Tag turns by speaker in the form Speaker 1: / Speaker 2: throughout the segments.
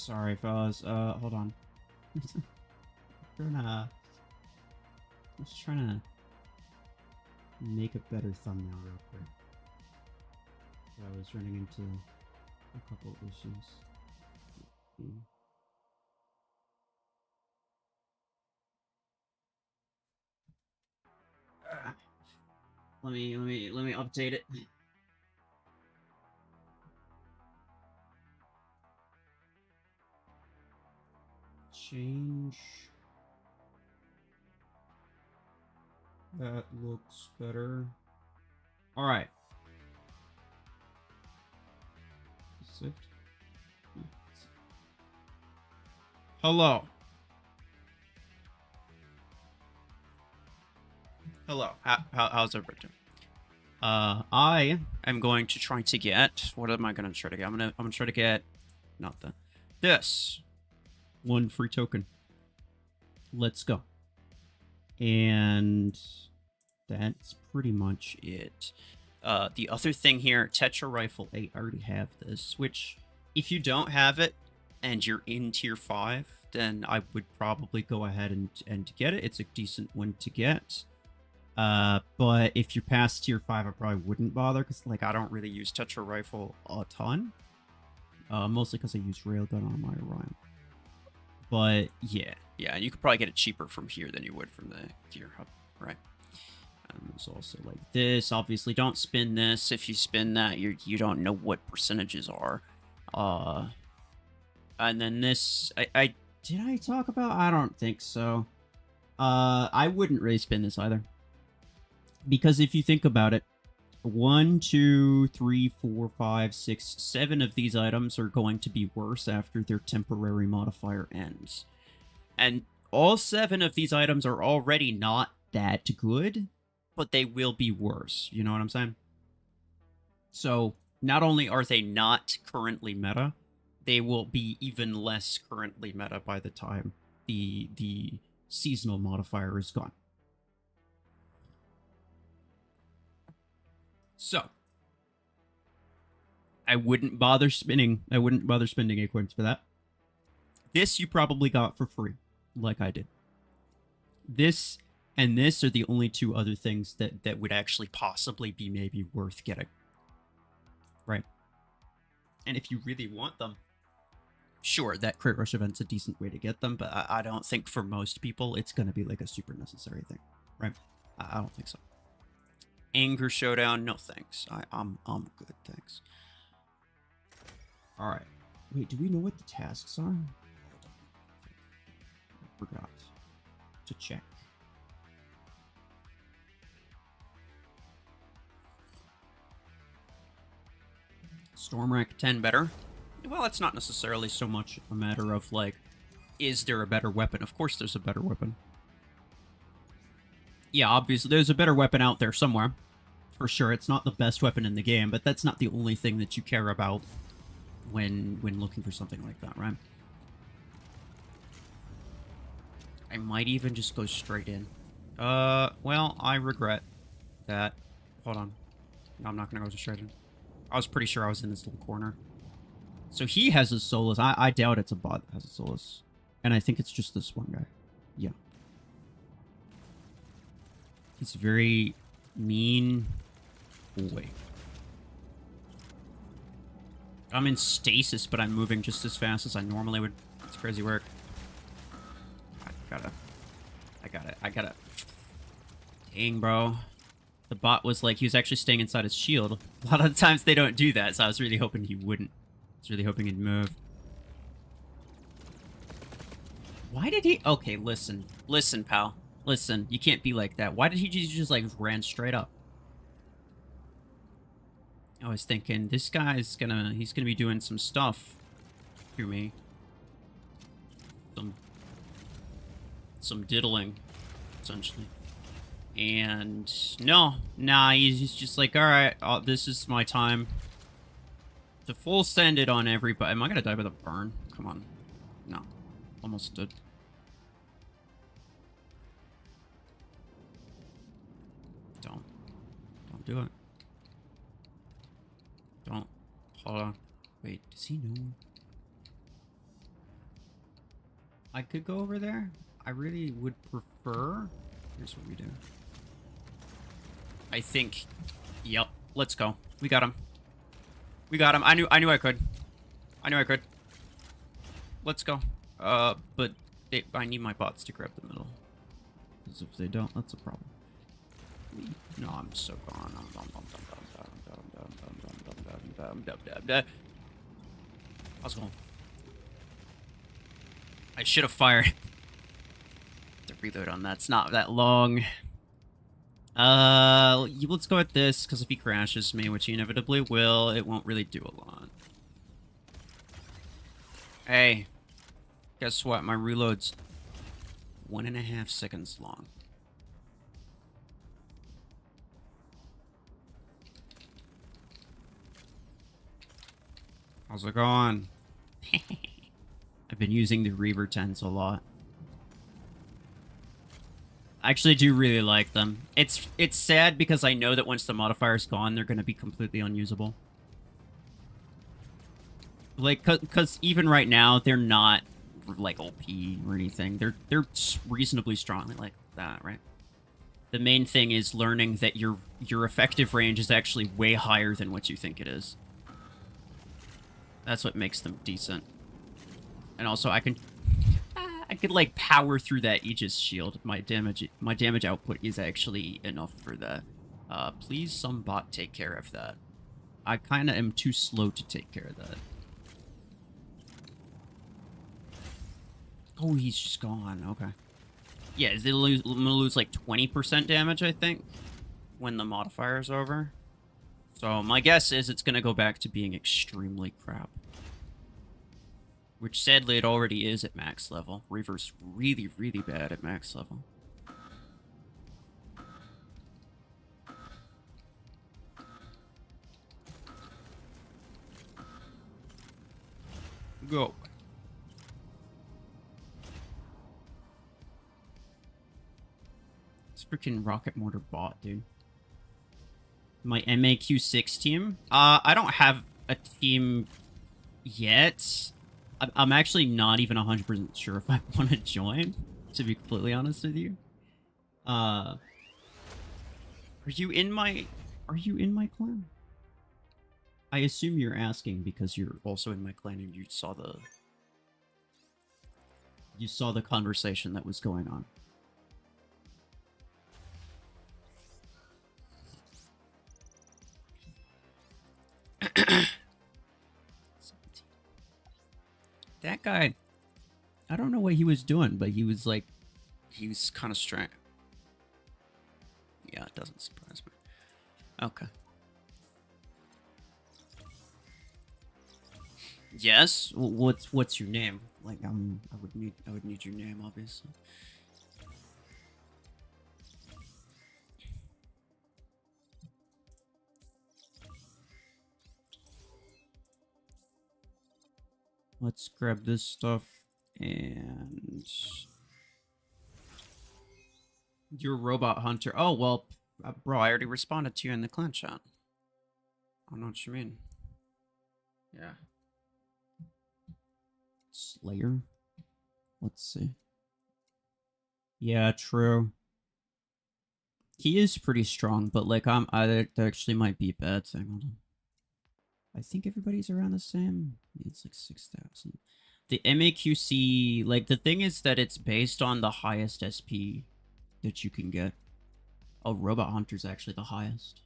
Speaker 1: Sorry, fellas. Hold on. Just trying to make a better thumbnail real quick. I was running into a couple issues. Let me update it. Change. That looks better. All right. Shift. Hello. Hello. How's everybody doing? I am going to try to get. What am I going to try to get? I'm gonna try to get. Not the. This. One free token. Let's go. And that's pretty much it. The other thing here, Tetra Rifle 8, I already have this, which if you don't have it and you're in tier 5, then I would probably go ahead and get it. It's a decent one to get. But if you're past tier 5, I probably wouldn't bother, because like I don't really use Tetra Rifle a ton. Mostly because I use Railgun on my Orion. But yeah, you could probably get it cheaper from here than you would from the gear hub, right? There's also like this. Obviously, don't spin this. If you spin that, you don't know what percentages are. And then this, I did I talk about? I don't think so. I wouldn't really spin this either, because if you think about it, 1, 2, 3, 4, 5, 6, 7 of these items are going to be worse after their temporary modifier ends. And all 7 of these items are already not that good, but they will be worse. You know what I'm saying? So, not only are they not currently meta, they will be even less currently meta by the time the seasonal modifier is gone. So, I wouldn't bother spinning. I wouldn't bother spending acorns for that. This you probably got for free, like I did. This and this are the only 2 other things that would actually possibly be maybe worth getting. Right? And if you really want them, sure, that Crit Rush event's a decent way to get them, but I don't think for most people it's going to be like a super necessary thing. Right? I don't think so. Anger Showdown, no thanks. I'm good, thanks. Alright. Wait, do we know what the tasks are? I forgot to check. Storm Rack 10 better? Well, it's not necessarily so much a matter of, like, is there a better weapon? Of course there's a better weapon. Yeah, obviously, there's a better weapon out there somewhere. For sure, it's not the best weapon in the game, but that's not the only thing that you care about when looking for something like that, right? I might even just go straight in. Well, I regret that. Hold on. No, I'm not gonna go straight in. I was pretty sure I was in this little corner. So he has a Solus. I doubt it's a bot that has a Solus. And I think it's just this one guy. Yeah. He's very mean boy. I'm in stasis, but I'm moving just as fast as I normally would. It's crazy work. I gotta. Dang, bro. The bot was like, he was actually staying inside his shield. A lot of the times they don't do that, so I was really hoping he wouldn't. I was really hoping he'd move. Why did he... Okay, listen. Listen, pal. Listen, you can't be like that. Why did he just like, ran straight up? I was thinking, this guy's gonna... He's gonna be doing some stuff to me. Some diddling, essentially. And... No. Nah, he's just like, alright, this is my time to full send it on everybody. Am I gonna die by the burn? Come on. No. Almost did. Don't do it. Don't. Hold on. Wait, does he know? I could go over there. I really would prefer... Here's what we do. I think... Yep. Let's go. We got him. We got him. I knew I could. I knew I could. Let's go. But I need my bots to grab the middle. Because if they don't, that's a problem. No, I'm so gone. How's it going? I should have fired. The reload on that's not that long. Let's go with this, because if he crashes me, which he inevitably will, it won't really do a lot. Hey, guess what? My reload's 1.5 seconds long. How's it going? I've been using the Reaver tents a lot. I actually do really like them. It's sad because I know that once the modifier's gone, they're going to be completely unusable. Like, because even right now, they're not, like, OP or anything. They're reasonably strong like that, right? The main thing is learning that your effective range is actually way higher than what you think it is. That's what makes them decent. And also, I could like power through that Aegis shield. My damage output is actually enough for that. Please, some bot take care of that. I kind of am too slow to take care of that. Oh, he's just gone. Okay. Yeah, I'm gonna lose like 20% damage, I think, when the modifier's over. So my guess is it's gonna go back to being extremely crap. Which, sadly, it already is at max level. Reaver's really, really bad at max level. Go. This freaking rocket mortar bot, dude. My MAQ6 team? I don't have a team yet. I'm actually not even 100% sure if I want to join, to be completely honest with you. Are you in my clan? I assume you're asking because you're also in my clan and you saw the conversation that was going on. That guy, I don't know what he was doing, but he was kind of strange. Yeah, it doesn't surprise me. Okay. Yes. What's your name? Like, I would need your name, obviously. Let's grab this stuff and... You're a robot hunter. Oh, well, bro, I already responded to you in the clan chat. I don't know what you mean. Yeah. Slayer? Let's see. Yeah, true. He is pretty strong, but, like, that actually might be a bad thing. Hold on. I think everybody's around the same. It's like 6,000. The MAQC, like, the thing is that it's based on the highest SP that you can get. Oh, Robot Hunter's actually the highest.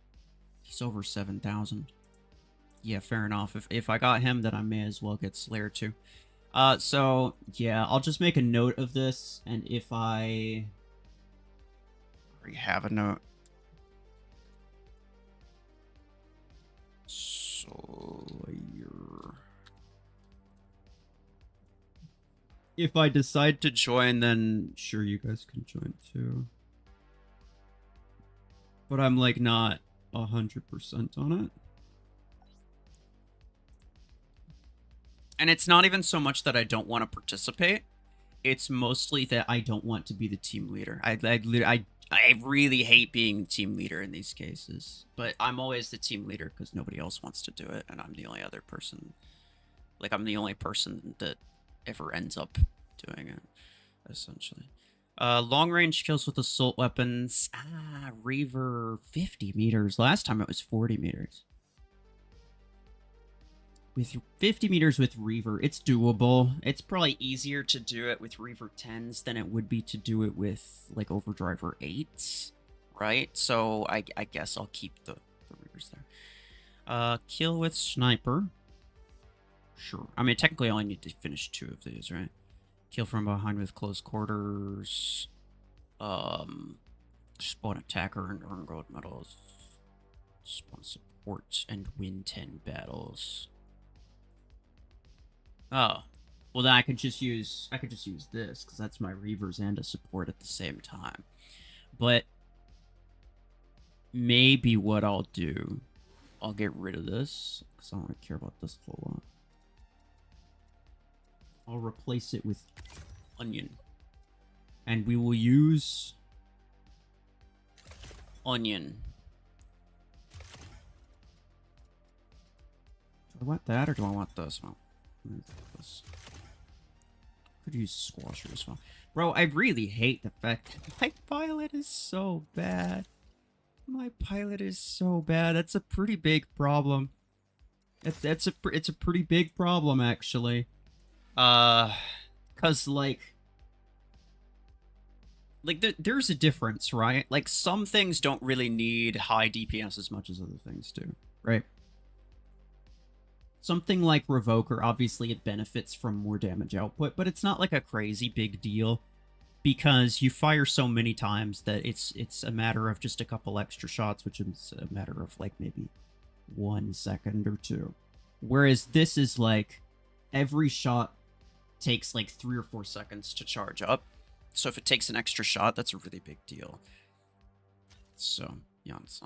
Speaker 1: He's over 7,000. Yeah, fair enough. If I got him, then I may as well get Slayer too. So, yeah, I'll just make a note of this, and if I... already have a note. Slayer. If I decide to join, then sure, you guys can join too. But I'm like not 100% on it. And it's not even so much that I don't want to participate. It's mostly that I don't want to be the team leader. I really hate being the team leader in these cases. But I'm always the team leader because nobody else wants to do it. And I'm the only other person. Like, I'm the only person that ever ends up doing it. essentially. Long range kills with assault weapons. Reaver 50 meters. Last time it was 40 meters. With 50 meters with Reaver, it's doable. It's probably easier to do it with Reaver 10s than it would be to do it with, like, Overdriver 8s, right? So I guess I'll keep the Reavers there. Kill with Sniper. Sure. I mean, technically I only need to finish 2 of these, right? Kill from behind with close quarters. Spawn attacker and earn gold medals. Spawn support and win 10 battles. Oh, well then I could just use this because that's my Reavers and a support at the same time. But maybe what I'll do, I'll get rid of this because I don't really care about this a whole lot. I'll replace it with Onion, and we will use Onion. Do I want that or do I want this one? Could use Squasher as well. Bro, I really hate the fact my pilot is so bad. My pilot is so bad. That's a pretty big problem. It's a pretty big problem, actually. Cause like there's a difference, right? Like, some things don't really need high DPS as much as other things do, right? Something like Revoker, obviously it benefits from more damage output, but it's not like a crazy big deal because you fire so many times that it's a matter of just a couple extra shots, which is a matter of like maybe 1 second or 2. Whereas this is like every shot takes like 3 or 4 seconds to charge up. So if it takes an extra shot, that's a really big deal. So yeah, it's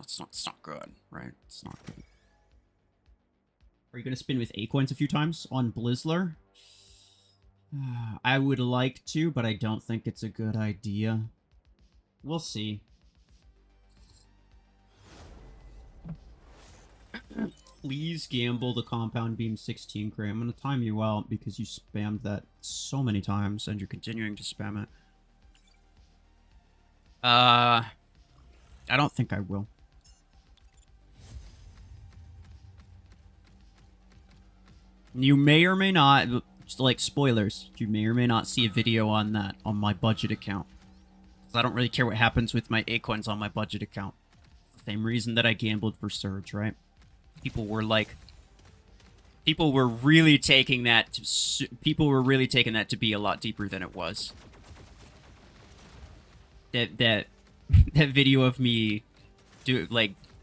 Speaker 1: not good, right? It's not good. Are you going to spin with A-Coins a few times on Blizzler? I would like to, but I don't think it's a good idea. We'll see. Please gamble the Compound Beam 16 crate. I'm going to time you out because you spammed that so many times and you're continuing to spam it. I don't think I will. You may or may not, just like spoilers, you may or may not see a video on that on my budget account. Because I don't really care what happens with my A-Coins on my budget account. Same reason that I gambled for Surge, right? People were really taking that to be a lot deeper than it was. That video of me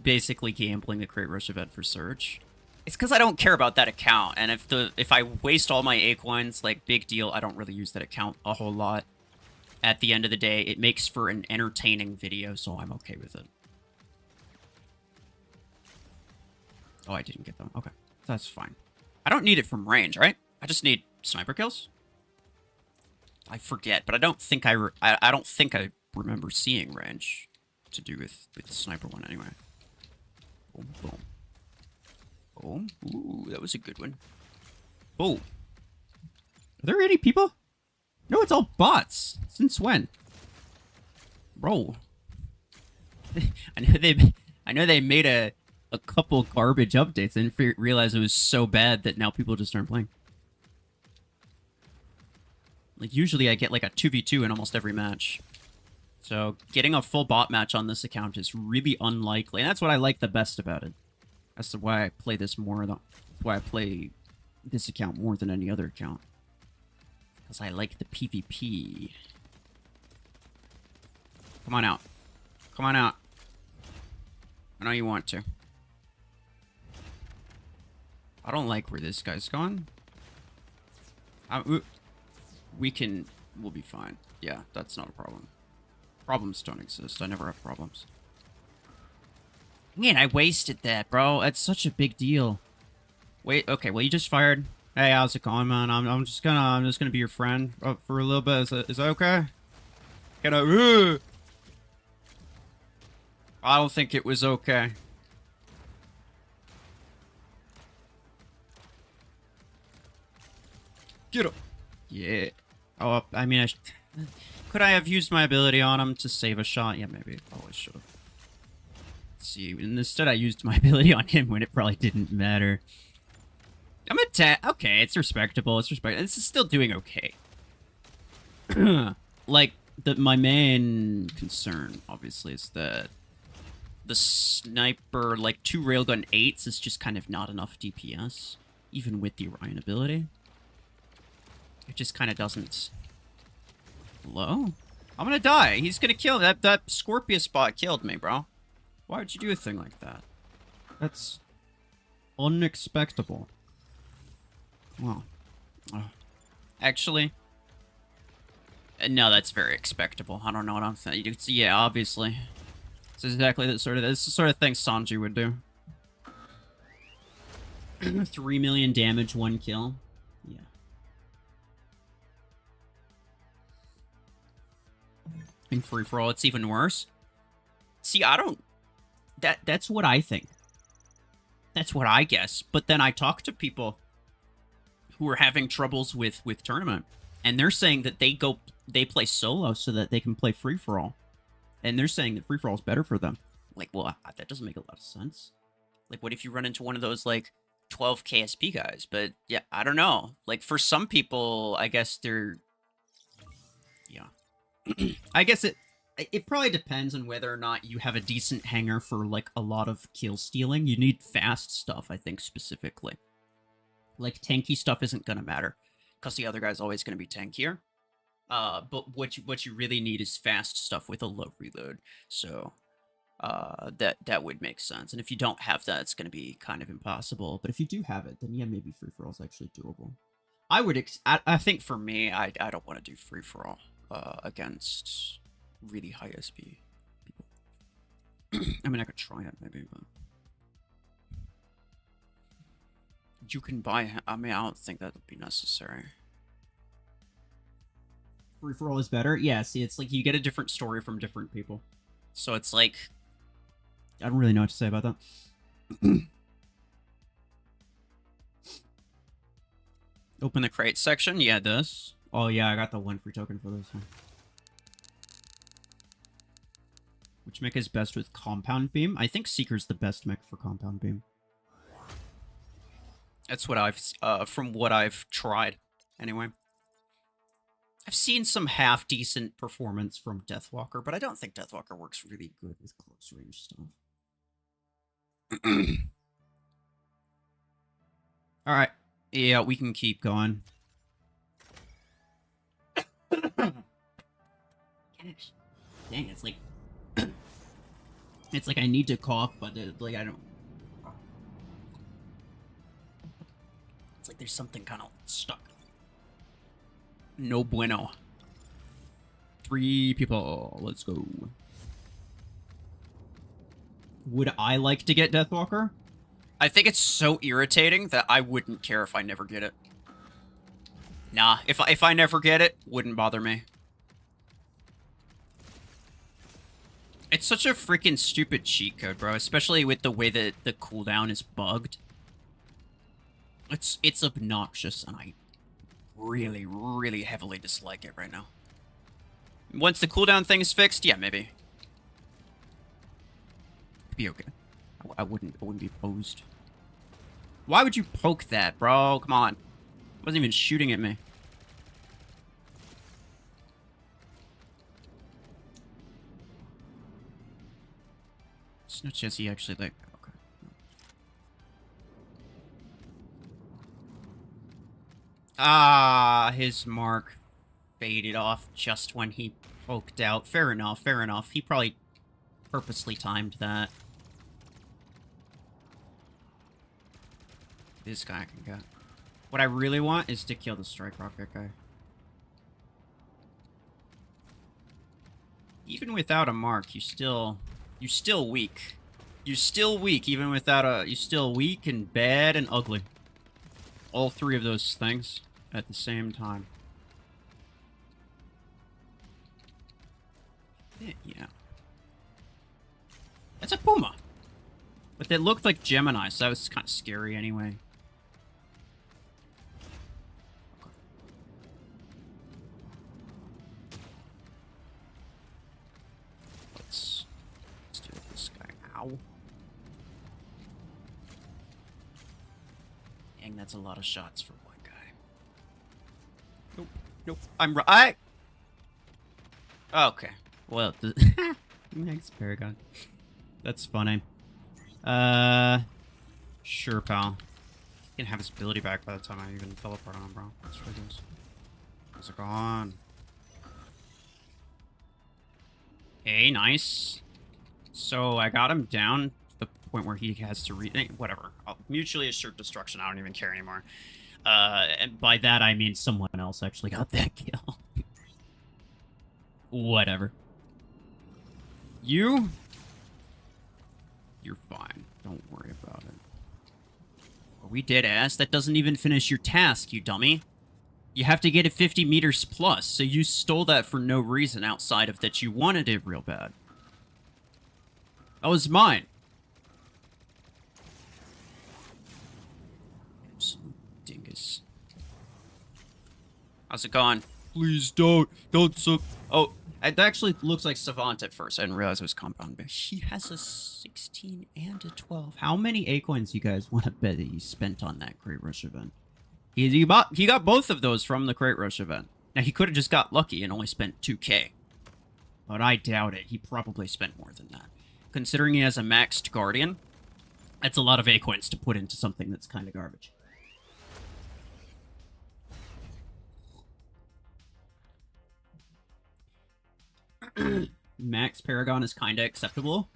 Speaker 1: basically gambling the Crate Rush event for Surge. It's because I don't care about that account, and if I waste all my A-Coins, like, big deal, I don't really use that account a whole lot. At the end of the day, it makes for an entertaining video, so I'm okay with it. Oh, I didn't get them. Okay, that's fine. I don't need it from range, right? I just need sniper kills. I forget, but I don't think I don't think I remember seeing range to do with the sniper one anyway. Boom, boom. Boom. Ooh, that was a good one. Oh. Are there any people? No, it's all bots. Since when? Bro. I know they made a couple garbage updates. I didn't realize it was so bad that now people just aren't playing. Like, usually I get like a 2v2 in almost every match. So getting a full bot match on this account is really unlikely. And that's what I like the best about it. That's why I play this more. That's why I play this account more than any other account. Because I like the PvP. Come on out. Come on out. I know you want to. I don't like where this guy's gone. We'll be fine. Yeah, that's not a problem. Problems don't exist. I never have problems. Man, I wasted that, bro. That's such a big deal. Wait, okay, well, you just fired. Hey, how's it going, man? I'm just gonna be your friend for a little bit. Is that okay? Can I? I don't think it was okay. Get up. Yeah. Oh, I mean, Could I have used my ability on him to save a shot? Yeah, maybe. Probably should have. Let's see. And instead, I used my ability on him when it probably didn't matter. I'm at 10. Okay, it's respectable. It's respectable. This is still doing okay. Like, my main concern, obviously, is that the sniper, like, 2 railgun 8s is just kind of not enough DPS, even with the Orion ability. It just kind of doesn't... Hello? I'm gonna die. He's gonna kill me. That Scorpius bot killed me, bro. Why would you do a thing like that? That's... unexpectable. Well... Actually... No, that's very expectable. I don't know what I'm saying. Yeah, obviously. This is exactly the sort of thing Sanji would do. 3 million damage, 1 kill. Yeah. In free-for-all, it's even worse. See, I don't... That's what I think. That's what I guess. But then I talk to people who are having troubles with tournament, and they're saying that they play solo so that they can play free-for-all. And they're saying that free-for-all is better for them. Like, well, that doesn't make a lot of sense. Like, what if you run into one of those, like, 12 KSP guys? But, yeah, I don't know. Like, for some people, I guess they're... Yeah. I guess it probably depends on whether or not you have a decent hanger for, like, a lot of kill stealing. You need fast stuff, I think, specifically. Like, tanky stuff isn't gonna matter, because the other guy's always gonna be tankier. But what you really need is fast stuff with a low reload. So, that would make sense. And if you don't have that, it's gonna be kind of impossible. But if you do have it, then yeah, maybe free-for-all is actually doable. I think for me, I don't want to do free-for-all against really high SP people. I mean, I could try it maybe, but you can buy. I mean, I don't think that would be necessary. Free-for-all is better. Yeah, see, it's like you get a different story from different people, so it's like I don't really know what to say about that. Open the crate section. Yeah, this. Oh yeah, I got the 1 free token for this one. Which mech is best with compound beam? I think Seeker's the best mech for compound beam. That's what I've, from what I've tried, anyway. I've seen some half-decent performance from Deathwalker, but I don't think Deathwalker works really good with close-range stuff. Alright. Yeah, we can keep going. Gosh. Dang, it's like... it's like I need to cough, but like I don't... It's like there's something kind of stuck. No bueno. 3 people. Let's go. Would I like to get Deathwalker? I think it's so irritating that I wouldn't care if I never get it. Nah, if I never get it, wouldn't bother me. It's such a freaking stupid cheat code, bro. Especially with the way that the cooldown is bugged. It's obnoxious, and I really, really heavily dislike it right now. Once the cooldown thing is fixed, yeah, maybe. It'd be okay. I wouldn't be opposed. Why would you poke that, bro? Come on. It wasn't even shooting at me. There's no chance he actually, like... Okay. Ah, his mark faded off just when he poked out. Fair enough, fair enough. He probably purposely timed that. This guy I can get. What I really want is to kill the strike rocket guy. Even without a mark, you're still weak. You're still weak, even without a... You're still weak and bad and ugly. All 3 of those things at the same time. Yeah. That's a Puma. But they looked like Gemini, so that was kind of scary anyway. Ow. Dang, that's a lot of shots for one guy. Nope. Nope. I'm right. Okay. Well, thanks, Paragon. That's funny. Sure, pal. He can have his ability back by the time I even teleport on him, bro. That's ridiculous. How's it going? Hey, nice. So I got him down to the point where he has to whatever. Mutually assured destruction. I don't even care anymore. And by that I mean someone else actually got that kill. Whatever. You're fine. Don't worry about it. Are we dead ass? That doesn't even finish your task, you dummy. You have to get it 50 meters plus, so you stole that for no reason outside of that you wanted it real bad. That was mine. Some dingus. How's it going? Please don't suck. Oh, it actually looks like Savant at first. I didn't realize it was Compound Base. He has a 16 and a 12. How many A-coins you guys want to bet that he spent on that Great Rush event? He got both of those from the Crate Rush event. Now, he could have just got lucky and only spent 2k. But I doubt it. He probably spent more than that. Considering he has a maxed Guardian, that's a lot of A-coins to put into something that's kind of garbage. Max Paragon is kind of acceptable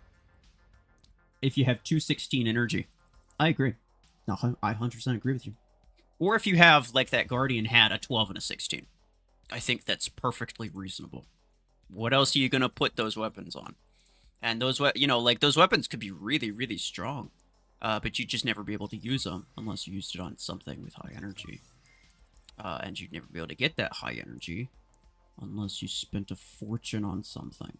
Speaker 1: if you have 216 energy. I agree. No, I 100% agree with you. Or if you have, like that Guardian had, a 12 and a 16. I think that's perfectly reasonable. What else are you going to put those weapons on? And those, you know, like, those weapons could be really, really strong. But you'd just never be able to use them unless you used it on something with high energy. And you'd never be able to get that high energy unless you spent a fortune on something.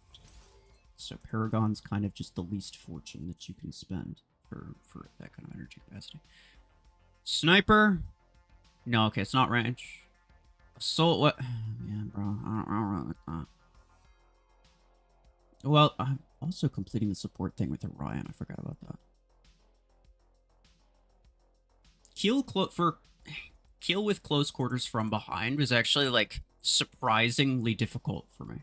Speaker 1: So Paragon's kind of just the least fortune that you can spend for that kind of energy capacity. Sniper? No, okay, it's not range. Assault, what? Yeah, bro, I don't really like that. Well, I'm also completing the support thing with Orion. I forgot about that. Kill with close quarters from behind was actually, like, surprisingly difficult for me.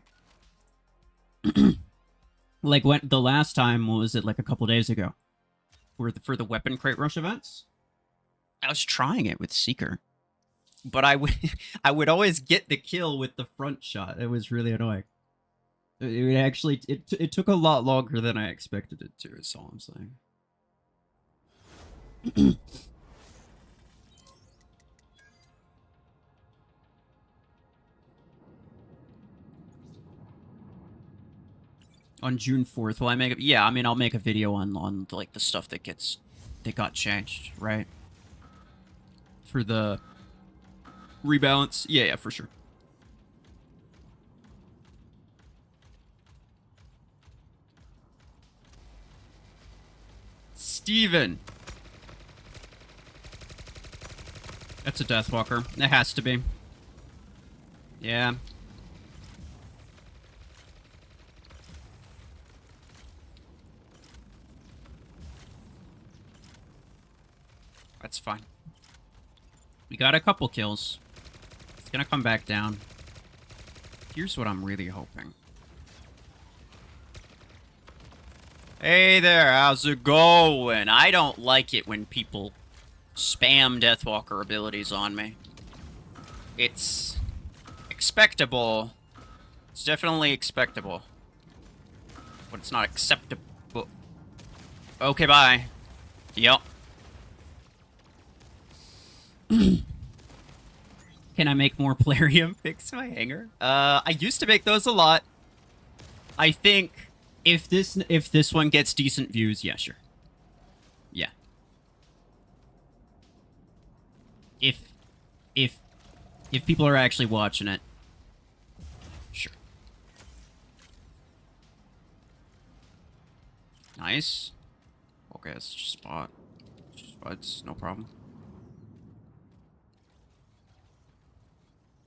Speaker 1: Like, when the last time, what was it, like a couple days ago? For the weapon crate rush events? I was trying it with Seeker. But I would always get the kill with the front shot. It was really annoying. It actually, it took a lot longer than I expected it to, is all I'm saying. On June 4th, will I make it? Yeah, I mean, I'll make a video on like the stuff that got changed, right? For the rebalance. Yeah, for sure. Steven. That's a Deathwalker. It has to be. Yeah. That's fine. We got a couple kills. It's gonna come back down. Here's what I'm really hoping. Hey there, how's it going? I don't like it when people spam Deathwalker abilities on me. It's expectable. It's definitely expectable. But it's not acceptable. Okay, bye. Yep. Can I make more Plarium? Fix my hanger? I used to make those a lot. I think if this one gets decent views, yeah, sure. Yeah. If people are actually watching it, sure. Nice. Okay, it's just spot. It's no problem.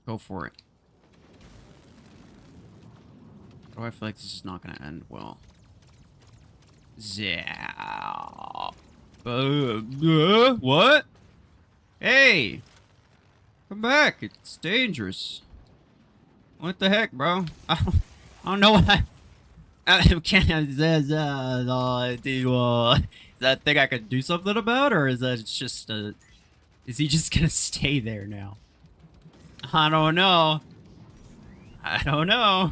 Speaker 1: Go for it. Oh, I feel like this is not going to end well. Zap. What? Hey! Come back. It's dangerous. What the heck, bro? I don't know what does that think I could do something about, or is that just is he just gonna stay there now? I don't know. I don't know.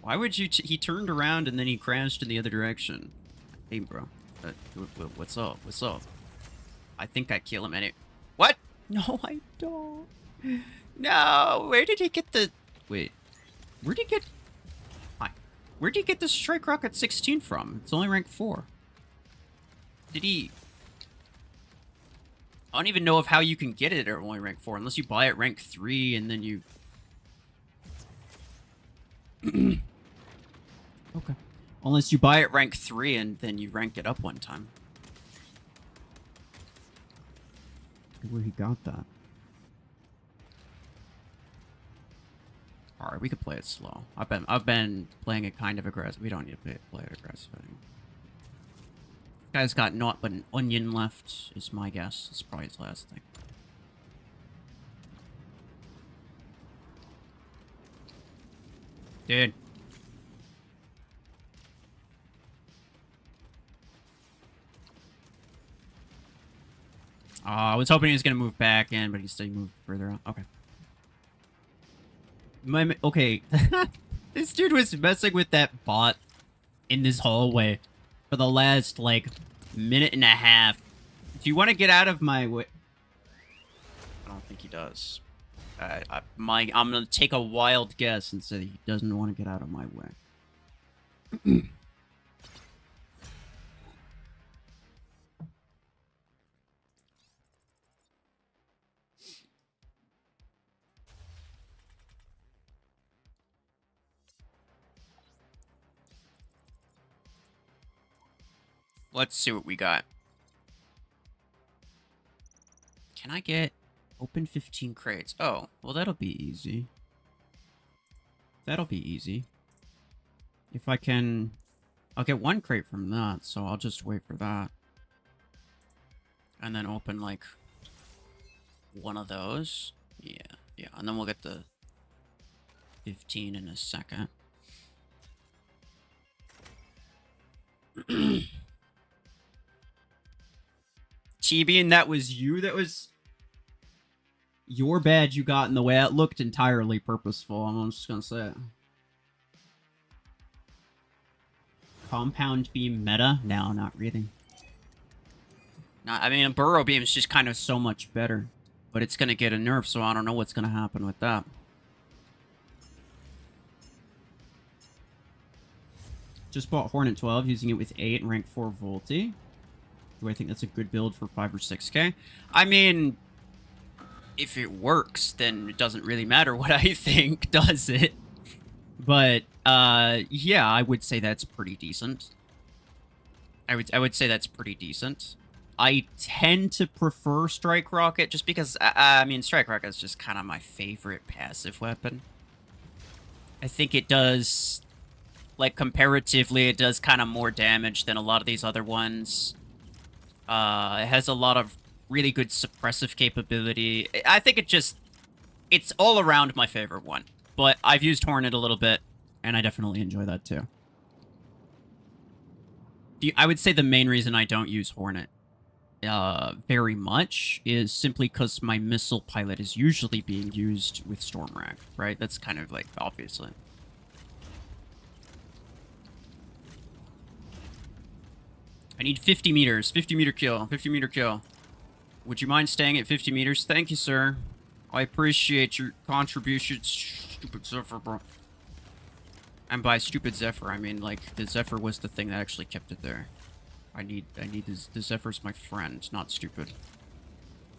Speaker 1: Why would you? He turned around and then he crashed in the other direction. Hey, bro. What's up? What's up? I think I kill him and it. What? No, I don't. No. Where did he get the? Wait. Where did he get? Hi. Where did he get the strike rocket 16 from? It's only rank 4. Did he? I don't even know of how you can get it at only rank 4 unless you buy it rank 3 and then you. Okay. Unless you buy it rank 3 and then you rank it up one time. Where he got that. Alright, we could play it slow. I've been playing it kind of aggressive. We don't need to play it aggressive anymore. Guy's got naught but an onion left, is my guess. It's probably his last thing. Dude. I was hoping he was going to move back in, but he still moved further out. Okay. Okay. This dude was messing with that bot in this hallway for the last, like, minute and a half. Do you want to get out of my way? I don't think he does. I'm going to take a wild guess and say he doesn't want to get out of my way. Let's see what we got. Can I get open 15 crates? Oh, well, that'll be easy. That'll be easy. If I can... I'll get 1 crate from that, so I'll just wait for that. And then open, like, 1 of those. Yeah, and then we'll get the 15 in a second. T-Bean, that was you? That was your badge you got in the way. It looked entirely purposeful, I'm just gonna say it. Compound beam meta? No, not really. Not, I mean, a burrow beam is just kind of so much better. But it's gonna get a nerf, so I don't know what's gonna happen with that. Just bought Hornet 12, using it with 8 and rank 4 Volty. Do I think that's a good build for 5 or 6k? I mean, if it works, then it doesn't really matter what I think, does it? But, yeah, I would say that's pretty decent. I would say that's pretty decent. I tend to prefer Strike Rocket, just because, I mean, Strike Rocket is just kind of my favorite passive weapon. I think it does, like, comparatively, it does kind of more damage than a lot of these other ones. It has a lot of really good suppressive capability. I think it's all around my favorite one. But I've used Hornet a little bit, and I definitely enjoy that too. I would say the main reason I don't use Hornet very much is simply because my missile pilot is usually being used with Storm Rack, right? That's kind of like, obviously. I need 50 meters. 50 meter kill. 50 meter kill. Would you mind staying at 50 meters? Thank you, sir. I appreciate your contributions. Stupid Zephyr, bro. And by stupid Zephyr, I mean, like, the Zephyr was the thing that actually kept it there. I need this. The Zephyr's my friend, not stupid.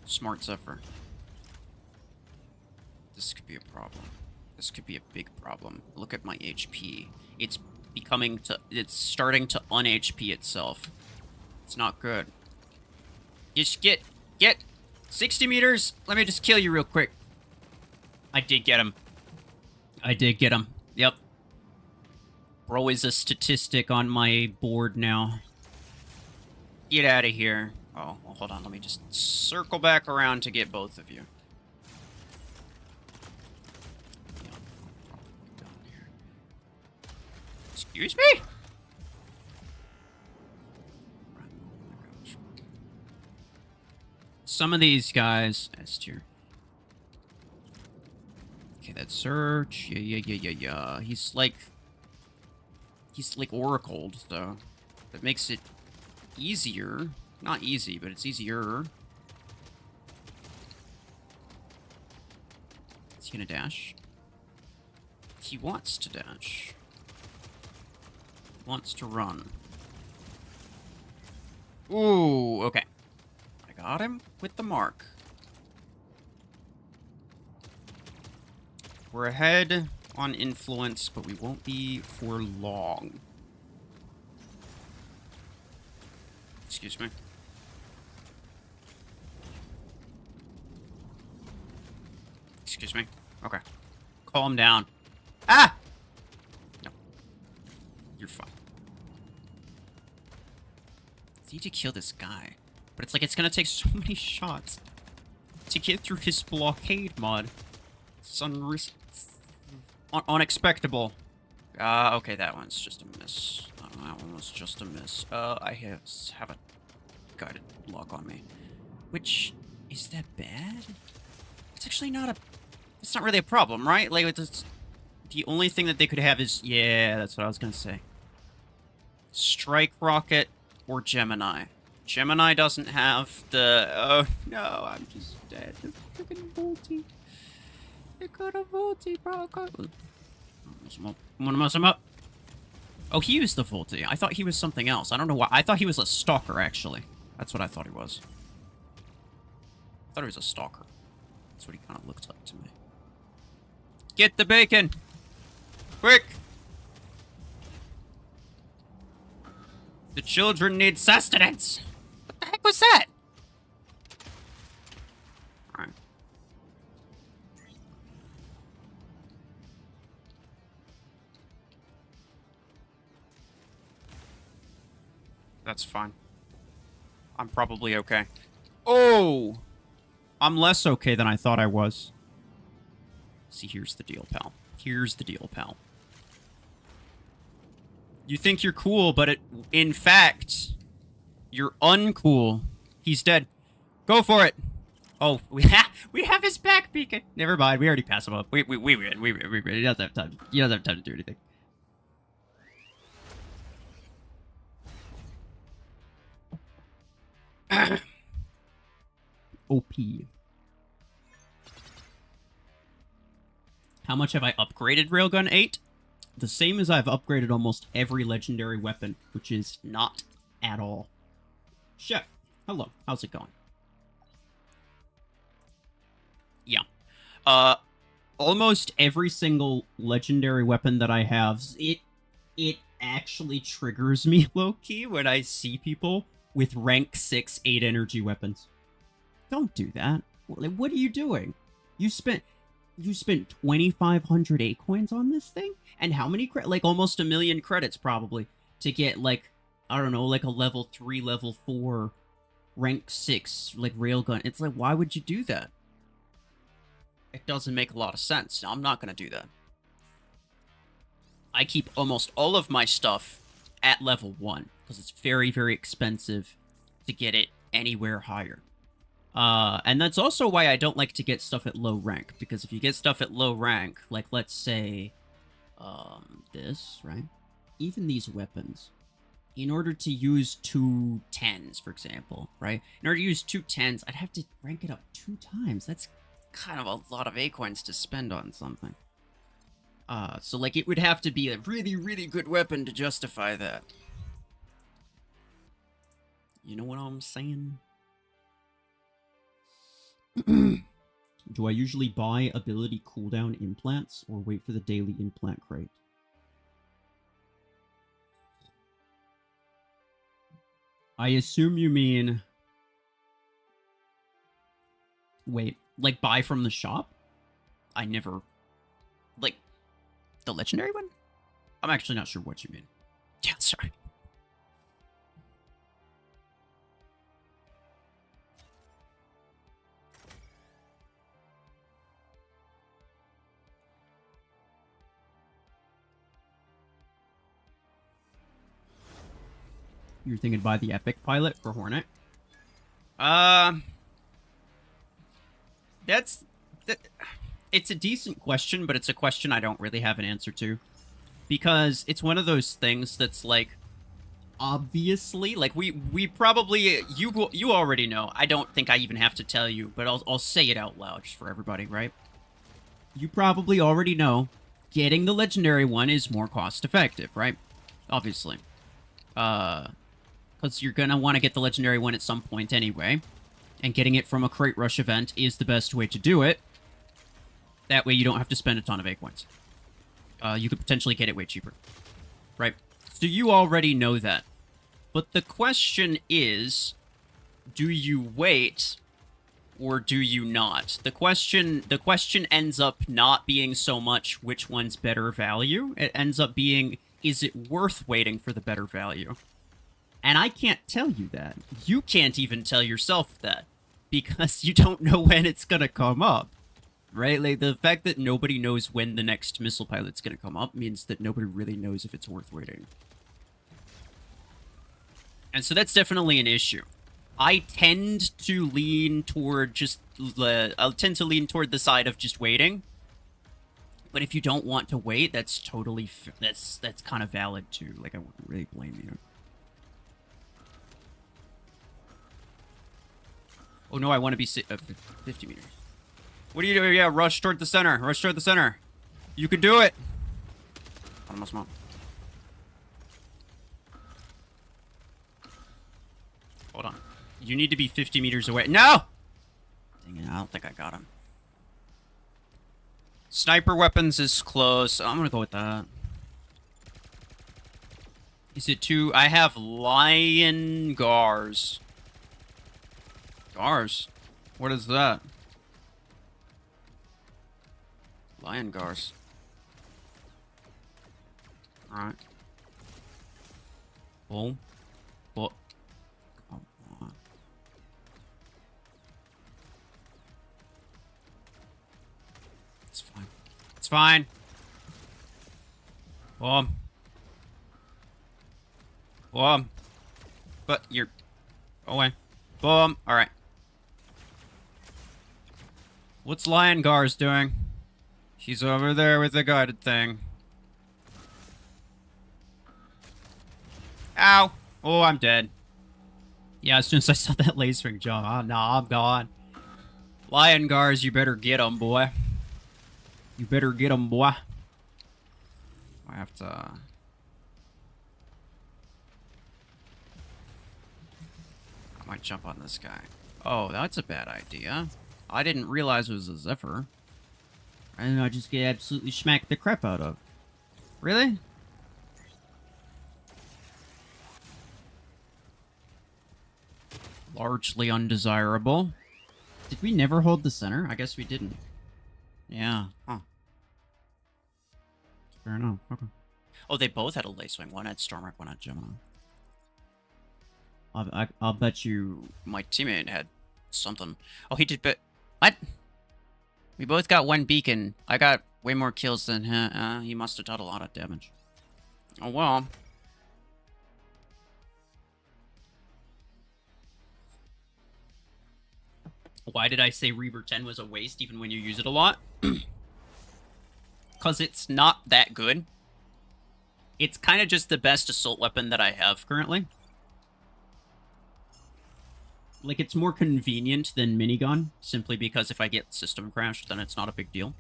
Speaker 1: Smart Zephyr. This could be a problem. This could be a big problem. Look at my HP. It's starting to un-HP itself. It's not good. Just get 60 meters. Let me just kill you real quick. I did get him. I did get him. Yep. Bro is a statistic on my board now. Get out of here. Oh, well, hold on. Let me just circle back around to get both of you. Excuse me? Some of these guys... S tier. Okay, that search. Yeah. He's like oracled, though. That makes it easier. Not easy, but it's easier. Is he gonna dash? He wants to dash. Wants to run. Ooh, okay. I got him with the mark. We're ahead on influence, but we won't be for long. Excuse me. Excuse me. Okay. Calm down. Ah! No. You're fine. I need to kill this guy. But it's like it's gonna take so many shots to get through his blockade mod. It's unexpectable. Okay, that one's just a miss. That one was just a miss. I have a guided lock on me. Which, is that bad? It's actually not a... It's not really a problem, right? Like, it's, the only thing that they could have is... Yeah, that's what I was gonna say. Strike Rocket or Gemini. Gemini doesn't have the... Oh, no, I'm just dead. The freaking Volty. They got a Volty, bro. I'm gonna mess him up. Oh, he used the Volty. I thought he was something else. I don't know why. I thought he was a stalker, actually. That's what I thought he was. I thought he was a stalker. That's what he kind of looked like to me. Get the bacon! Quick! The children need sustenance! What the heck was that? Alright. That's fine. I'm probably okay. Oh! I'm less okay than I thought I was. See, here's the deal, pal. Here's the deal, pal. You think you're cool, but in fact, you're uncool. He's dead. Go for it. Oh, we have his back beacon. Never mind. We already passed him up. We win. He doesn't have time. He doesn't have time to do anything. OP. How much have I upgraded Railgun 8? The same as I've upgraded almost every legendary weapon, which is not at all. Chef, hello. How's it going? Yeah. Almost every single legendary weapon that I have, it actually triggers me low-key when I see people with rank 6 8 energy weapons. Don't do that. What are you doing? You spent 2,500 A coins on this thing? And how many like almost 1 million credits probably to get like, I don't know, like a level 3, level 4, rank 6, like railgun. It's like, why would you do that? It doesn't make a lot of sense. I'm not gonna do that. I keep almost all of my stuff at level 1 because it's very, very expensive to get it anywhere higher. And that's also why I don't like to get stuff at low rank, because if you get stuff at low rank, like, let's say, this, right? Even these weapons, in order to use 2 10s, for example, right? In order to use 2 10s, I'd have to rank it up 2 times. That's kind of a lot of A-coins to spend on something. So, like, it would have to be a really, really good weapon to justify that. You know what I'm saying? Do I usually buy ability cooldown implants or wait for the daily implant crate? I assume you mean... Wait, like buy from the shop? I never... Like, the legendary one? I'm actually not sure what you mean. Yeah, sorry. You're thinking buy the Epic pilot for Hornet? It's a decent question, but it's a question I don't really have an answer to. Because it's one of those things that's like, obviously, like we probably, you already know. I don't think I even have to tell you, but I'll say it out loud just for everybody, right? You probably already know getting the legendary one is more cost effective, right? Obviously. Because you're gonna want to get the legendary one at some point anyway. And getting it from a crate rush event is the best way to do it. That way you don't have to spend a ton of A coins. You could potentially get it way cheaper. Right? So you already know that. But the question is, do you wait or do you not? The question ends up not being so much which one's better value. It ends up being, is it worth waiting for the better value? And I can't tell you that. You can't even tell yourself that. Because you don't know when it's gonna come up. Right? Like, the fact that nobody knows when the next missile pilot's gonna come up means that nobody really knows if it's worth waiting. And so that's definitely an issue. I tend to lean toward the side of just waiting. But if you don't want to wait, that's totally, that's kind of valid too. Like, I wouldn't really blame you. Oh no, I want to be 50 meters. What are you doing? Yeah, rush toward the center. Rush toward the center. You can do it. Almost not. Hold on. You need to be 50 meters away. No! Dang it, I don't think I got him. Sniper weapons is close. I'm gonna go with that. Is it two? I have Lion Gars. Gars? What is that? Lion Gars. Alright. Boom. But come on. It's fine. It's fine. Boom. Boom. But you're away. Boom. Alright. What's Lion Gars doing? He's over there with the guided thing. Ow! Oh, I'm dead. Yeah, as soon as I saw that lasering jump, oh, no, I'm gone. Lion Gars, you better get him, boy. You better get him, boy. I have to... I might jump on this guy. Oh, that's a bad idea. I didn't realize it was a Zephyr. And I just get absolutely smacked the crap out of. Really? Largely undesirable. Did we never hold the center? I guess we didn't. Yeah. Huh. Fair enough. Okay. Oh, they both had a Lacewing. One had Stormwreck, one had Gemini. I'll bet you my teammate had something. Oh, he did, but... What? We both got one beacon. I got way more kills than him. He must have done a lot of damage. Oh, well. Why did I say Reaver 10 was a waste even when you use it a lot? Because it's not that good. It's kind of just the best assault weapon that I have currently. Like, it's more convenient than minigun, simply because if I get system crashed, then it's not a big deal.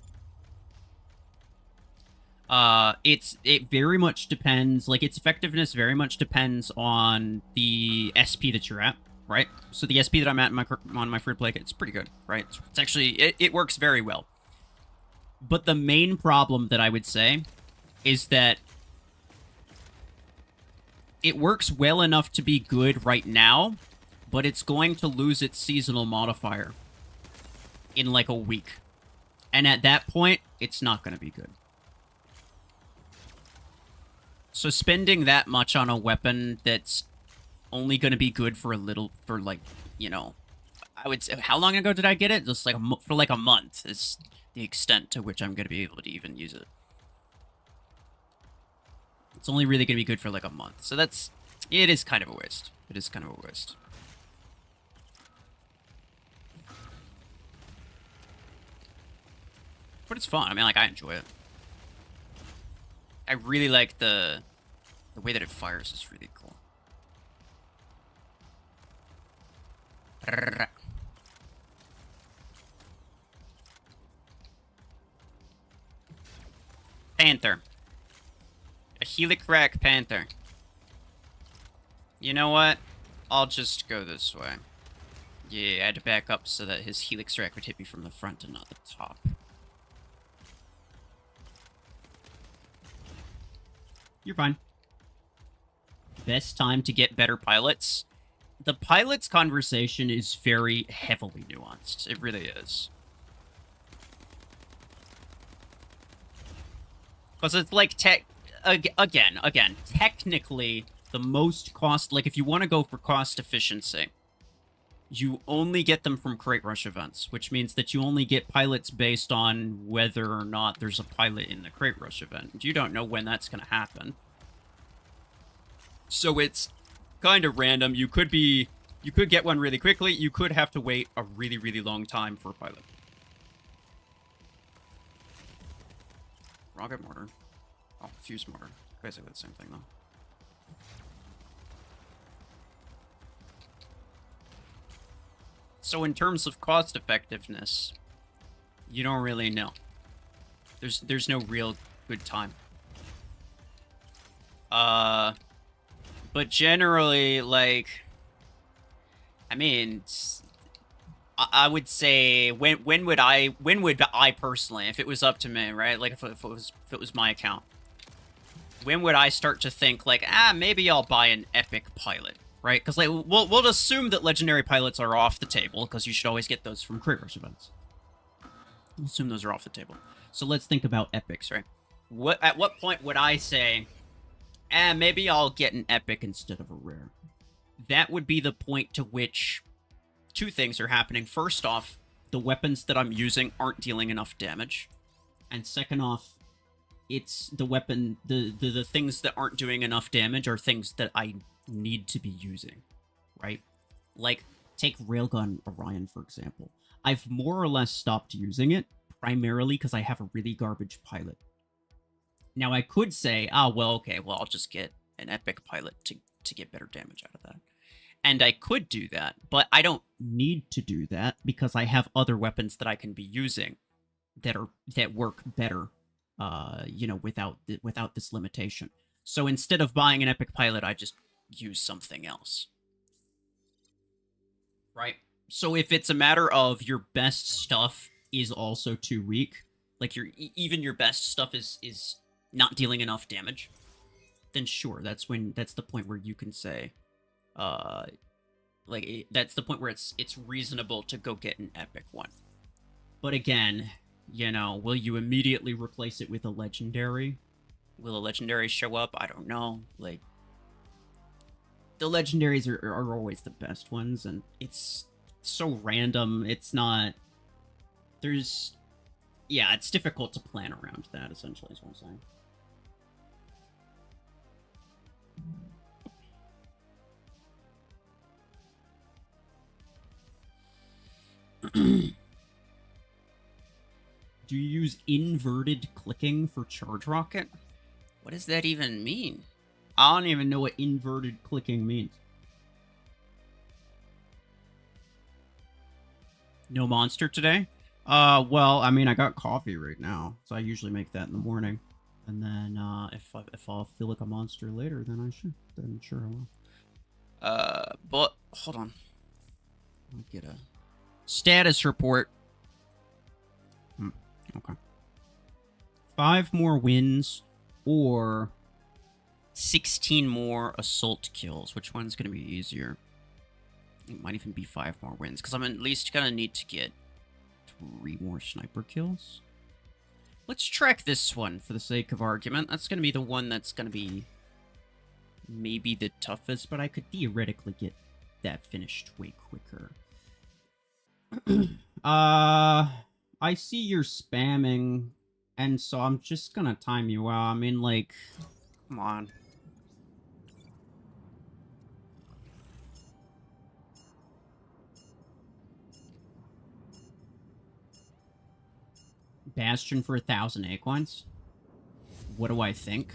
Speaker 1: It very much depends, like, its effectiveness very much depends on the SP that you're at, right? So the SP that I'm at on my free play, it's pretty good, right? It's actually, it works very well. But the main problem that I would say is that it works well enough to be good right now, but it's going to lose its seasonal modifier in like a week. And at that point, it's not going to be good. So spending that much on a weapon that's only going to be good for like, you know, I would say, how long ago did I get it? Just like for like a month is the extent to which I'm going to be able to even use it. It's only really going to be good for like a month. So it is kind of a waste. It is kind of a waste. But it's fun. I mean, like, I enjoy it. I really like the way that it fires is really cool. Panther. A Helicrack Panther. You know what? I'll just go this way. Yeah, I had to back up so that his Helix Rack would hit me from the front and not the top. You're fine. Best time to get better pilots? The pilot's conversation is very heavily nuanced. It really is. Because it's like, again, technically, the most cost, like if you want to go for cost efficiency, you only get them from crate rush events, which means that you only get pilots based on whether or not there's a pilot in the crate rush event. You don't know when that's going to happen. So it's kind of random. You could get one really quickly. You could have to wait a really, really long time for a pilot. Rocket mortar. Oh, fuse mortar. Basically the same thing, though. So in terms of cost effectiveness, you don't really know. There's no real good time. But generally, like, I mean, I would say when would I personally, if it was up to me, right? Like if it was my account, when would I start to think like, maybe I'll buy an epic pilot, right? Because like we'll assume that legendary pilots are off the table because you should always get those from crate rush events. We'll assume those are off the table. So let's think about epics, right? At what point would I say, maybe I'll get an epic instead of a rare? That would be the point to which two things are happening. First off, the weapons that I'm using aren't dealing enough damage. And second off, it's the weapon, the things that aren't doing enough damage are things that I need to be using, right? Like, take Railgun Orion, for example. I've more or less stopped using it, primarily because I have a really garbage pilot. Now, I could say, well, okay, well, I'll just get an epic pilot to get better damage out of that. And I could do that, but I don't need to do that because I have other weapons that I can be using that work better, you know, without this limitation. So instead of buying an epic pilot, I just use something else. Right? So if it's a matter of your best stuff is also too weak, like even your best stuff is not dealing enough damage, then sure, that's the point where you can say, that's the point where it's reasonable to go get an epic one. But again, you know, will you immediately replace it with a legendary? Will a legendary show up? I don't know. Like, the legendaries are always the best ones, and it's so random. It's not... Yeah, it's difficult to plan around that, essentially, is what I'm saying. Do you use inverted clicking for Charge Rocket? What does that even mean? I don't even know what inverted clicking means. No monster today? Well, I mean, I got coffee right now, so I usually make that in the morning. And then, if I'll feel like a monster later, then I should. Then sure I will. But, hold on. Let me get a status report. Okay. 5 more wins, or 16 more assault kills. Which one's going to be easier? It might even be 5 more wins, because I'm at least going to need to get 3 more sniper kills. Let's track this one for the sake of argument. That's going to be the one that's going to be maybe the toughest, but I could theoretically get that finished way quicker. I see you're spamming, and so I'm just gonna time you out. I mean, like, come on. Bastion for 1,000 acorns? What do I think?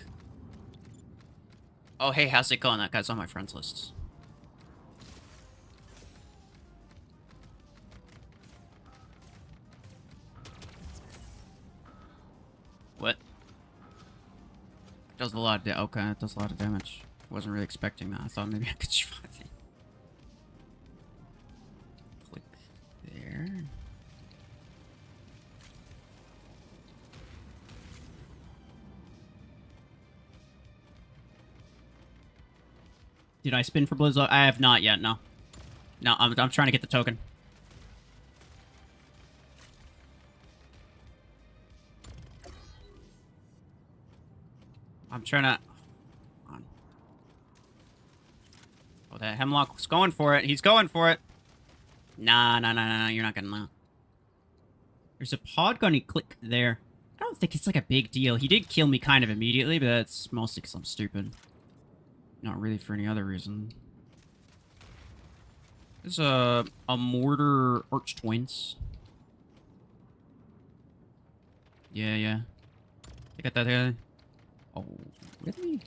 Speaker 1: Oh, hey, how's it going? That guy's on my friends list. What? It does a lot of okay, it does a lot of damage. Wasn't really expecting that. I thought maybe I could survive it. Click there. Did I spin for Blizz? I have not yet, no. No, I'm trying to get the token. I'm trying to... Hold on. Oh, that Hemlock's going for it. He's going for it. Nah, you're not getting that. There's a pod gunny click there. I don't think it's like a big deal. He did kill me kind of immediately, but that's mostly because I'm stupid. Not really for any other reason. There's a mortar arch twins. Yeah. I got that there. Oh, really?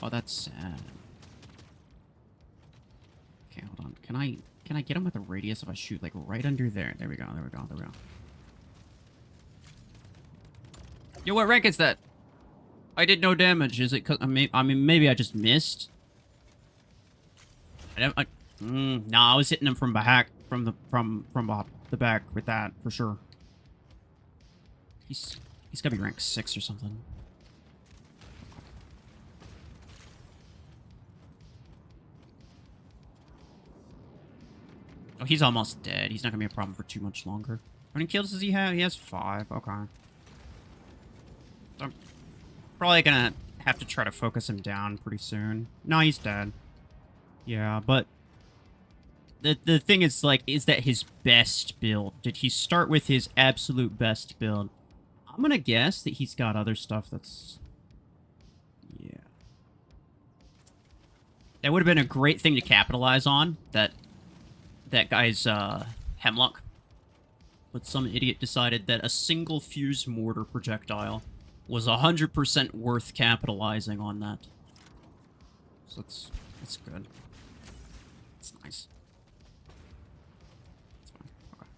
Speaker 1: Oh, that's sad. Okay, hold on. Can I get him with a radius if I shoot like right under there? There we go. Yo, what rank is that? I did no damage. Is it? Cause I mean, maybe I just missed. Nah, I was hitting him from back, from the back with that for sure. He's gotta be rank 6 or something. Oh, he's almost dead. He's not gonna be a problem for too much longer. How many kills does he have? He has 5. Okay. So I'm probably gonna have to try to focus him down pretty soon. No, he's dead. Yeah, but the thing is, like, is that his best build? Did he start with his absolute best build? I'm gonna guess that he's got other stuff that's... Yeah. That would have been a great thing to capitalize on, that guy's Hemlock. But some idiot decided that a single fuse mortar projectile was 100% worth capitalizing on that. So that's good. It's nice. It's fine. Okay.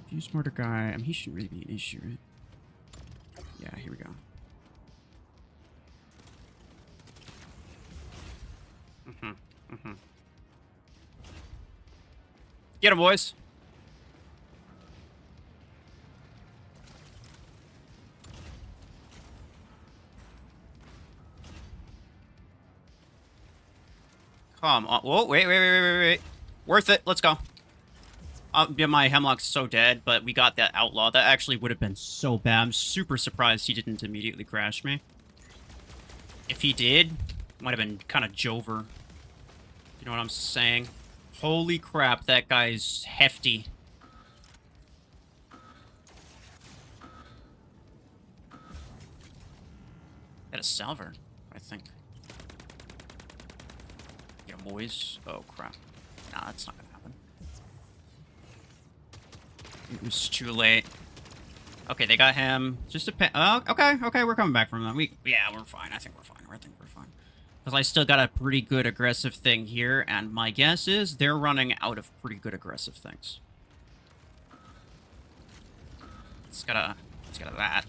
Speaker 1: Fuse mortar guy, I mean, he shouldn't really be an issue, right? Yeah, here we go. Get him, boys. Come on. Whoa, wait. Worth it. Let's go. Yeah, my Hemlock's so dead, but we got that Outlaw. That actually would have been so bad. I'm super surprised he didn't immediately crash me. If he did, might have been kind of Jover. You know what I'm saying? Holy crap, that guy's hefty. Got a Salver, I think. Get him, boys. Oh, crap. Nah, that's not gonna happen. It was too late. Okay, they got him. Just a okay, we're coming back from that. Yeah, we're fine. I think we're fine. Because I still got a pretty good aggressive thing here, and my guess is they're running out of pretty good aggressive things. It's got that.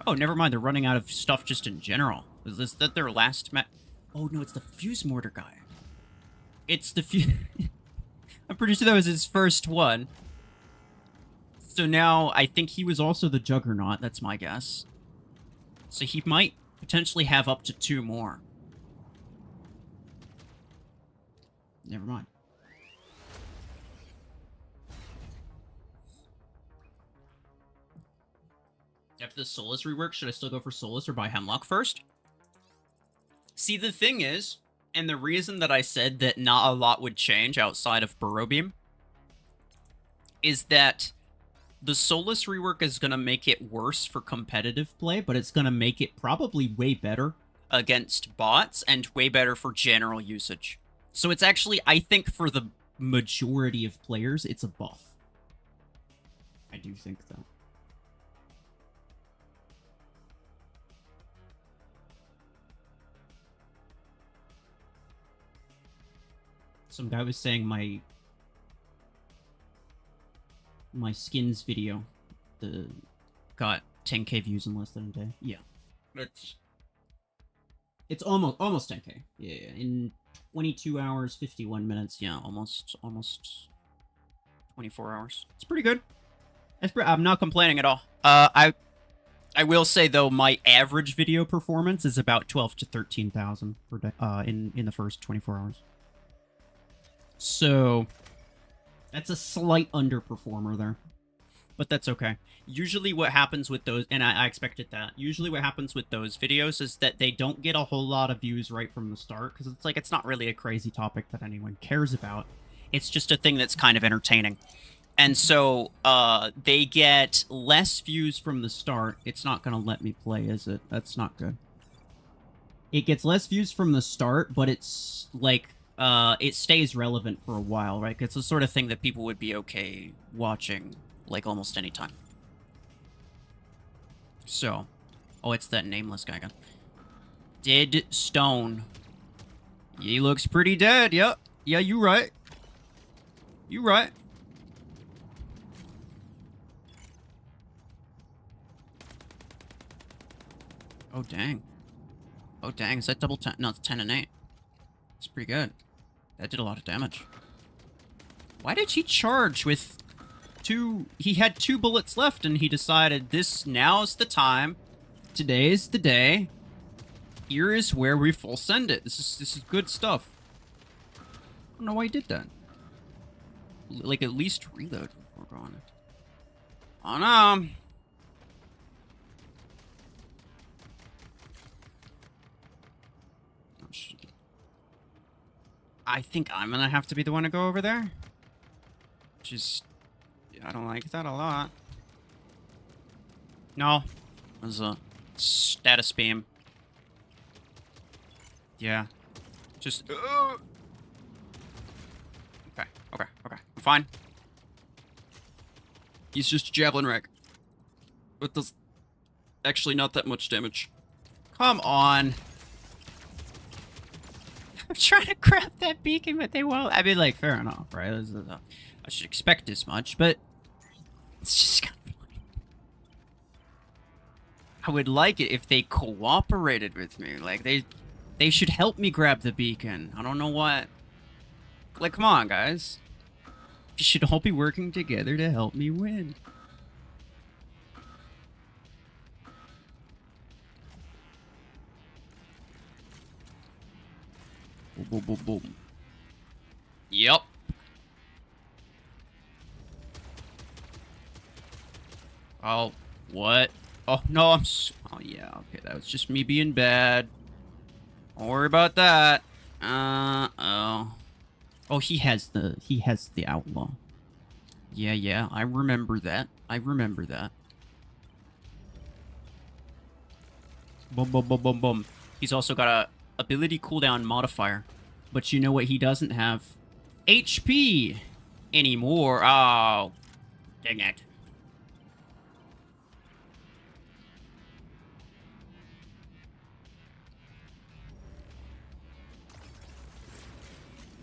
Speaker 1: Oh, never mind. They're running out of stuff just in general. Is that their last match? Oh, no, it's the fuse mortar guy. It's the fuse... I'm pretty sure that was his first one. So now, I think he was also the Juggernaut. That's my guess. So he might potentially have up to 2 more. Never mind. If the Solus rework, should I still go for Solus or buy Hemlock first? See, the thing is, and the reason that I said that not a lot would change outside of Burrow Beam is that the Solus rework is going to make it worse for competitive play, but it's going to make it probably way better against bots and way better for general usage. So it's actually, I think, for the majority of players, it's a buff. I do think, though. Some guy was saying my skins video got 10k views in less than a day. Yeah. It's almost 10k. Yeah, in 22 hours, 51 minutes. Yeah, almost 24 hours. It's pretty good. I'm not complaining at all. I will say though, my average video performance is about 12 to 13,000 per day. In the first 24 hours. So that's a slight underperformer there. But that's okay. Usually what happens with those, and I expected that, usually what happens with those videos is that they don't get a whole lot of views right from the start, because it's like, it's not really a crazy topic that anyone cares about. It's just a thing that's kind of entertaining. And so they get less views from the start. It's not going to let me play, is it? That's not good. It gets less views from the start, but it's like, it stays relevant for a while, right? It's the sort of thing that people would be okay watching, like, almost any time. So, oh, it's that nameless guy again. Dead Stone. He looks pretty dead, yep. Yeah, you right. You right. Oh, dang. Oh, dang, is that double 10? No, it's 10 and 8. It's pretty good. That did a lot of damage. Why did he charge with two... He had 2 bullets left, and he decided now's the time. Today's the day. Here is where we full send it. This is good stuff. I don't know why he did that. Like, at least reload before going. Oh, no. I think I'm gonna have to be the one to go over there. Just, I don't like that a lot. No, there's a status beam. Yeah, just. Okay, I'm fine. He's just a javelin rack, but does actually not that much damage. Come on. I'm trying to grab that beacon, but they won't. I mean, like, fair enough, right? I should expect as much, but it's just kind of funny. I would like it if they cooperated with me. Like, they should help me grab the beacon. I don't know what. Like, come on, guys. You should all be working together to help me win. Boom, boom, boom, boom. Yep. Oh, what? Oh, no, oh, yeah, okay, that was just me being bad. Don't worry about that. Oh. Oh, he has the outlaw. Yeah, I remember that. Boom, boom, boom, boom, boom. He's also got a ability cooldown modifier. But you know what he doesn't have? HP anymore. Oh, dang it.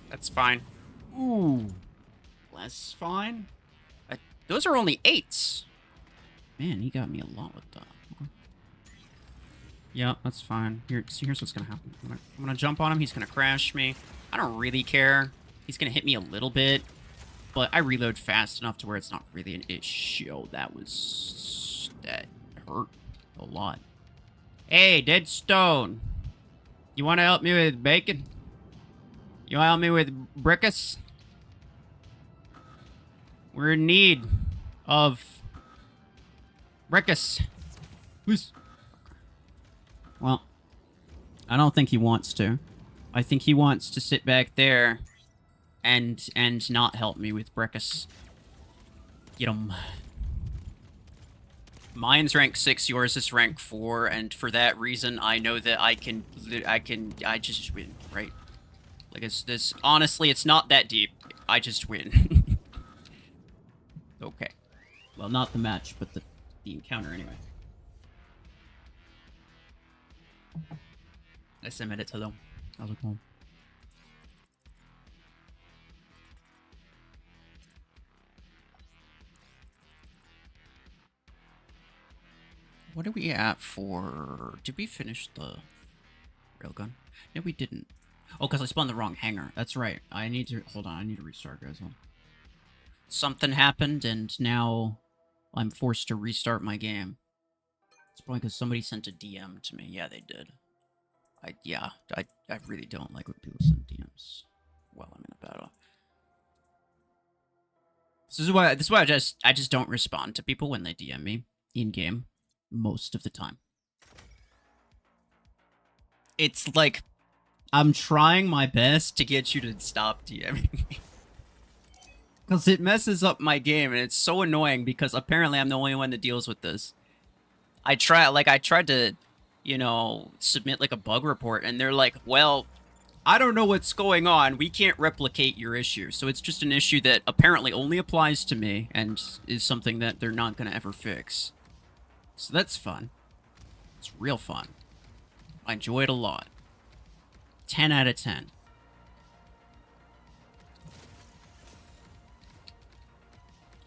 Speaker 1: That's fine. Ooh. Less fine? Those are only 8s. Man, he got me a lot with that. Okay. Yeah, that's fine. Here's what's gonna happen. I'm gonna jump on him. He's gonna crash me. I don't really care. He's gonna hit me a little bit, but I reload fast enough to where it's not really an issue. Oh, that hurt a lot. Hey, Dead Stone. You want to help me with bacon? You want to help me with brickus? We're in need of brickus. Please. Well, I don't think he wants to. I think he wants to sit back there and not help me with Breckus. Get him. Mine's rank 6, yours is rank 4, and for that reason, I know that I just win, right? Like, it's this, honestly, it's not that deep. I just win. Okay. Well, not the match, but the encounter anyway. I submit it to them. How's it going? What are we at for... Did we finish the railgun? No, we didn't. Oh, because I spawned the wrong hangar. That's right. I need to... Hold on, I need to restart, guys. Something happened, and now I'm forced to restart my game. It's probably because somebody sent a DM to me. Yeah, they did. I really don't like when people send DMs while I'm in a battle. This is why I just don't respond to people when they DM me in game most of the time. It's like I'm trying my best to get you to stop DMing me. Because it messes up my game, and it's so annoying because apparently I'm the only one that deals with this. I tried to, you know, submit like a bug report, and they're like, well, I don't know what's going on. We can't replicate your issue. So it's just an issue that apparently only applies to me and is something that they're not going to ever fix. So that's fun. It's real fun. I enjoy it a lot. 10 out of 10.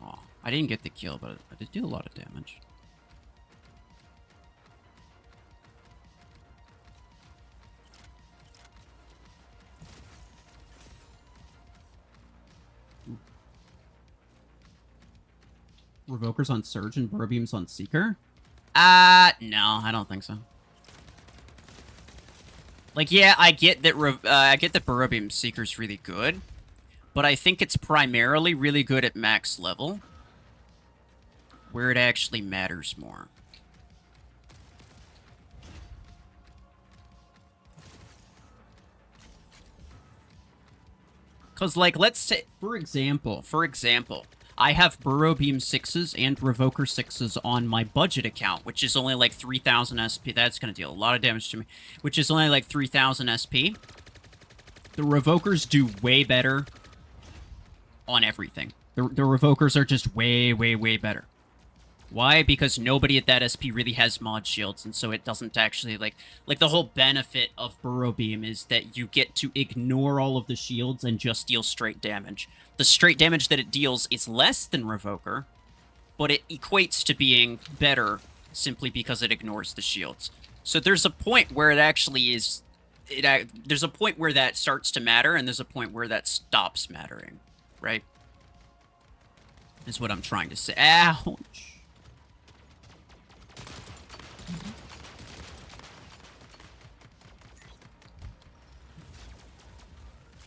Speaker 1: Oh, I didn't get the kill, but I did do a lot of damage. Revokers on Surge and Burrow Beams on Seeker? No, I don't think so. Like, yeah, I get that Burrow Beam Seeker's really good, but I think it's primarily really good at max level, where it actually matters more. Because, like, let's say, for example, I have Burrow Beam 6s and Revoker 6s on my budget account, which is only like 3,000 SP. That's going to deal a lot of damage to me, which is only like 3,000 SP. The Revokers do way better on everything. The Revokers are just way, way, way better. Why? Because nobody at that SP really has mod shields, and so it doesn't actually, like the whole benefit of Burrow Beam is that you get to ignore all of the shields and just deal straight damage. The straight damage that it deals is less than Revoker, but it equates to being better simply because it ignores the shields. So there's a point where it actually is... there's a point where that starts to matter, and there's a point where that stops mattering, right? Is what I'm trying to say. Ouch!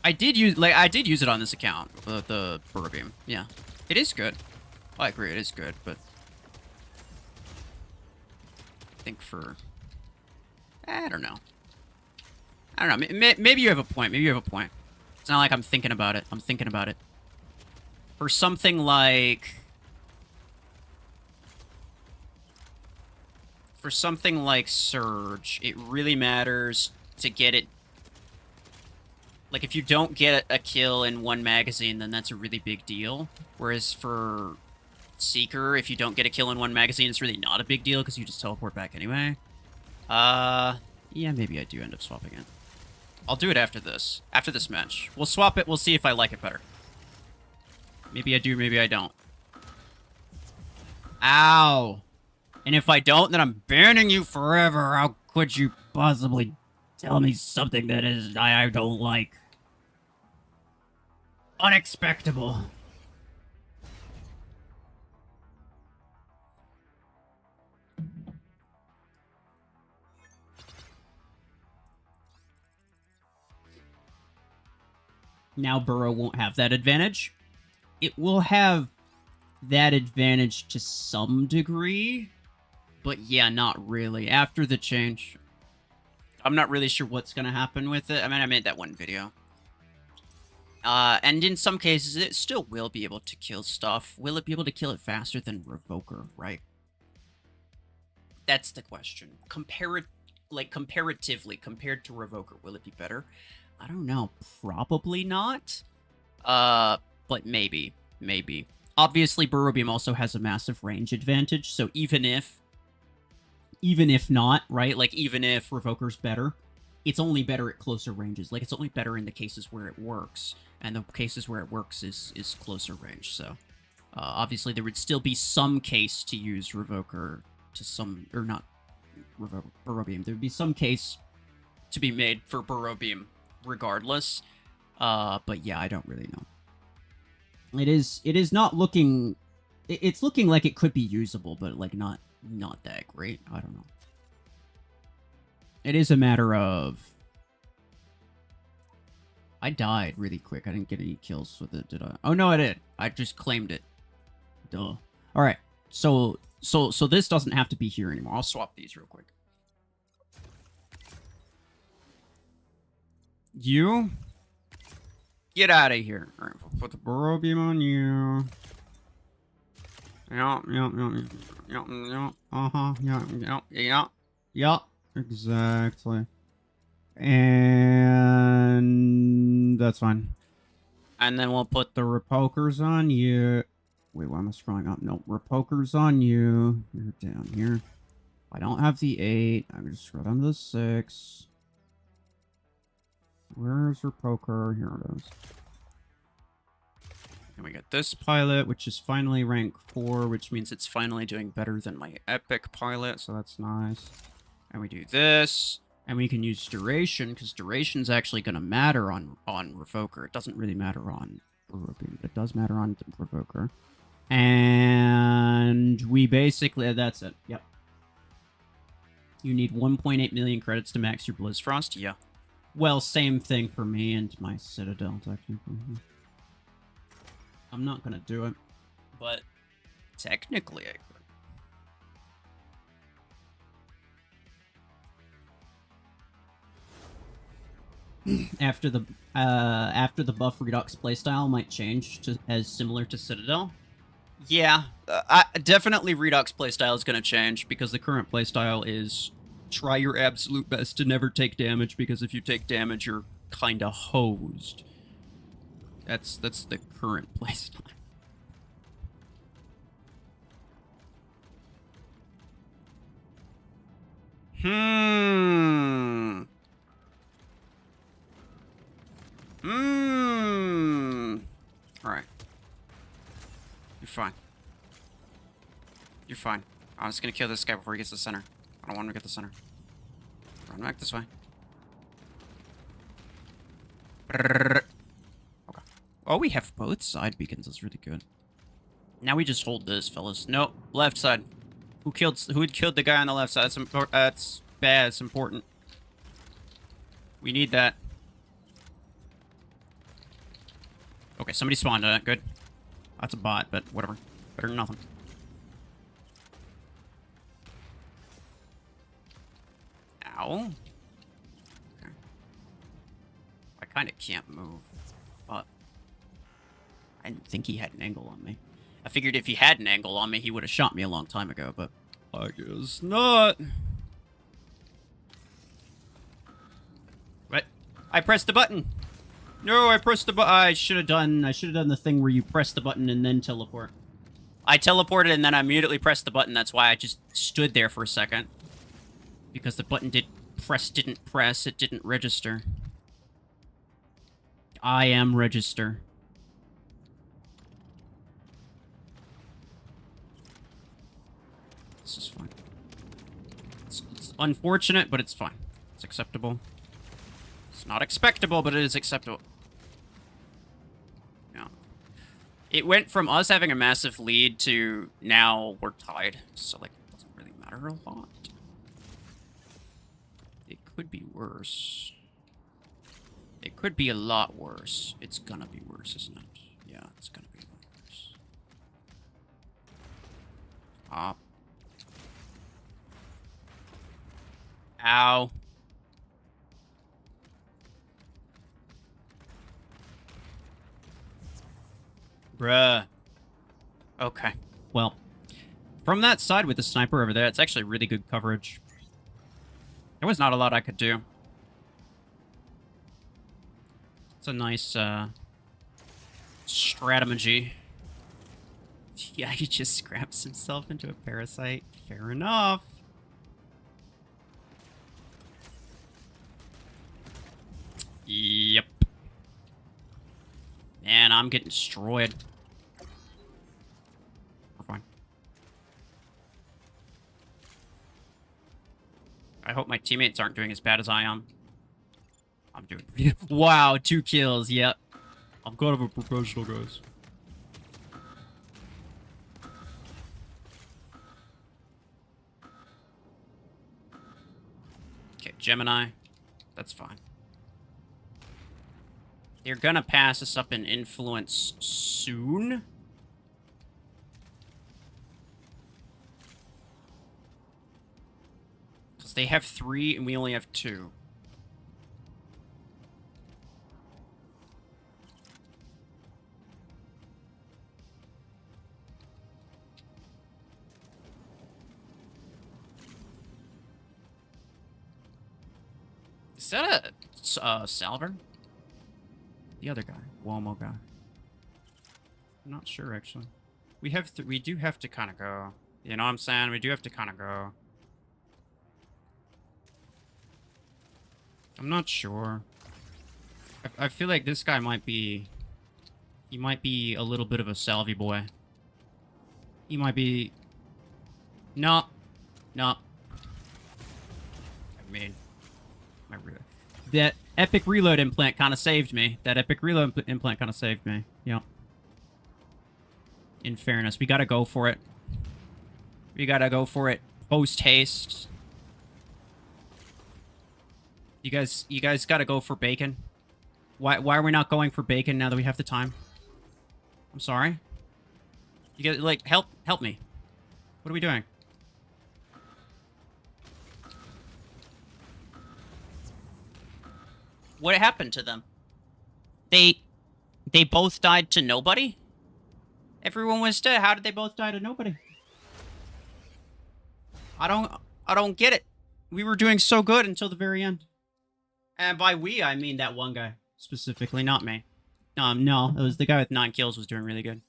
Speaker 1: I did use it on this account, the Burrow Beam. Yeah, it is good. I agree, it is good, but I think for I don't know. Maybe you have a point. Maybe you have a point. It's not like I'm thinking about it. I'm thinking about it. For something like Surge, it really matters to get it. Like, if you don't get a kill in one magazine, then that's a really big deal. Whereas for Seeker, if you don't get a kill in one magazine, it's really not a big deal because you just teleport back anyway. Yeah, maybe I do end up swapping it. I'll do it after this. After this match. We'll swap it, we'll see if I like it better. Maybe I do, maybe I don't. Ow! And if I don't, then I'm banning you forever. How could you possibly tell me something that is I don't like? Unexpectable. Now Burrow won't have that advantage. It will have that advantage to some degree, But yeah, not really. After the change, I'm not really sure what's going to happen with it. I mean, I made that one video. And in some cases, it still will be able to kill stuff. Will it be able to kill it faster than Revoker, right? That's the question. Comparatively, compared to Revoker, will it be better? I don't know. Probably not. But maybe. Maybe. Obviously, Burrow Beam also has a massive range advantage, so even if not, right? Like, even if Revoker's better, it's only better at closer ranges. Like, it's only better in the cases where it works, and the cases where it works is closer range, so... obviously, there would still be some case to use Revoker to some... Or not Revoker, Burrow Beam. There would be some case to be made for Burrow Beam regardless. But yeah, I don't really know. It is not looking... It's looking like it could be usable, but, like, not that great. I don't know. It is a matter of... I died really quick. I didn't get any kills with it, did I? Oh, no, I did. I just claimed it. Duh. Alright. So this doesn't have to be here anymore. I'll swap these real quick. You? Get out of here. Alright, we'll put the Burrow Beam on you. Yeah. Uh-huh. Yeah. Exactly. And that's fine. And then we'll put the Repokers on you. Wait, why am I scrolling up? No, Repokers on you. You're down here. I don't have the 8. I'm going to scroll down to the 6. Where's Repoker? Here it is. And we got this pilot, which is finally rank 4, which means it's finally doing better than my epic pilot, so that's nice. And we do this, and we can use duration, because duration's actually going to matter on Revoker. It doesn't really matter on Burrow Beam, but it does matter on Revoker. And we basically, that's it. Yep. You need 1.8 million credits to max your BLIZZFROST? Yeah. Well, same thing for me and my Citadel, technically. I'm not gonna do it, but technically I could. After the buff, Redux playstyle might change to as similar to Citadel. Yeah, definitely Redux playstyle is gonna change because the current playstyle is try your absolute best to never take damage, because if you take damage, you're kinda hosed. That's the current playstyle. Alright. You're fine. You're fine. I'm just gonna kill this guy before he gets to the center. I don't want him to get the center. Run back this way. Okay. Oh, we have both side beacons. That's really good. Now we just hold this, fellas. Nope. Left side. Who killed the guy on the left side? That's bad. It's important. We need that. Okay, somebody spawned on it. Good. That's a bot, but whatever. Better than nothing. Ow. Okay. I kind of can't move, but I didn't think he had an angle on me. I figured if he had an angle on me, he would have shot me a long time ago, but I guess not. What? I pressed the button. No, I pressed the button. I should have done the thing where you press the button and then teleport. I teleported and then I immediately pressed the button. That's why I just stood there for a second. Because the button didn't press, it didn't register. I am register. This is fine. It's unfortunate, but it's fine. It's acceptable. It's not expectable, but it is acceptable. Yeah. It went from us having a massive lead to now we're tied. So, like, it doesn't really matter a lot. It could be worse. It could be a lot worse. It's gonna be worse, isn't it? Yeah, it's gonna be worse. Ow. Bruh. Okay. Well, from that side with the sniper over there, it's actually really good coverage. There was not a lot I could do. It's a nice, strategy. Yeah, he just scraps himself into a parasite. Fair enough. Yep. Man, I'm getting destroyed. We're fine. I hope my teammates aren't doing as bad as I am. I'm doing... Wow, 2 kills, yep. I'm kind of a professional, guys. Okay, Gemini. That's fine. They're gonna pass us up in influence soon. Because they have 3 and we only have 2. Is that a Salver? The other guy, Womo guy. I'm not sure actually. We do have to kind of go. You know what I'm saying? We do have to kind of go. I'm not sure. I feel like this guy might be... He might be a little bit of a salvy boy. He might be... No. No. I mean... That epic reload implant kind of saved me. That epic reload implant kind of saved me. Yep. In fairness, we gotta go for it. We gotta go for it. Post haste. You guys gotta go for bacon. Why are we not going for bacon now that we have the time? I'm sorry. You guys, like, help me. What are we doing? What happened to them? They both died to nobody? Everyone was dead. How did they both die to nobody? I don't get it. We were doing so good until the very end. And by we, I mean that one guy. Specifically, not me. No, it was the guy with 9 kills was doing really good.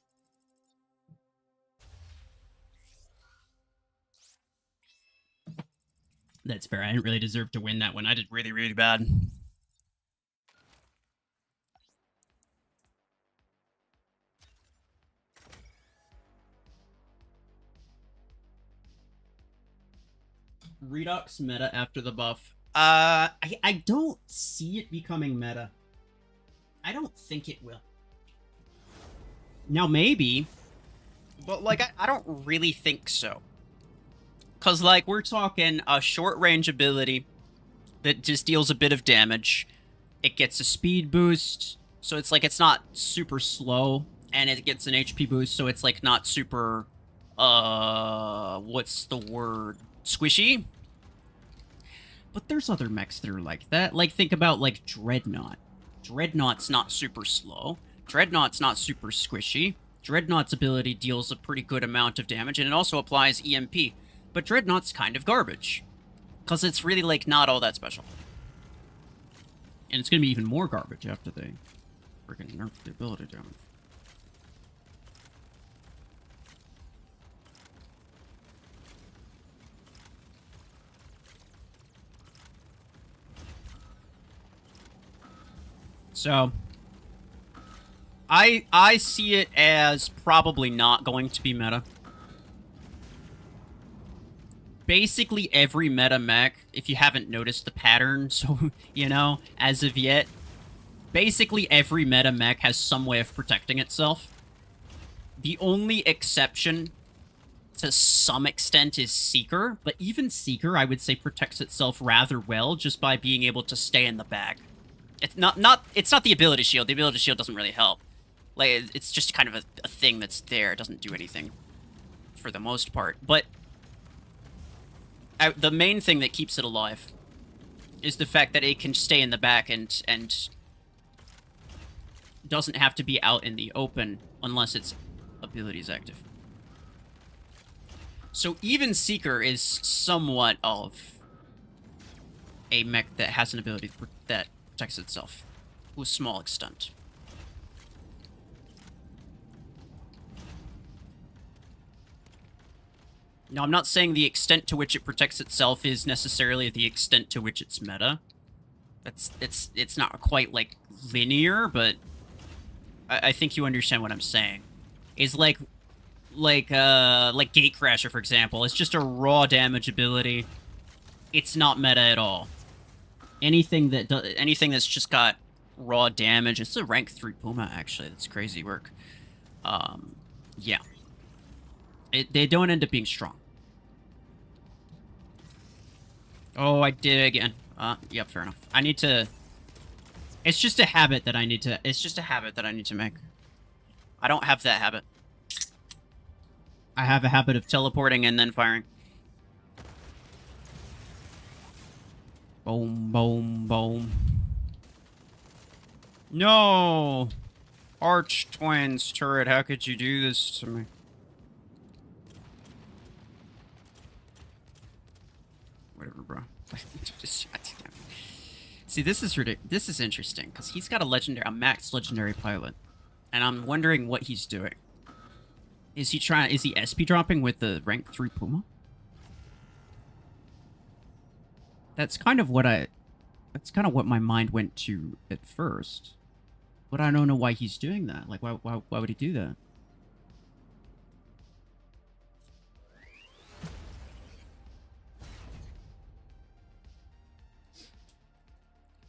Speaker 1: That's fair. I didn't really deserve to win that one. I did really, really bad. Redux meta after the buff. I don't see it becoming meta. I don't think it will. Now, maybe. But, like, I don't really think so. Because, like, we're talking a short-range ability that just deals a bit of damage. It gets a speed boost, so it's like it's not super slow. And it gets an HP boost, so it's, like, not super... what's the word? Squishy? But there's other mechs that are like that. Like, think about, like, Dreadnought. Dreadnought's not super slow. Dreadnought's not super squishy. Dreadnought's ability deals a pretty good amount of damage, and it also applies EMP. But Dreadnought's kind of garbage. Because it's really, like, not all that special. And it's gonna be even more garbage after they freaking nerf the ability damage. So, I see it as probably not going to be meta. Basically every meta mech, if you haven't noticed the pattern, so, you know, as of yet, basically every meta mech has some way of protecting itself. The only exception, to some extent, is Seeker, but even Seeker, I would say, protects itself rather well just by being able to stay in the bag. It's not the ability shield. The ability shield doesn't really help. Like, it's just kind of a thing that's there. It doesn't do anything for the most part. But the main thing that keeps it alive is the fact that it can stay in the back and doesn't have to be out in the open unless its ability is active. So even Seeker is somewhat of a mech that has an ability that protects itself to a small extent. Now, I'm not saying the extent to which it protects itself is necessarily the extent to which it's meta. It's not quite like linear, but I think you understand what I'm saying. Is like Gatecrasher, for example. It's just a raw damage ability. It's not meta at all. Anything that's just got raw damage. It's a rank 3 Puma, actually. That's crazy work. Yeah. They don't end up being strong. Oh, I did it again. Yep, fair enough. I need to... It's just a habit that I need to... It's just a habit that I need to make. I don't have that habit. I have a habit of teleporting and then firing. Boom, boom, boom. No! Arch Twins turret, how could you do this to me? Whatever, bro. See, this is ridiculous. This is interesting because he's got a max legendary pilot, and I'm wondering what he's doing. Is he SP dropping with the rank 3 Puma? That's kind of what my mind went to at first, but I don't know why he's doing that. Like, why would he do that?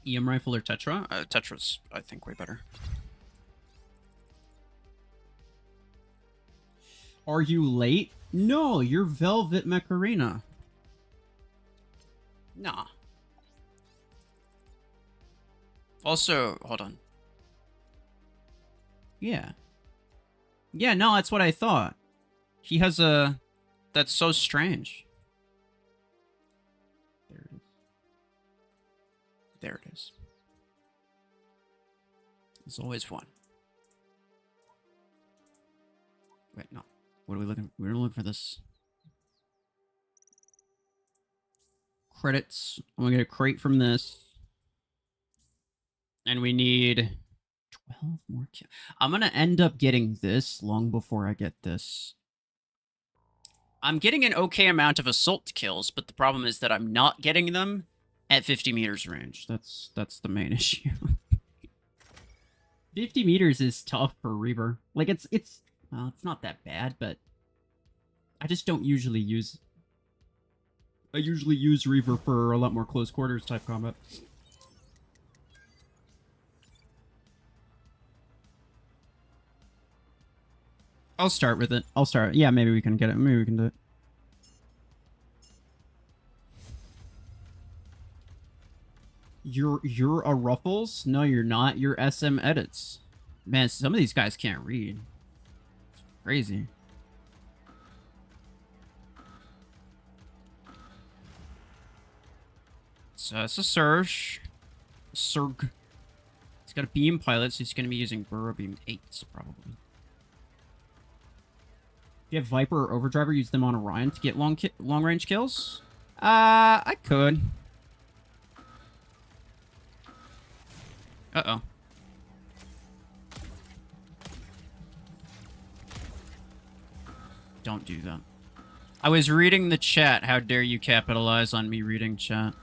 Speaker 1: EM rifle or Tetra? Tetra's, I think, way better. Are you late? No, you're Velvet Macarena. Nah. Also, hold on. Yeah. Yeah, no, that's what I thought. He has a... That's so strange. There it is. There it is. There's always one. Wait, no. What are we looking? We're looking for this. Credits. I'm gonna get a crate from this. And we need 12 more kills. I'm gonna end up getting this long before I get this. I'm getting an okay amount of assault kills, but the problem is that I'm not getting them at 50 meters range. That's the main issue. 50 meters is tough for Reaver. Like, well, it's not that bad, but I just don't usually use... I usually use Reaver for a lot more close quarters type combat. I'll start with it. I'll start. Yeah, maybe we can get it. Maybe we can do it. You're a RuFFles? No, you're not. You're SM Edits. Man, some of these guys can't read. It's crazy. So it's a Surge. Surg. He's got a beam pilot, so he's going to be using Burrow Beam 8s, probably. If you have Viper or Overdriver, use them on Orion to get long range kills? I could. Uh-oh. Don't do that. I was reading the chat. How dare you capitalize on me reading chat?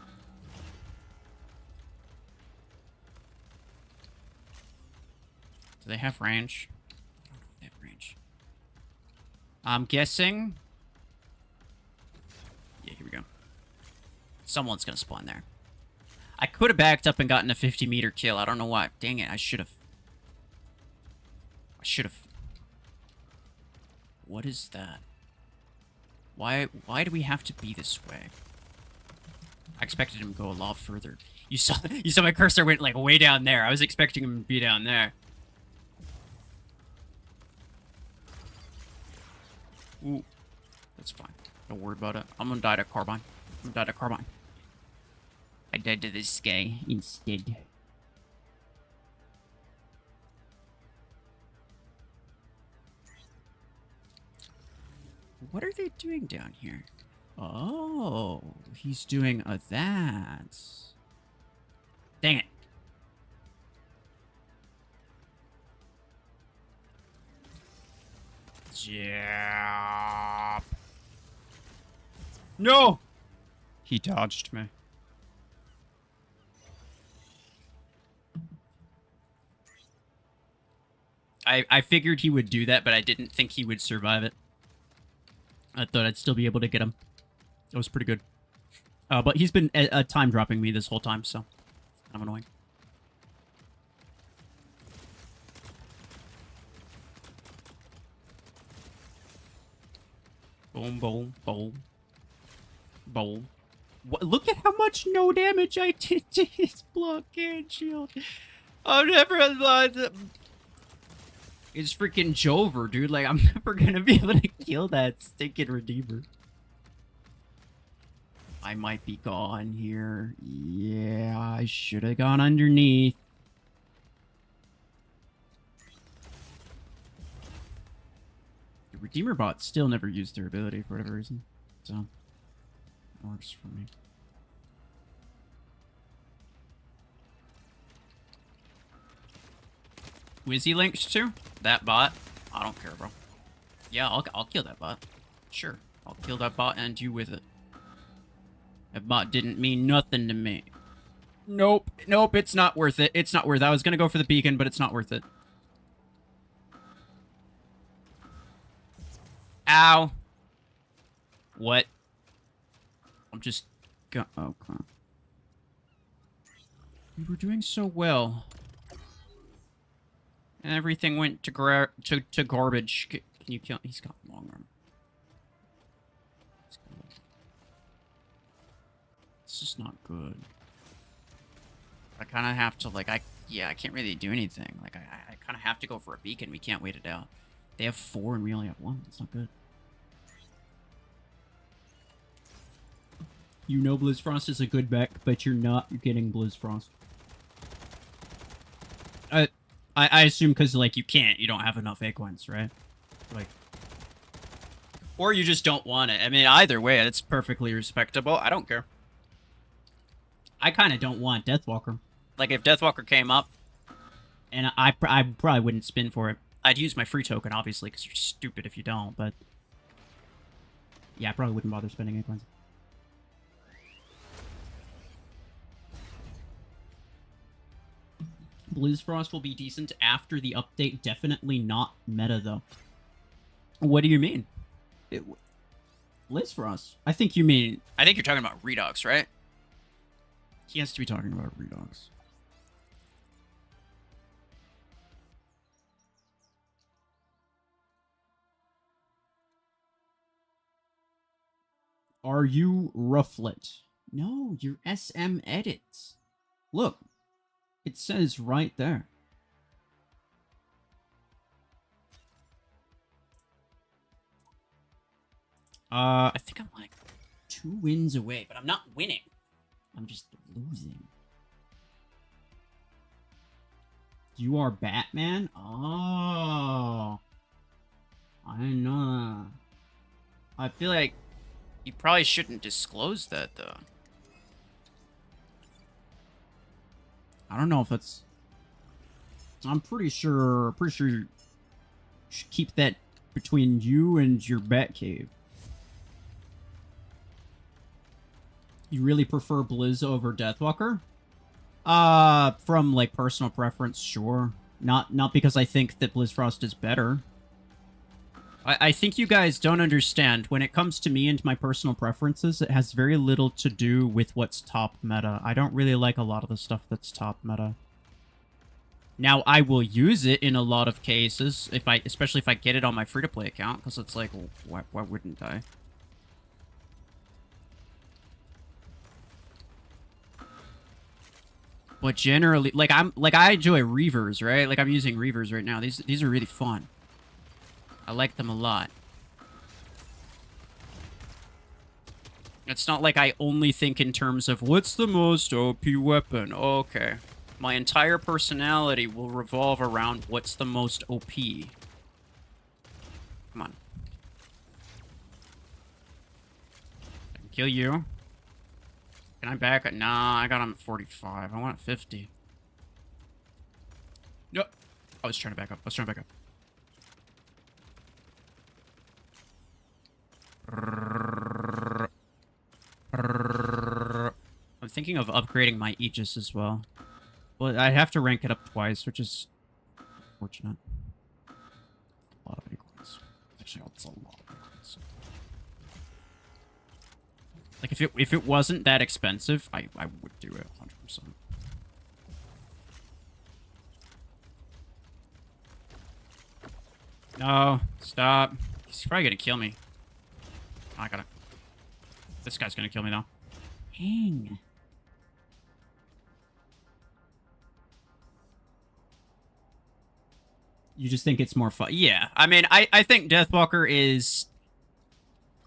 Speaker 1: Do they have range? I don't know if they have range. I'm guessing... Yeah, here we go. Someone's gonna spawn there. I could have backed up and gotten a 50-meter kill. I don't know why. Dang it, I should have. What is that? Why do we have to be this way? I expected him to go a lot further. You saw my cursor went like way down there. I was expecting him to be down there. Ooh, that's fine. Don't worry about it. I'm gonna die to carbine. I'm gonna die to carbine. I died to this guy instead. What are they doing down here? Oh, he's doing that. Dang it. Jump. No! He dodged me. I figured he would do that, but I didn't think he would survive it. I thought I'd still be able to get him. That was pretty good. But he's been time dropping me this whole time, so I'm annoying. Boom, boom, boom. Boom. What, look at how much no damage I did to his blockade shield. I'm never... It's freaking Jover, dude. Like, I'm never gonna be able to kill that stinking Redeemer. I might be gone here. Yeah, I should have gone underneath. The Redeemer bot still never used their ability for whatever reason. So, that works for me. Who is he linked to? That bot? I don't care, bro. Yeah, I'll kill that bot. Sure, I'll kill that bot and you with it. That bot didn't mean nothing to me. Nope, nope, it's not worth it. It's not worth it. I was gonna go for the beacon, but it's not worth it. Ow. What? I'm just... Oh, crap. We were doing so well. And everything went to garbage. Can you kill... He's got long arm. This is not good. I kind of have to, like, I can't really do anything. Like, I kind of have to go for a beacon. We can't wait it out. They have 4 and we only have 1. That's not good. You know BLIZZFROST is a good mech, but you're not getting BLIZZFROST. I assume because, like, you don't have enough acorns, right? Like, or you just don't want it. I mean, either way, it's perfectly respectable. I don't care. I kind of don't want Deathwalker. Like, if Deathwalker came up, and I probably wouldn't spin for it. I'd use my free token, obviously, because you're stupid if you don't, but... Yeah, I probably wouldn't bother spending acorns. BLIZZFROST will be decent after the update. Definitely not meta, though. What do you mean? BLIZZFROST? I think you mean... I think you're talking about Redux, right? He has to be talking about Redux. Are you RuFFles? No, you're SM Edits. Look. It says right there. I think I'm like 2 wins away, but I'm not winning. I'm just losing. You are Batman? Oh. I didn't know that. I feel like you probably shouldn't disclose that, though. I don't know if that's... I'm pretty sure you should keep that between you and your Batcave. You really prefer Blizz over Deathwalker? From, like, personal preference, sure. Not because I think that BLIZZFROST is better. I think you guys don't understand. When it comes to me and my personal preferences, it has very little to do with what's top meta. I don't really like a lot of the stuff that's top meta. Now, I will use it in a lot of cases, especially if I get it on my free-to-play account, because it's like, well, why wouldn't I? But generally, like, I enjoy Reavers, right? Like, I'm using Reavers right now. These are really fun. I like them a lot. It's not like I only think in terms of what's the most OP weapon. Okay. My entire personality will revolve around what's the most OP. Come on. I can kill you. Can I back it? Nah, I got him at 45. I want 50. No. I was trying to back up. I'm thinking of upgrading my Aegis as well. But I have to rank it up twice, which is unfortunate. A lot of acorns. Actually, it's a lot of acorns. Like, if it wasn't that expensive, I would do it 100%. No, stop. He's probably gonna kill me. I gotta... This guy's gonna kill me, though. Dang. You just think it's more fun? Yeah. I mean, I think Deathwalker is...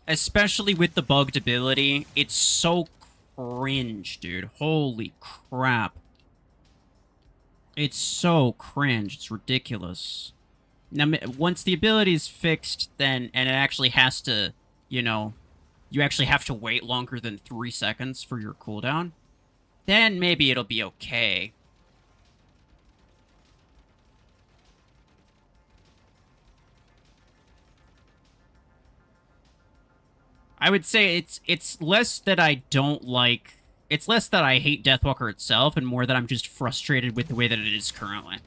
Speaker 1: Especially with the bugged ability, it's so cringe, dude. Holy crap. It's so cringe. It's ridiculous. Now, once the ability is fixed, then... And it actually has to, you know... You actually have to wait longer than 3 seconds for your cooldown. Then maybe it'll be okay. I would say it's less that I don't like... It's less that I hate Deathwalker itself, and more that I'm just frustrated with the way that it is currently.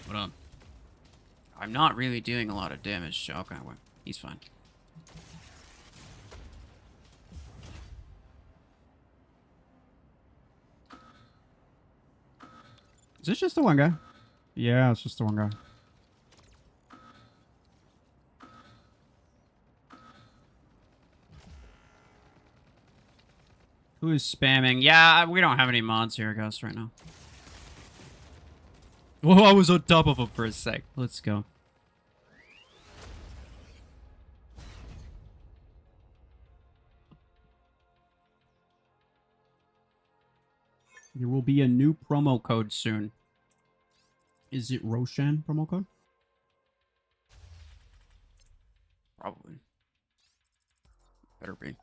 Speaker 1: What up? I'm not really doing a lot of damage. Okay, well, he's fine. Is this just the one guy? Yeah, it's just the one guy. Who is spamming? Yeah, we don't have any mods here, I guess, right now. Whoa, I was on top of him for a sec. Let's go. There will be a new promo code soon. Is it Roshan promo code? Probably. Better be.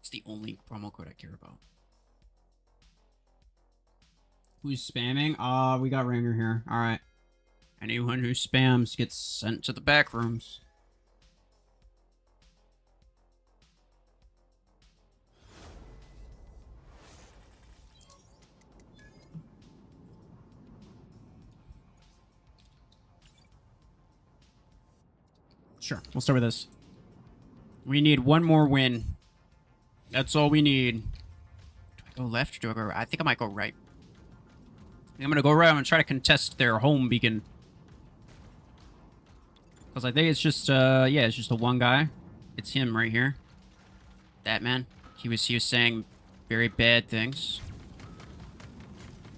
Speaker 1: It's the only promo code I care about. Who's spamming? We got Ringer here. Alright. Anyone who spams gets sent to the back rooms. Sure, we'll start with this. We need one more win. That's all we need. Do I go left or do I go right? I think I might go right. I'm gonna go right. I'm gonna try to contest their home beacon. Because I think it's just, yeah, it's just the one guy. It's him right here. That man. He was saying very bad things.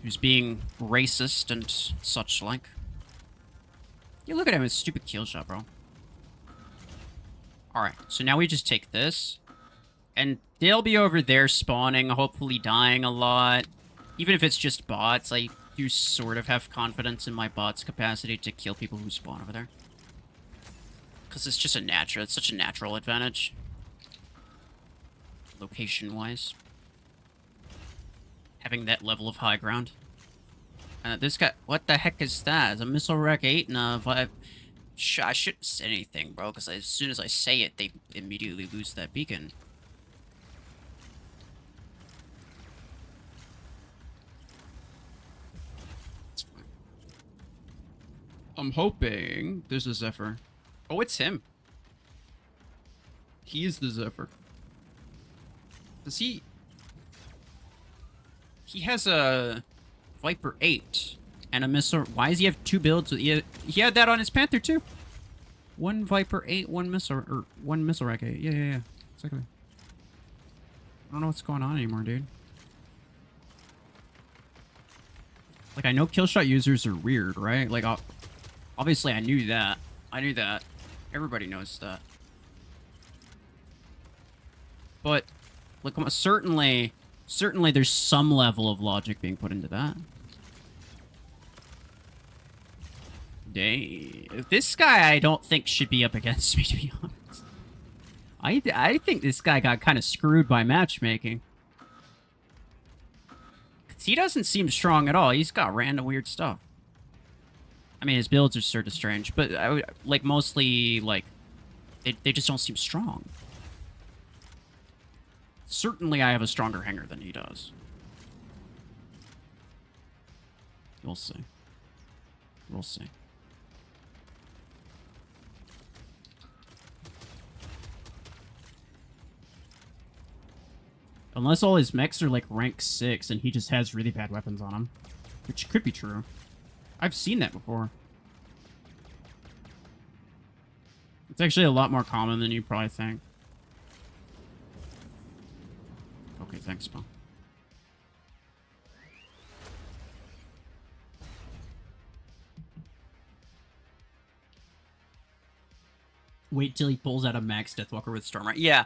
Speaker 1: He was being racist and such like. You look at him, his stupid kill shot, bro. Alright, so now we just take this. And they'll be over there spawning, hopefully dying a lot. Even if it's just bots, I do sort of have confidence in my bot's capacity to kill people who spawn over there. Because it's just a natural, it's such a natural advantage. Location-wise. Having that level of high ground. This guy, what the heck is that? It's a missile rack 8 and a vibe. I shouldn't say anything, bro, because as soon as I say it, they immediately lose that beacon. It's fine. I'm hoping there's a Zephyr. Oh, it's him. He is the Zephyr. Does he... He has a Viper 8 and a missile... Why does he have 2 builds? He had that on his Panther, too. 1 Viper 8, 1 missile... Or 1 missile rack 8. Yeah. Exactly. I don't know what's going on anymore, dude. Like, I know killshot users are weird, right? Like, obviously I knew that. Everybody knows that. But, look, certainly there's some level of logic being put into that. This guy I don't think should be up against me, to be honest. I think this guy got kind of screwed by matchmaking. Because he doesn't seem strong at all. He's got random weird stuff. I mean, his builds are sort of strange, but I would, like, mostly, like, they just don't seem strong. Certainly I have a stronger hanger than he does. We'll see. We'll see. Unless all his mechs are like rank 6 and he just has really bad weapons on him. Which could be true. I've seen that before. It's actually a lot more common than you probably think. Okay, thanks, Bo. Wait till he pulls out a max Deathwalker with Stormlight. Yeah.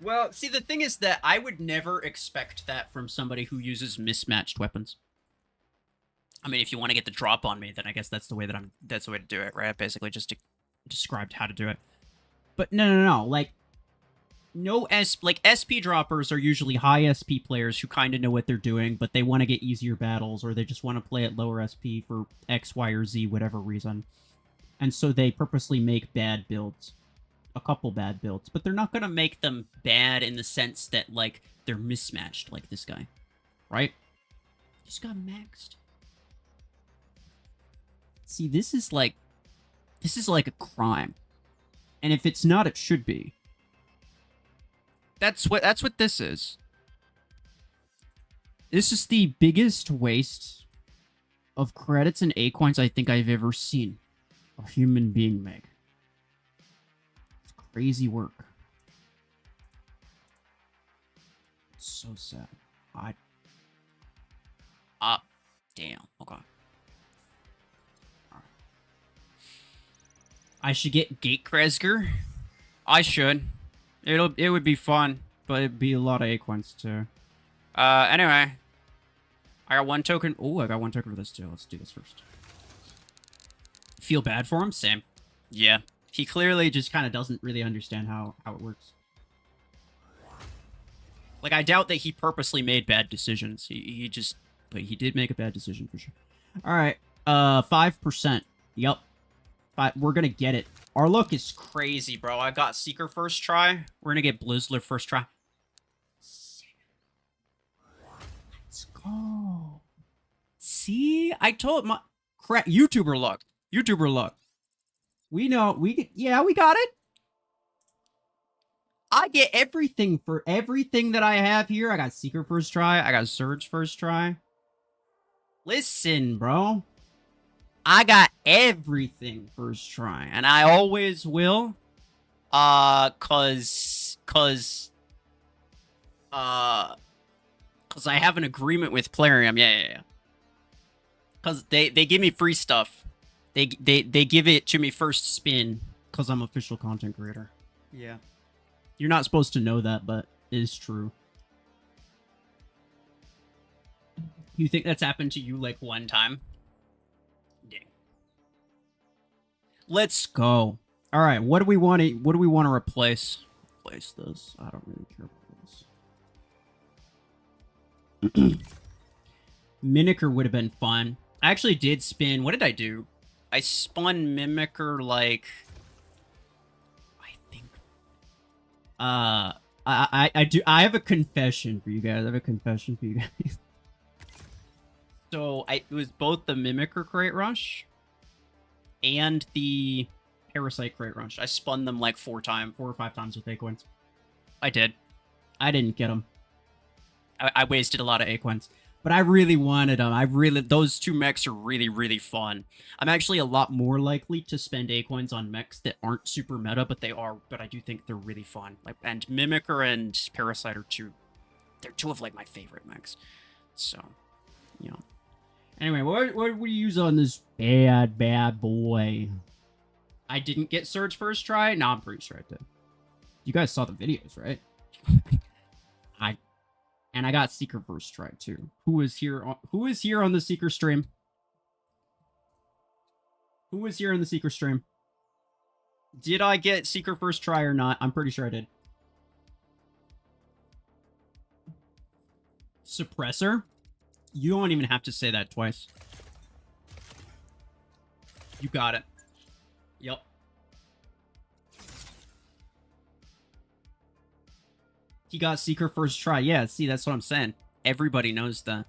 Speaker 1: Well, see, the thing is that I would never expect that from somebody who uses mismatched weapons. I mean, if you want to get the drop on me, then I guess that's the way that that's the way to do it, right? I basically just described how to do it. But no. Like, SP droppers are usually high SP players who kind of know what they're doing, but they want to get easier battles, or they just want to play at lower SP for X, Y, or Z, whatever reason. And so they purposely make bad builds. A couple bad builds, but they're not going to make them bad in the sense that, like, they're mismatched like this guy. Right? Just got maxed. See, this is like a crime. And if it's not, it should be. That's what this is. This is the biggest waste of credits and A-coins I think I've ever seen a human being make. Crazy work. It's so sad. Damn. Okay. Right. I should get Gatecresger. I should. It would be fun, but it'd be a lot of Acorns too. Anyway. I got one token. Oh, I got one token for this too. Let's do this first. Feel bad for him? Same. Yeah. He clearly just kind of doesn't really understand how it works. Like, I doubt that he purposely made bad decisions. But he did make a bad decision for sure. All right, 5%. Yep, we're gonna get it. Our luck is crazy, bro. I got Seeker first try. We're gonna get BLIZZFROST first try. Let's go. See, I told my crap. YouTuber luck. YouTuber luck. We know, yeah, we got it. I get everything for everything that I have here. I got Seeker first try. I got Surge first try. Listen, bro. I got everything first try. And I always will. Cause I have an agreement with Plarium. Yeah. Cause they give me free stuff. They give it to me first spin because I'm official content creator. Yeah. You're not supposed to know that, but it is true. You think that's happened to you like one time? Dang. Let's go. All right, what do we want to replace? Replace this. I don't really care about this. Mimicker would have been fun. I actually did spin. What did I do? I spun Mimicker like I think I have a confession for you guys. So it was both the Mimicker Crate Rush and the Parasite Crate Rush. I spun them like 4 or 5 times with A-coins. I did. I didn't get them. I wasted a lot of A-coins. But I really wanted them. Those 2 mechs are really, really fun. I'm actually a lot more likely to spend A-coins on mechs that aren't super meta, but I do think they're really fun. And Mimicker and Parasite are they're 2 of like my favorite mechs. So, you know. Anyway, what do we use on this bad boy?
Speaker 2: I didn't get Surge first try? No, I'm pretty sure I did. You guys saw the videos, right? And I got Seeker first try too. Who is here on the Seeker stream? Who is here on the Seeker stream? Did I get Seeker first try or not? I'm pretty sure I did. Suppressor? You don't even have to say that twice. You got it. Yep. He got Seeker first try. Yeah, see, that's what I'm saying. Everybody knows that.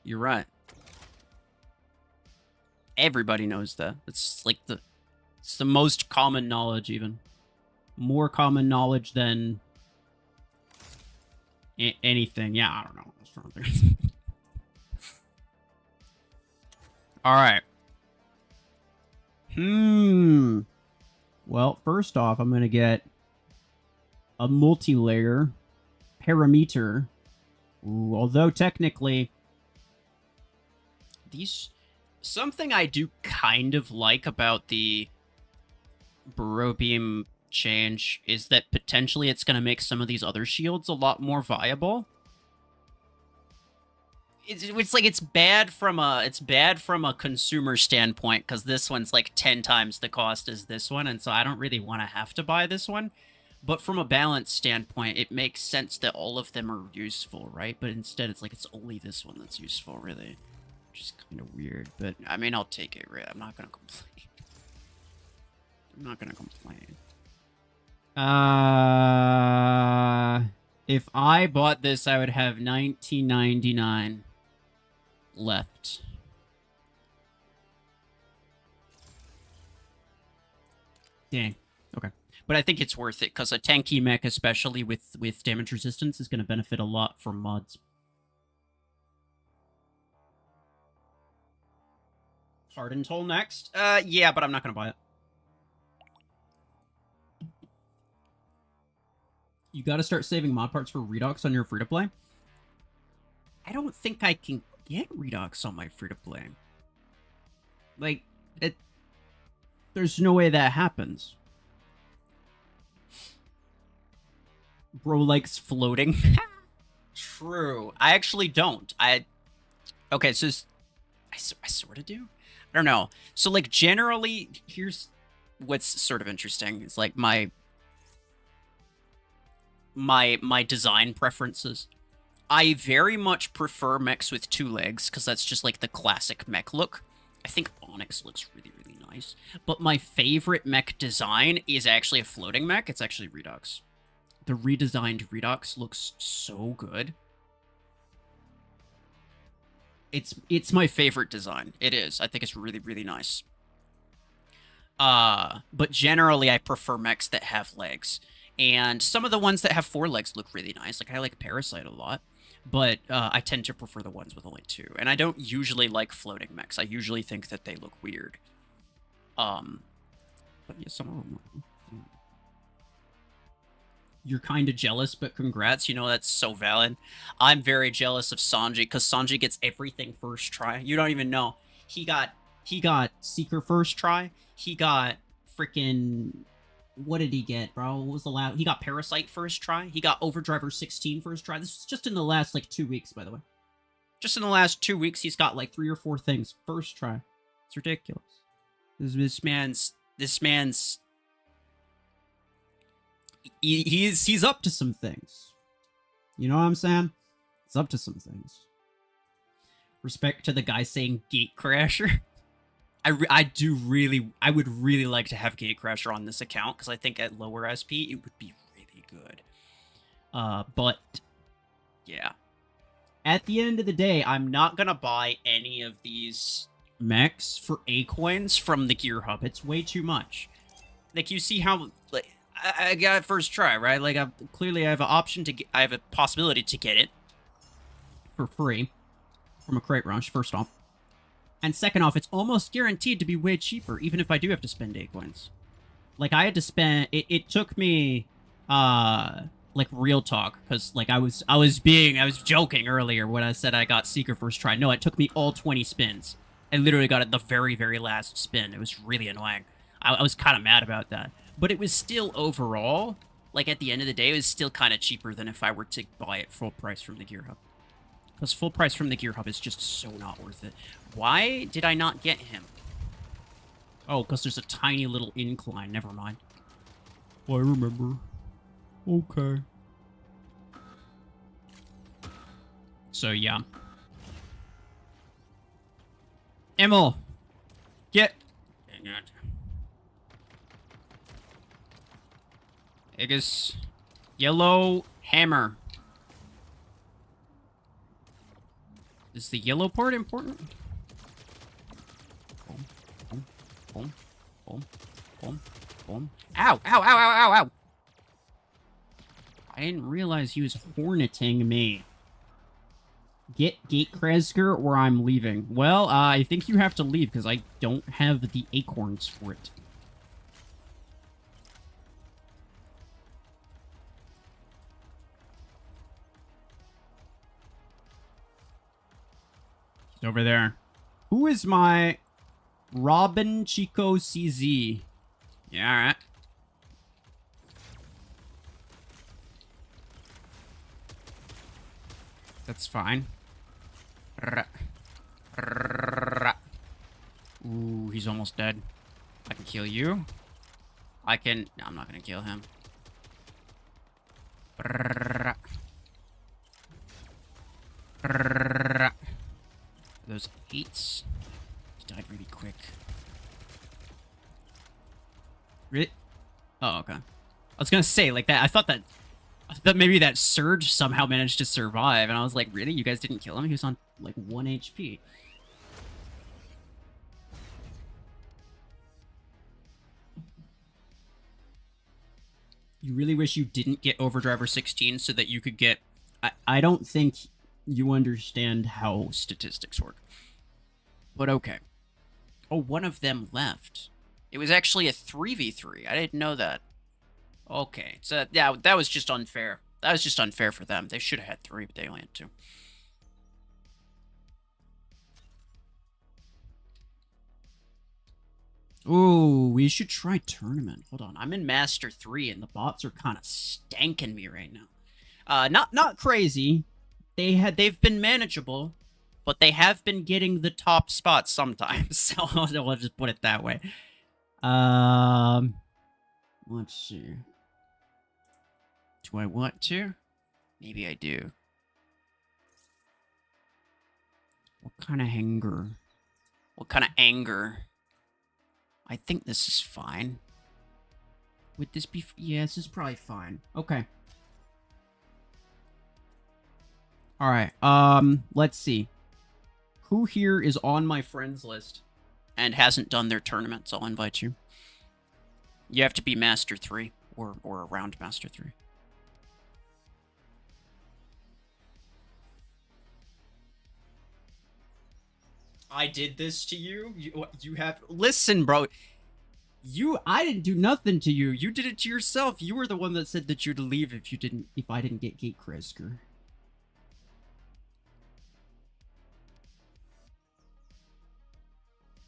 Speaker 2: You're right. Everybody knows that. It's like it's the most common knowledge, even. More common knowledge than anything. Yeah, I don't know. What's wrong there? Alright. Well, first off, I'm going to get a multi-layer parameter. Ooh, although technically, something I do kind of like about the Burrow Beam change is that potentially it's going to make some of these other shields a lot more viable. It's like it's bad from a consumer standpoint because this one's like 10 times the cost as this one, and so I don't really want to have to buy this one. But from a balance standpoint, it makes sense that all of them are useful, right? But instead, it's like it's only this one that's useful, really. Which is kind of weird. But, I mean, I'll take it, right? I'm not going to complain. I'm not going to complain. If I bought this, I would have $19.99 left. Dang. Okay. But I think it's worth it, because a tanky mech, especially with damage resistance, is going to benefit a lot from mods. Hardened Toll next? Yeah, but I'm not going to buy it. You got to start saving mod parts for Redox on your free-to-play? I don't think I can get Redox on my free-to-play. Like, there's no way that happens. Bro likes floating. True. I actually don't. Okay, so I sort of do. I don't know. So, like, generally, here's what's sort of interesting. It's like my design preferences. I very much prefer mechs with 2 legs, because that's just, like, the classic mech look. I think Onyx looks really, really nice. But my favorite mech design is actually a floating mech. It's actually Redux. The redesigned Redux looks so good. It's my favorite design. It is. I think it's really, really nice. But generally, I prefer mechs that have legs. And some of the ones that have 4 legs look really nice. Like, I like Parasite a lot. But I tend to prefer the ones with only 2. And I don't usually like floating mechs. I usually think that they look weird. But yeah, some of them are. You're kind of jealous, but congrats. You know, that's so valid. I'm very jealous of Sanji, because Sanji gets everything first try. You don't even know. He got Seeker first try. He got freaking... What did he get, bro? What was the last... He got Parasite first try. He got Overdriver 16 first try. This was just in the last, like, 2 weeks, by the way. Just in the last 2 weeks, he's got, like, 3 or 4 things first try. It's ridiculous. This man's... He's up to some things. You know what I'm saying? He's up to some things. Respect to the guy saying Gatecrasher. I would really like to have Gatecrasher on this account, because I think at lower SP it would be really good. But yeah. At the end of the day, I'm not gonna buy any of these mechs for A coins from the Gear Hub. It's way too much. Like, you see how, like, I got it first try, right? Like, clearly I have an option to get, I have a possibility to get it for free from a crate rush, first off. And second off, it's almost guaranteed to be way cheaper, even if I do have to spend A coins. Like, I had to spend, it took me, like, real talk, because, like, I was joking earlier when I said I got Seeker first try. No, it took me all 20 spins. I literally got it the very, very last spin. It was really annoying.
Speaker 1: I was kind of mad about that. But it was still overall, like at the end of the day, it was still kind of cheaper than if I were to buy it full price from the Gear Hub. Because full price from the Gear Hub is just so not worth it. Why did I not get him? Oh, because there's a tiny little incline. Never mind.
Speaker 2: I remember. Okay. So, yeah. Emil! Get... Dang it. Igus. Yellow hammer. Is the yellow part important? Boom, boom, boom, boom, boom, boom. Ow, ow, ow, ow, ow, ow! I didn't realize he was horneting me. Get Gatecrasker or I'm leaving. Well, I think you have to leave because I don't have the acorns for it. He's over there. Who is my Robin Chico CZ? Yeah, alright. That's fine. Ooh, he's almost dead. I can kill you. I can... No, I'm not gonna kill him. Those 8s. He died really quick. Really? Oh, okay. I was gonna say, like, that... I thought maybe that Surge somehow managed to survive, and I was like, really? You guys didn't kill him? He was on, like, 1 HP. You really wish you didn't get Overdriver 16 so that you could get... I don't think you understand how statistics work. But okay. Oh, one of them left. It was actually a 3v3. I didn't know that. Okay. So, yeah, that was just unfair. That was just unfair for them. They should have had 3, but they only had 2. Ooh, we should try tournament. Hold on. I'm in Master 3, and the bots are kind of stanking me right now. Not crazy. They've been manageable, but they have been getting the top spots sometimes. So I'll just put it that way. Let's see. Do I want to? Maybe I do. What kind of anger? What kind of anger? I think this is fine. Would this be... Yeah, this is probably fine. Okay. Alright, let's see. Who here is on my friends list and hasn't done their tournaments? I'll invite you. You have to be Master 3 or around Master 3. I did this to you? You have... Listen, bro. I didn't do nothing to you. You did it to yourself. You were the one that said that you'd leave if I didn't get Gatecrasker.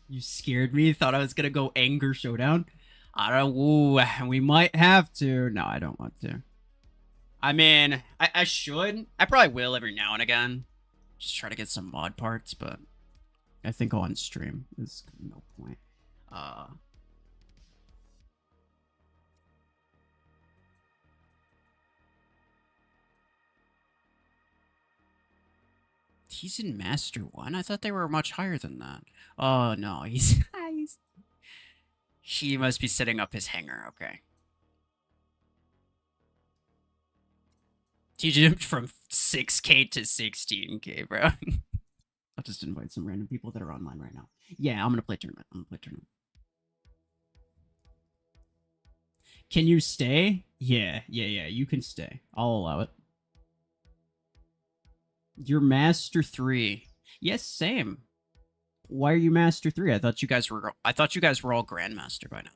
Speaker 2: You scared me. Thought I was gonna go Anger Showdown. I don't... Ooh, we might have to. No, I don't want to. I mean, I should. I probably will every now and again. Just try to get some mod parts, but... I think on stream. There's no point. He's in Master 1? I thought they were much higher than that. Oh, no. He's... He must be setting up his hanger. Okay. He jumped from 6k to 16k, bro. I'll just invite some random people that are online right now. Yeah, I'm gonna play tournament. Can you stay? Yeah, you can stay. I'll allow it. You're Master 3. Yes, same. Why are you Master 3? I thought you guys were all Grandmaster by now.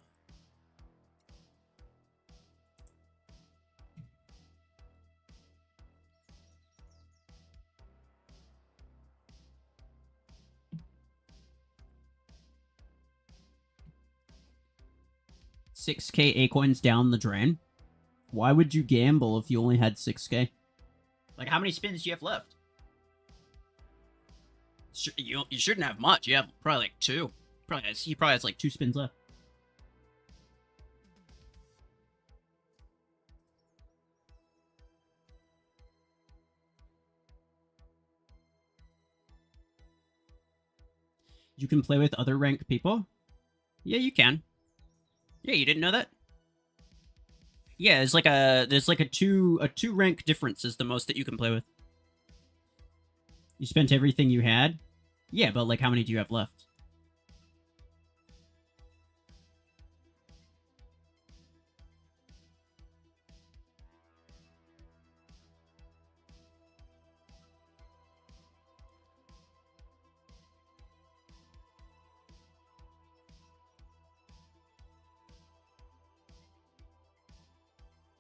Speaker 2: 6k acorns down the drain. Why would you gamble if you only had 6k? Like, how many spins do you have left? You shouldn't have much. You have probably like 2. He probably has like 2 spins left. You can play with other ranked people? Yeah, you can. Yeah, you didn't know that? Yeah, there's like a 2 rank difference is the most that you can play with. You spent everything you had? Yeah, but like how many do you have left?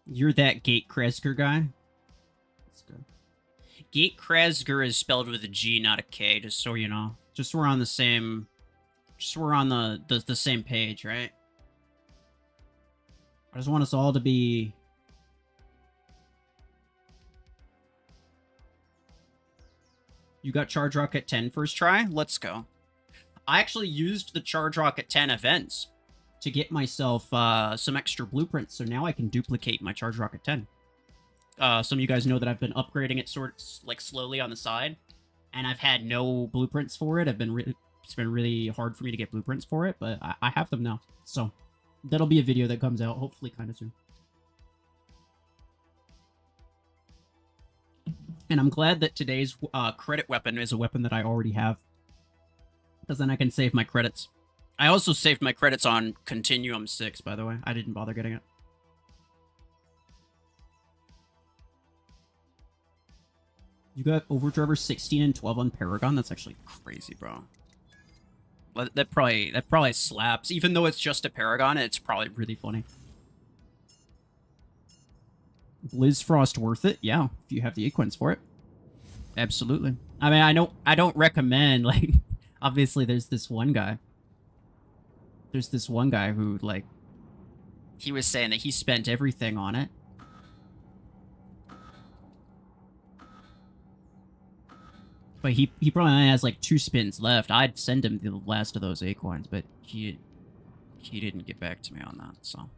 Speaker 2: You're that Gate Kresger guy? That's good. Gate Kresger is spelled with a G, not a K, just so you know. Just so we're on the same... Just so we're on the same page, right? I just want us all to be... You got Charge Rocket 10 first try? Let's go. I actually used the Charge Rocket 10 events to get myself some extra blueprints, so now I can duplicate my Charge Rocket 10. Some of you guys know that I've been upgrading it sort of like slowly on the side, and I've had no blueprints for it. It's been really hard for me to get blueprints for it, but I have them now. So that'll be a video that comes out hopefully kind of soon. And I'm glad that today's credit weapon is a weapon that I already have, because then I can save my credits. I also saved my credits on Continuum 6, by the way. I didn't bother getting it. You got Overdriver 16 and 12 on Paragon? That's actually crazy, bro. That probably slaps. Even though it's just a Paragon, it's probably really funny. BLIZZFROST worth it? Yeah, if you have the Equins for it. Absolutely. I mean, I don't recommend, like, obviously there's this one guy. There's this one guy who, like, he was saying that he spent everything on it. But he probably only has, like, 2 spins left. I'd send him the last of those acorns, but he didn't get back to me on that, so...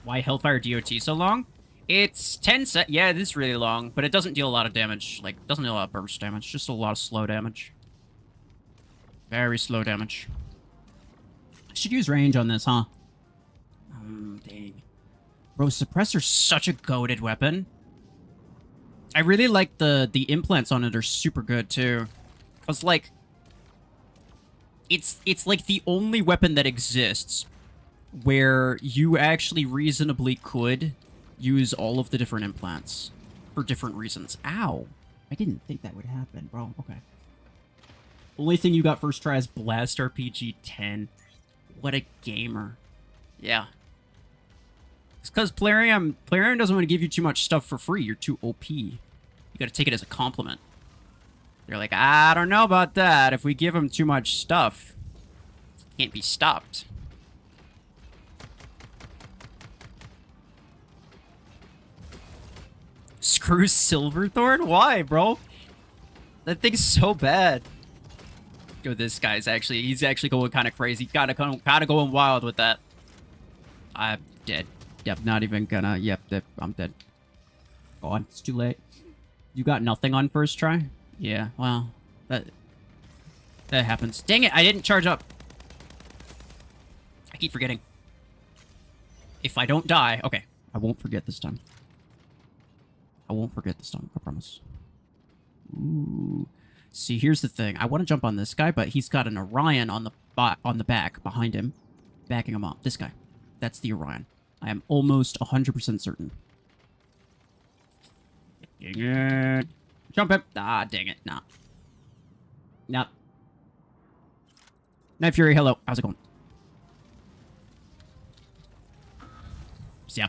Speaker 2: Why Hellfire DOT so long? It's 10 sec. Yeah, it is really long, but it doesn't deal a lot of damage. Like, it doesn't deal a lot of burst damage, just a lot of slow damage. Very slow damage. I should use range on this, huh? Dang. Bro, Suppressor's such a goated weapon. I really like the implants on it are super good, too. Cause, like, it's like the only weapon that exists where you actually reasonably could use all of the different implants for different reasons. Ow. I didn't think that would happen, bro. Okay. Only thing you got first try is Blast RPG 10. What a gamer. Yeah. It's because Plarium doesn't want to give you too much stuff for free. You're too OP. You gotta take it as a compliment. They're like, I don't know about that. If we give him too much stuff, it can't be stopped. Screw Silverthorn? Why, bro? That thing's so bad. Yo, this guy's he's actually going kind of crazy. Kind of going wild with that. I'm dead. Yep, not even gonna. Yep, I'm dead. God, it's too late. You got nothing on first try? Yeah, well, that happens. Dang it, I didn't charge up. I keep forgetting. If I don't die, okay, I won't forget this time. I won't forget this time, I promise. Ooh. See, here's the thing. I want to jump on this guy, but he's got an Orion on the back behind him, backing him up. This guy. That's the Orion. I am almost 100% certain. Dang it. Jump him. Ah, dang it. Nah. Nah. Night Fury, hello. How's it going? Yeah.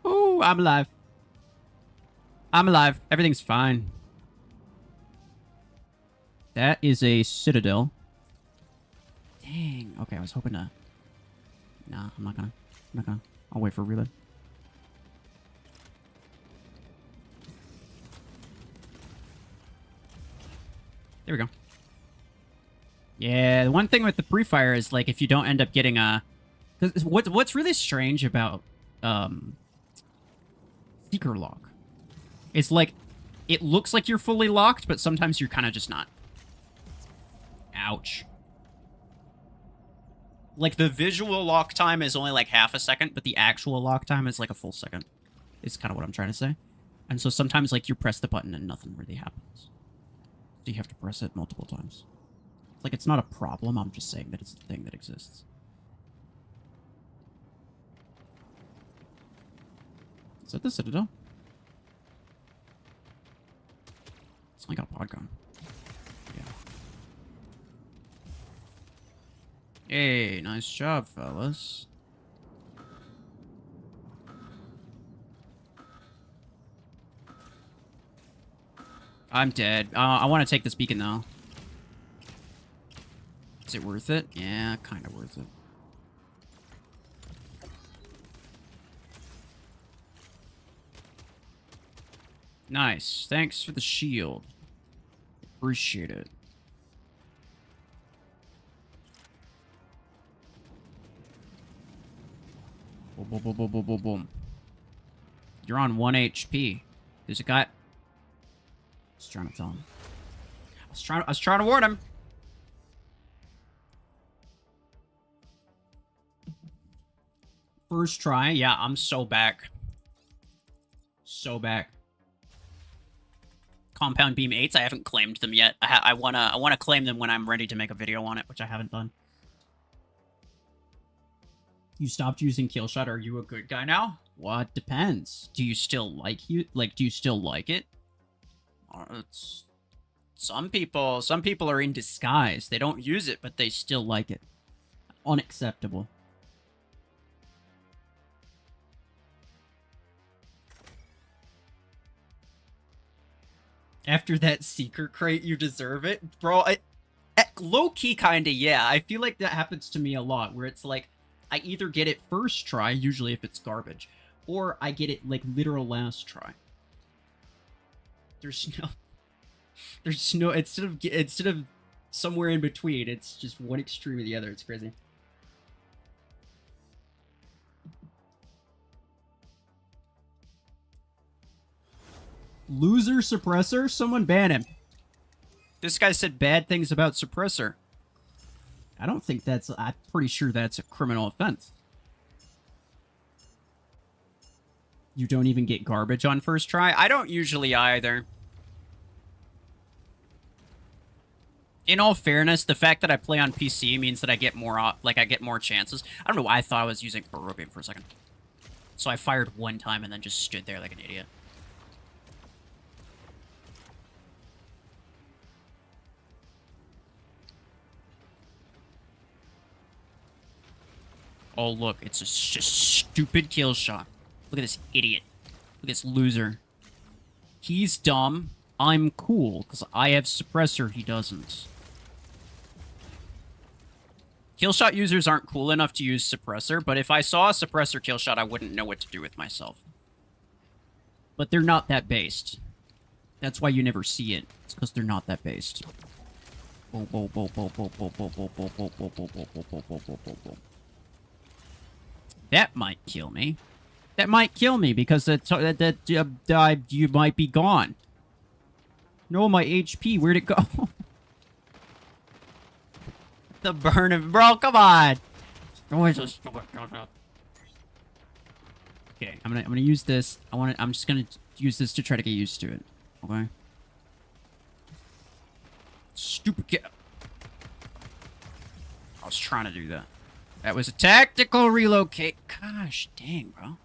Speaker 2: Ooh, Woo! I'm alive. I'm alive. Everything's fine. That is a citadel. Dang. Okay, I was hoping to... Nah, I'm not gonna. I'll wait for a reload. There we go. Yeah, the one thing with the pre-fire is, like, if you don't end up getting a... What's really strange about Seeker Lock is, like, it looks like you're fully locked, but sometimes you're kind of just not. Ouch. Like, the visual lock time is only, like, half a second, but the actual lock time is, like, a full second. Is kind of what I'm trying to say. And so sometimes, like, you press the button and nothing really happens. So you have to press it multiple times. Like, it's not a problem, I'm just saying that it's a thing that exists. Is that the Citadel? It's only got a pod gun. Yeah. Hey, nice job, fellas. I'm dead. I want to take this beacon, though. Is it worth it? Yeah, kind of worth it. Nice. Thanks for the shield. Appreciate it. Boom, boom, boom, boom, boom, boom, boom. You're on 1 HP. There's a guy... I was trying to tell him. I was trying to warn him. First try. Yeah, I'm so back. So back. Compound Beam 8s, I haven't claimed them yet. I wanna claim them when I'm ready to make a video on it, which I haven't done. You stopped using Killshot. Are you a good guy now? Well, it depends. Do you still like do you still like it? It's some people are in disguise. They don't use it, but they still like it. Unacceptable. After that Seeker crate, you deserve it? Bro, low-key kinda, yeah. I feel like that happens to me a lot, where it's like, I either get it first try, usually if it's garbage, or I get it, like, literal last try. There's no, instead of somewhere in between, it's just one extreme or the other. It's crazy. Loser Suppressor? Someone ban him. This guy said bad things about Suppressor. I don't think that's... I'm pretty sure that's a criminal offense. You don't even get garbage on first try? I don't usually either. In all fairness, the fact that I play on PC means that I get more, I get more chances. I don't know why I thought I was using Barobium for a second. So I fired one time and then just stood there like an idiot. Oh, look, it's just a stupid kill shot. Look at this idiot. Look at this loser. He's dumb. I'm cool, because I have Suppressor, he doesn't. Killshot users aren't cool enough to use Suppressor, but if I saw a Suppressor killshot, I wouldn't know what to do with myself. But they're not that based. That's why you never see it. It's because they're not that based. That might kill me. That might kill me because you might be gone. No, my HP, where'd it go? The burn, bro, come on. Okay, I'm gonna use this. I'm just gonna use this to try to get used to it. Okay. Stupid kid. I was trying to do that. That was a tactical relocate. Gosh dang, bro.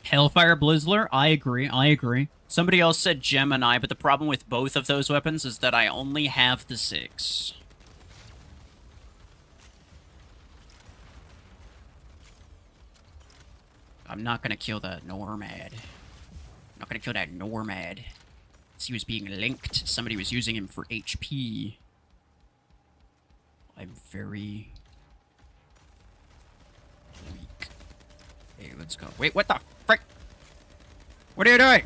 Speaker 2: Hellfire Blizzler, I agree, I agree. Somebody else said Gemini, but the problem with both of those weapons is that I only have the 6.
Speaker 1: I'm not gonna kill the Normad. I'm not gonna kill that Normad. He was being linked. Somebody was using him for HP. I'm very weak. Hey, let's go. Wait, what the frick? What are you doing?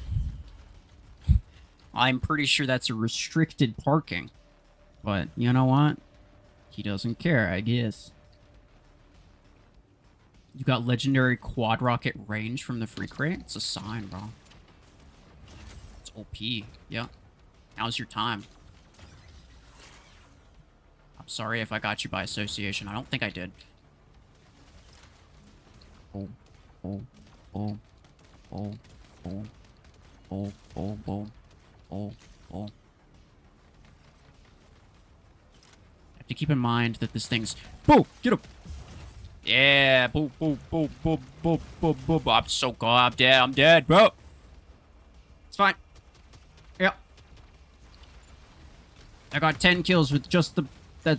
Speaker 1: I'm pretty sure that's a restricted parking. But, you know what? He doesn't care, I guess. You got legendary quad rocket range from the free crate? It's a sign, bro. It's OP. Yeah. Now's your time. I'm sorry if I got you by association. I don't think I did. Boom. Boom. Boom. Boom. Boom. Boom. Boom. Boom. Boom. Boom. Have to keep in mind that this thing's... Boom! Get him! Yeah! Boom, boom, boom, boom, boom, boom, boom. I'm so god, I'm dead, bro! It's fine. Yep. I got 10 kills with just the...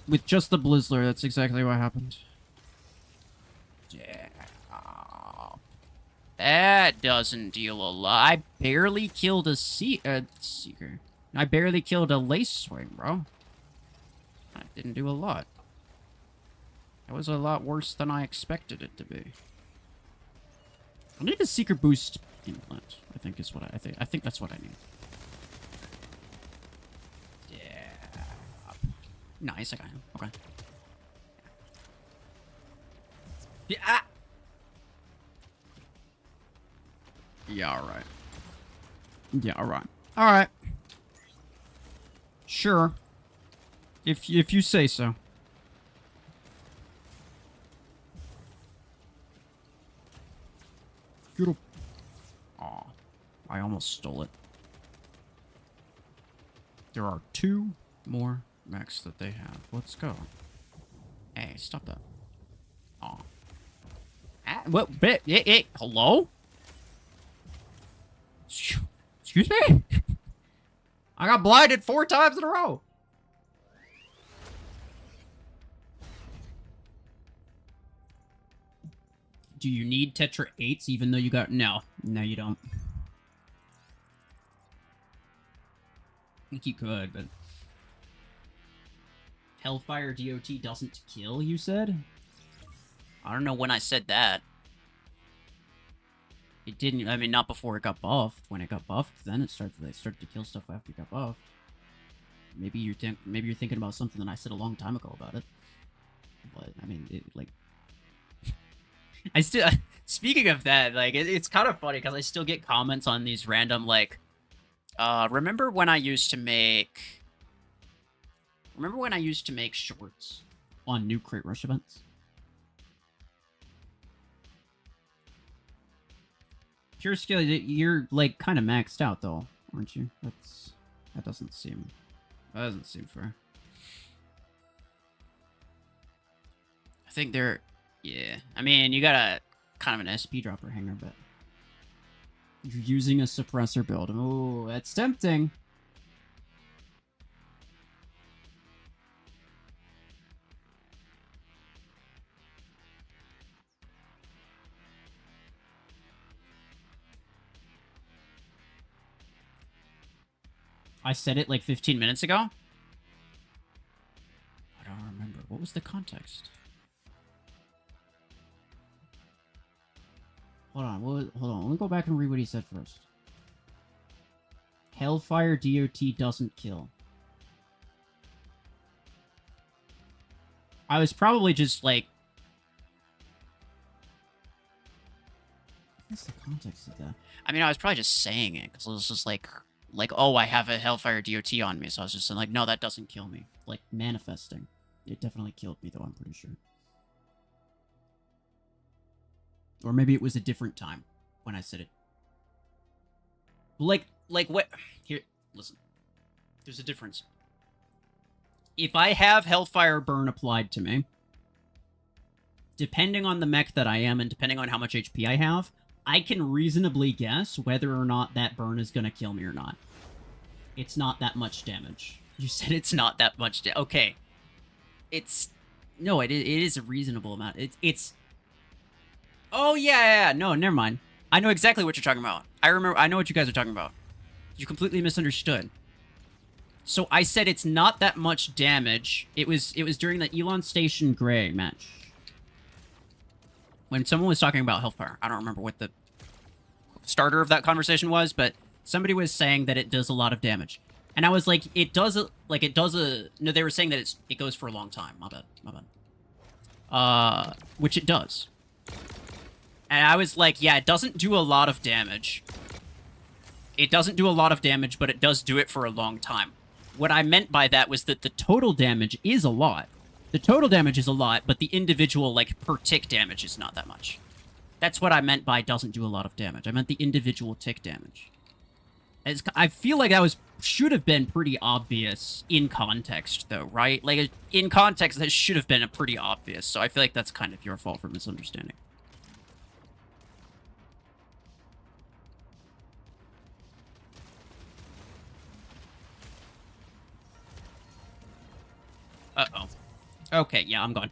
Speaker 1: with just the Blizzler. That's exactly what happened. Yeah. That doesn't deal a lot. I barely killed a Seeker. I barely killed a Lace Swing, bro. That didn't do a lot. That was a lot worse than I expected it to be. I need a Seeker boost implant. I think is what I think. I think that's what I need. Yeah. Nice. I got him. Okay. Yeah. Ah! Yeah. All right. Yeah. All right. All right. Sure. If you say so. Aw, I almost stole it. There are 2 more mechs that they have. Let's go. Hey, stop that. Aw. Ah, what? Hello? Excuse me? I got blinded 4 times in a row. Do you need Tetra 8s even though you got... No. No, you don't. I think you could, but... Hellfire DOT doesn't kill, you said? I don't know when I said that. It didn't... I mean, not before it got buffed. When it got buffed, then it started to kill stuff after it got buffed. Maybe you're thinking about something that I said a long time ago about it. But, I mean, it, like... I still, speaking of that, like, it's kind of funny because I still get comments on these random, like, remember when I used to make shorts on new Crate Rush events? Pure skill, you're, like, kind of maxed out, though, aren't you? That doesn't seem fair. I think they're... Yeah, I mean, you got a kind of an SP dropper hanger, but you're using a suppressor build. Oh, that's tempting. I said it like 15 minutes ago? I don't remember. What was the context? Hold on, hold on. Let me go back and read what he said first. Hellfire DOT doesn't kill. I was probably just like... What's the context of that? I mean, I was probably just saying it, because it was just like, oh, I have a Hellfire DOT on me, so I was just like, no, that doesn't kill me. Like, manifesting. It definitely killed me, though, I'm pretty sure. Or maybe it was a different time when I said it. Like what? Here, listen. There's a difference. If I have Hellfire Burn applied to me, depending on the mech that I am and depending on how much HP I have, I can reasonably guess whether or not that burn is going to kill me or not. It's not that much damage. You said it's not that much damage. Okay. It's... No, it is a reasonable amount. It's...
Speaker 2: Oh, yeah. No, never mind. I know exactly what you're talking about. I know what you guys are talking about. You completely misunderstood. So I said it's not that much damage. It was during the Elon Station Gray match. When someone was talking about Hellfire. I don't remember what the starter of that conversation was, but somebody was saying that it does a lot of damage. And I was like, no, they were saying that it goes for a long time. My bad. Which it does. And I was like, yeah, it doesn't do a lot of damage. It doesn't do a lot of damage, but it does do it for a long time. What I meant by that was that the total damage is a lot. The total damage is a lot, but the individual, like, per tick damage is not that much. That's what I meant by doesn't do a lot of damage. I meant the individual tick damage. I feel like that should have been pretty obvious in context, though, right? Like, in context, that should have been pretty obvious, so I feel like that's kind of your fault for misunderstanding. Uh-oh. Okay, yeah, I'm gone.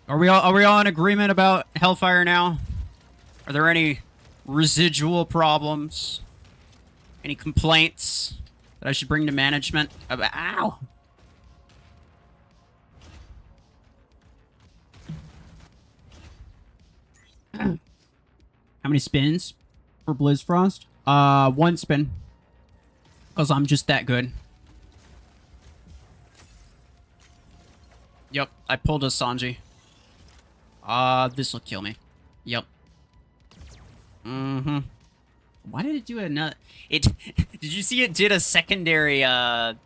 Speaker 2: Are we all in agreement about Hellfire now? Are there any residual problems? Any complaints that I should bring to management? Ow! How many spins for BLIZZFROST? 1 spin. Because I'm just that good. Yep, I pulled a Sanji. This'll kill me. Yep. Mm-hmm. Why did it do another... Did you see it did a secondary, right,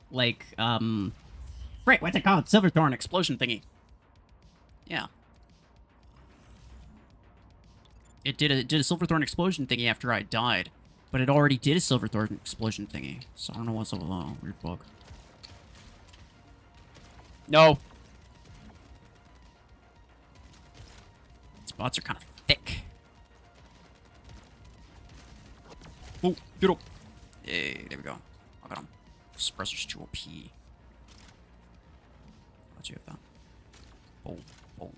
Speaker 2: what's it called? Silverthorn explosion thingy. Yeah. It did a Silverthorn explosion thingy after I died. But it already did a Silverthorn explosion thingy. So I don't know what's a weird bug. No. Spots are kind of thick. Oh, get up. Hey, there we go. I got him. Suppressor's 2 OP. How'd you have that? Oh, oh.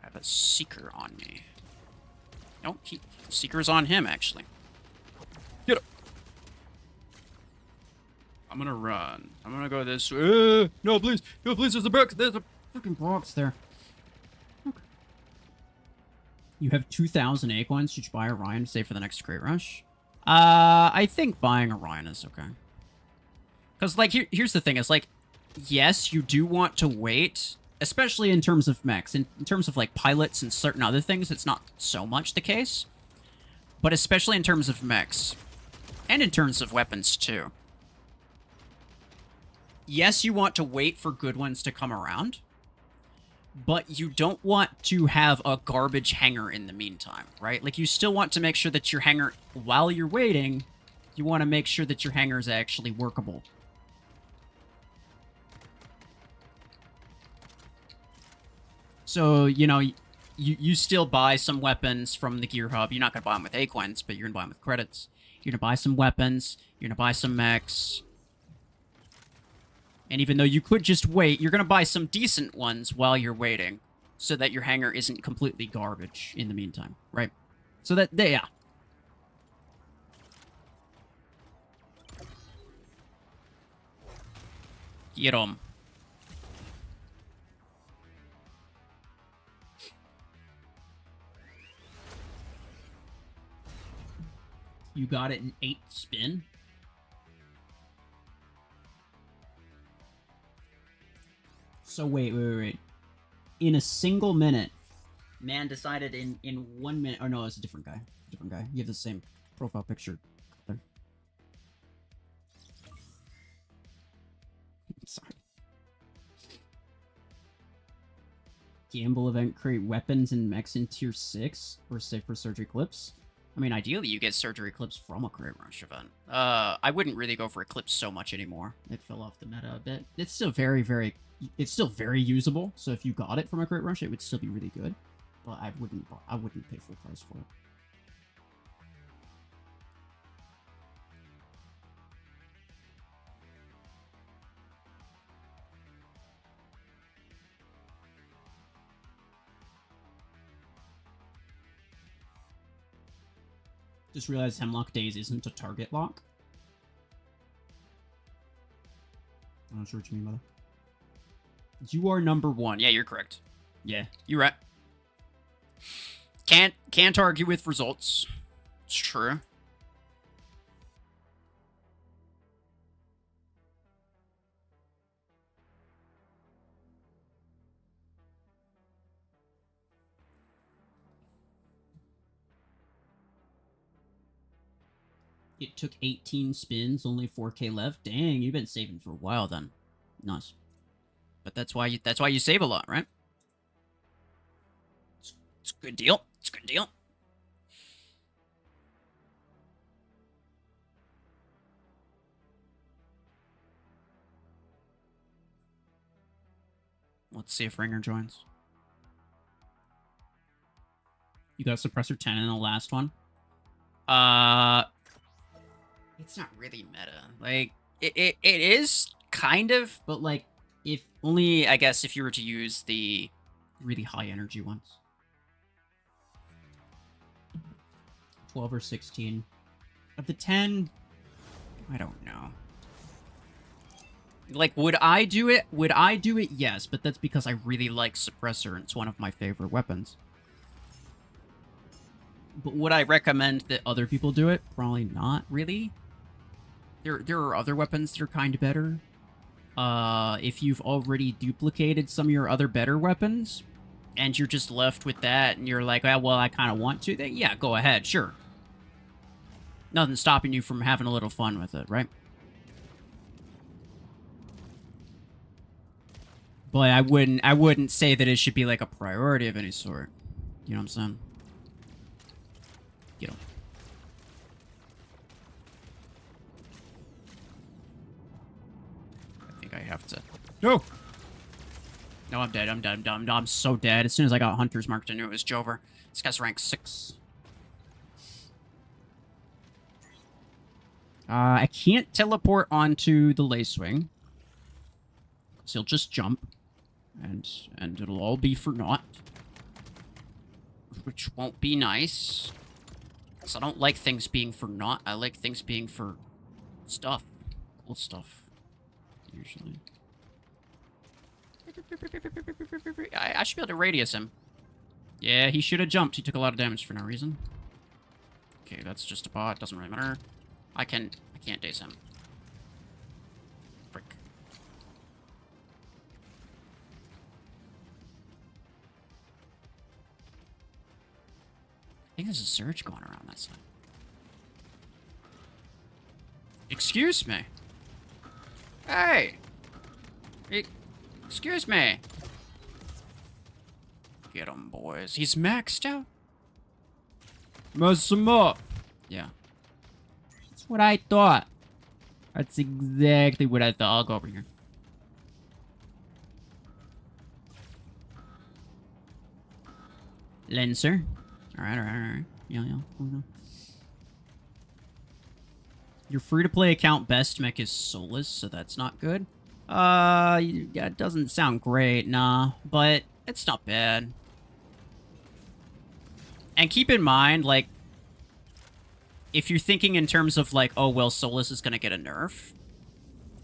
Speaker 2: I have a Seeker on me. No, Seeker's on him, actually. Get up. I'm gonna run. I'm gonna go this way. No, please. No, please, there's a box. There's a freaking box there. Okay. You have 2,000 acorns. Should you buy Orion to save for the next Great Rush? I think buying Orion is okay. Because, like, here's the thing. It's like, yes, you do want to wait, especially in terms of mechs. In terms of, like, pilots and certain other things, it's not so much the case. But especially in terms of mechs. And in terms of weapons, too. Yes, you want to wait for good ones to come around. But you don't want to have a garbage hanger in the meantime, right? Like, you still want to make sure that your hanger, while you're waiting, you want to make sure that your hanger is actually workable. So, you know, you still buy some weapons from the Gear Hub. You're not going to buy them with Acorns, but you're going to buy them with credits. You're going to buy some weapons. You're going to buy some mechs. And even though you could just wait, you're going to buy some decent ones while you're waiting. So that your hanger isn't completely garbage in the meantime, right? So that, yeah. Get 'em. You got it in 8 spin? So wait. In a single minute, man decided in 1 minute... Oh, no, it's a different guy. Different guy. You have the same profile picture there. Sorry. Gamble event, create weapons and mechs in tier 6 or save for surgery clips. I mean, ideally you get surgery clips from a Great Rush event. I wouldn't really go for Eclipse so much anymore. It fell off the meta a bit. It's still very usable. So if you got it from a Great Rush, it would still be really good. But I wouldn't pay full price for it. Just realized Hemlock Days isn't a target lock. I'm not sure what you mean by that. You are number 1.
Speaker 1: Yeah, you're correct.
Speaker 2: Yeah.
Speaker 1: You're right. Can't argue with results. It's true.
Speaker 2: It took 18 spins, only 4k left. Dang, you've been saving for a while then. Nice.
Speaker 1: But that's why you save a lot, right? It's a good deal. It's a good deal. Let's see if Ringer joins.
Speaker 2: You got Suppressor 10 in the last one?
Speaker 1: It's not really meta. Like, it is kind of,
Speaker 2: But, like, if
Speaker 1: only, I guess, if you were to use the
Speaker 2: really high energy ones. 12 or 16. Of the 10,
Speaker 1: I don't know. Like, would I do it? Would I do it? Yes, but that's because I really like Suppressor, and it's one of my favorite weapons. But would I recommend that other people do it? Probably not, really. There are other weapons that are kind of better. If you've already duplicated some of your other better weapons, and you're just left with that, and you're like, oh, well, I kind of want to, then yeah, go ahead, sure. Nothing's stopping you from having a little fun with it, right? But I wouldn't say that it should be like a priority of any sort. You know what I'm saying? Get him. I think I have to. No! No, I'm dead. I'm dead. I'm so dead. As soon as I got Hunter's marked, I knew it was Jover. This guy's rank 6. I can't teleport onto the Lacewing. So he'll just jump. And it'll all be for naught. Which won't be nice. Because I don't like things being for naught. I like things being for stuff. Cool stuff. Usually. I should be able to radius him. Yeah, he should have jumped. He took a lot of damage for no reason. Okay, that's just a bot. Doesn't really matter. I can't daze him. Frick. I think there's a surge going around that side. Excuse me. Hey! Excuse me. Get him, boys. He's maxed out. Mess him up. Yeah. That's what I thought. That's exactly what I thought. I'll go over here. Lenser. Alright. Yeah. Okay. Your free-to-play account best mech is Solus, so that's not good. Yeah, it doesn't sound great, nah. But it's not bad. And keep in mind, like, if you're thinking in terms of, like, oh, well, Solus is gonna get a nerf,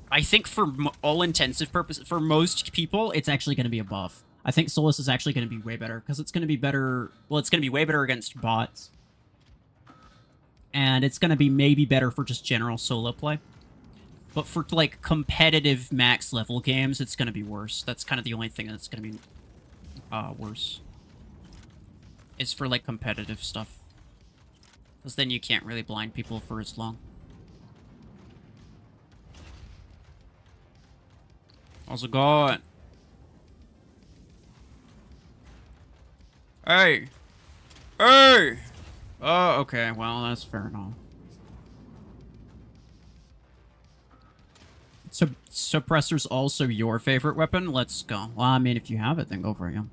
Speaker 1: I think for all intensive purposes, for most people, it's actually gonna be a buff. I think Solus is actually gonna be way better, because it's gonna be better, well, it's gonna be way better against bots. And it's gonna be maybe better for just general solo play. But for, like, competitive max level games, it's gonna be worse. That's kind of the only thing that's gonna be worse. Is for, like, competitive stuff. Because then you can't really blind people for as long. How's it going? Hey! Hey! Oh, okay. Well, that's fair enough. So, Suppressor's also your favorite weapon? Let's go. Well, I mean, if you have it, then go for it, yeah.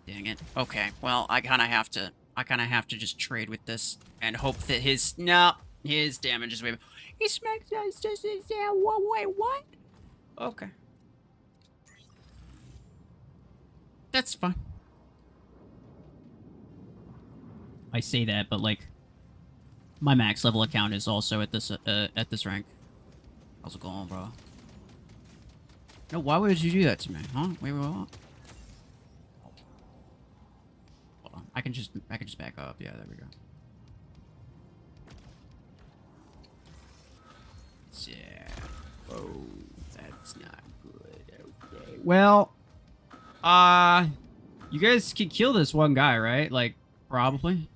Speaker 1: Dang it. Okay, well, I kind of have to just trade with this and hope that his damage is way. He smacks us. Wait, what? Okay.
Speaker 2: That's fine. I say that, but like, my max level account is also at this rank. How's it going, bro? No, why would you do that to me, huh? Wait, what? Hold on. I can just back up. Yeah, there we go. Yeah. Oh, that's not good. Okay. Well, you guys can kill this one guy, right? Like, probably.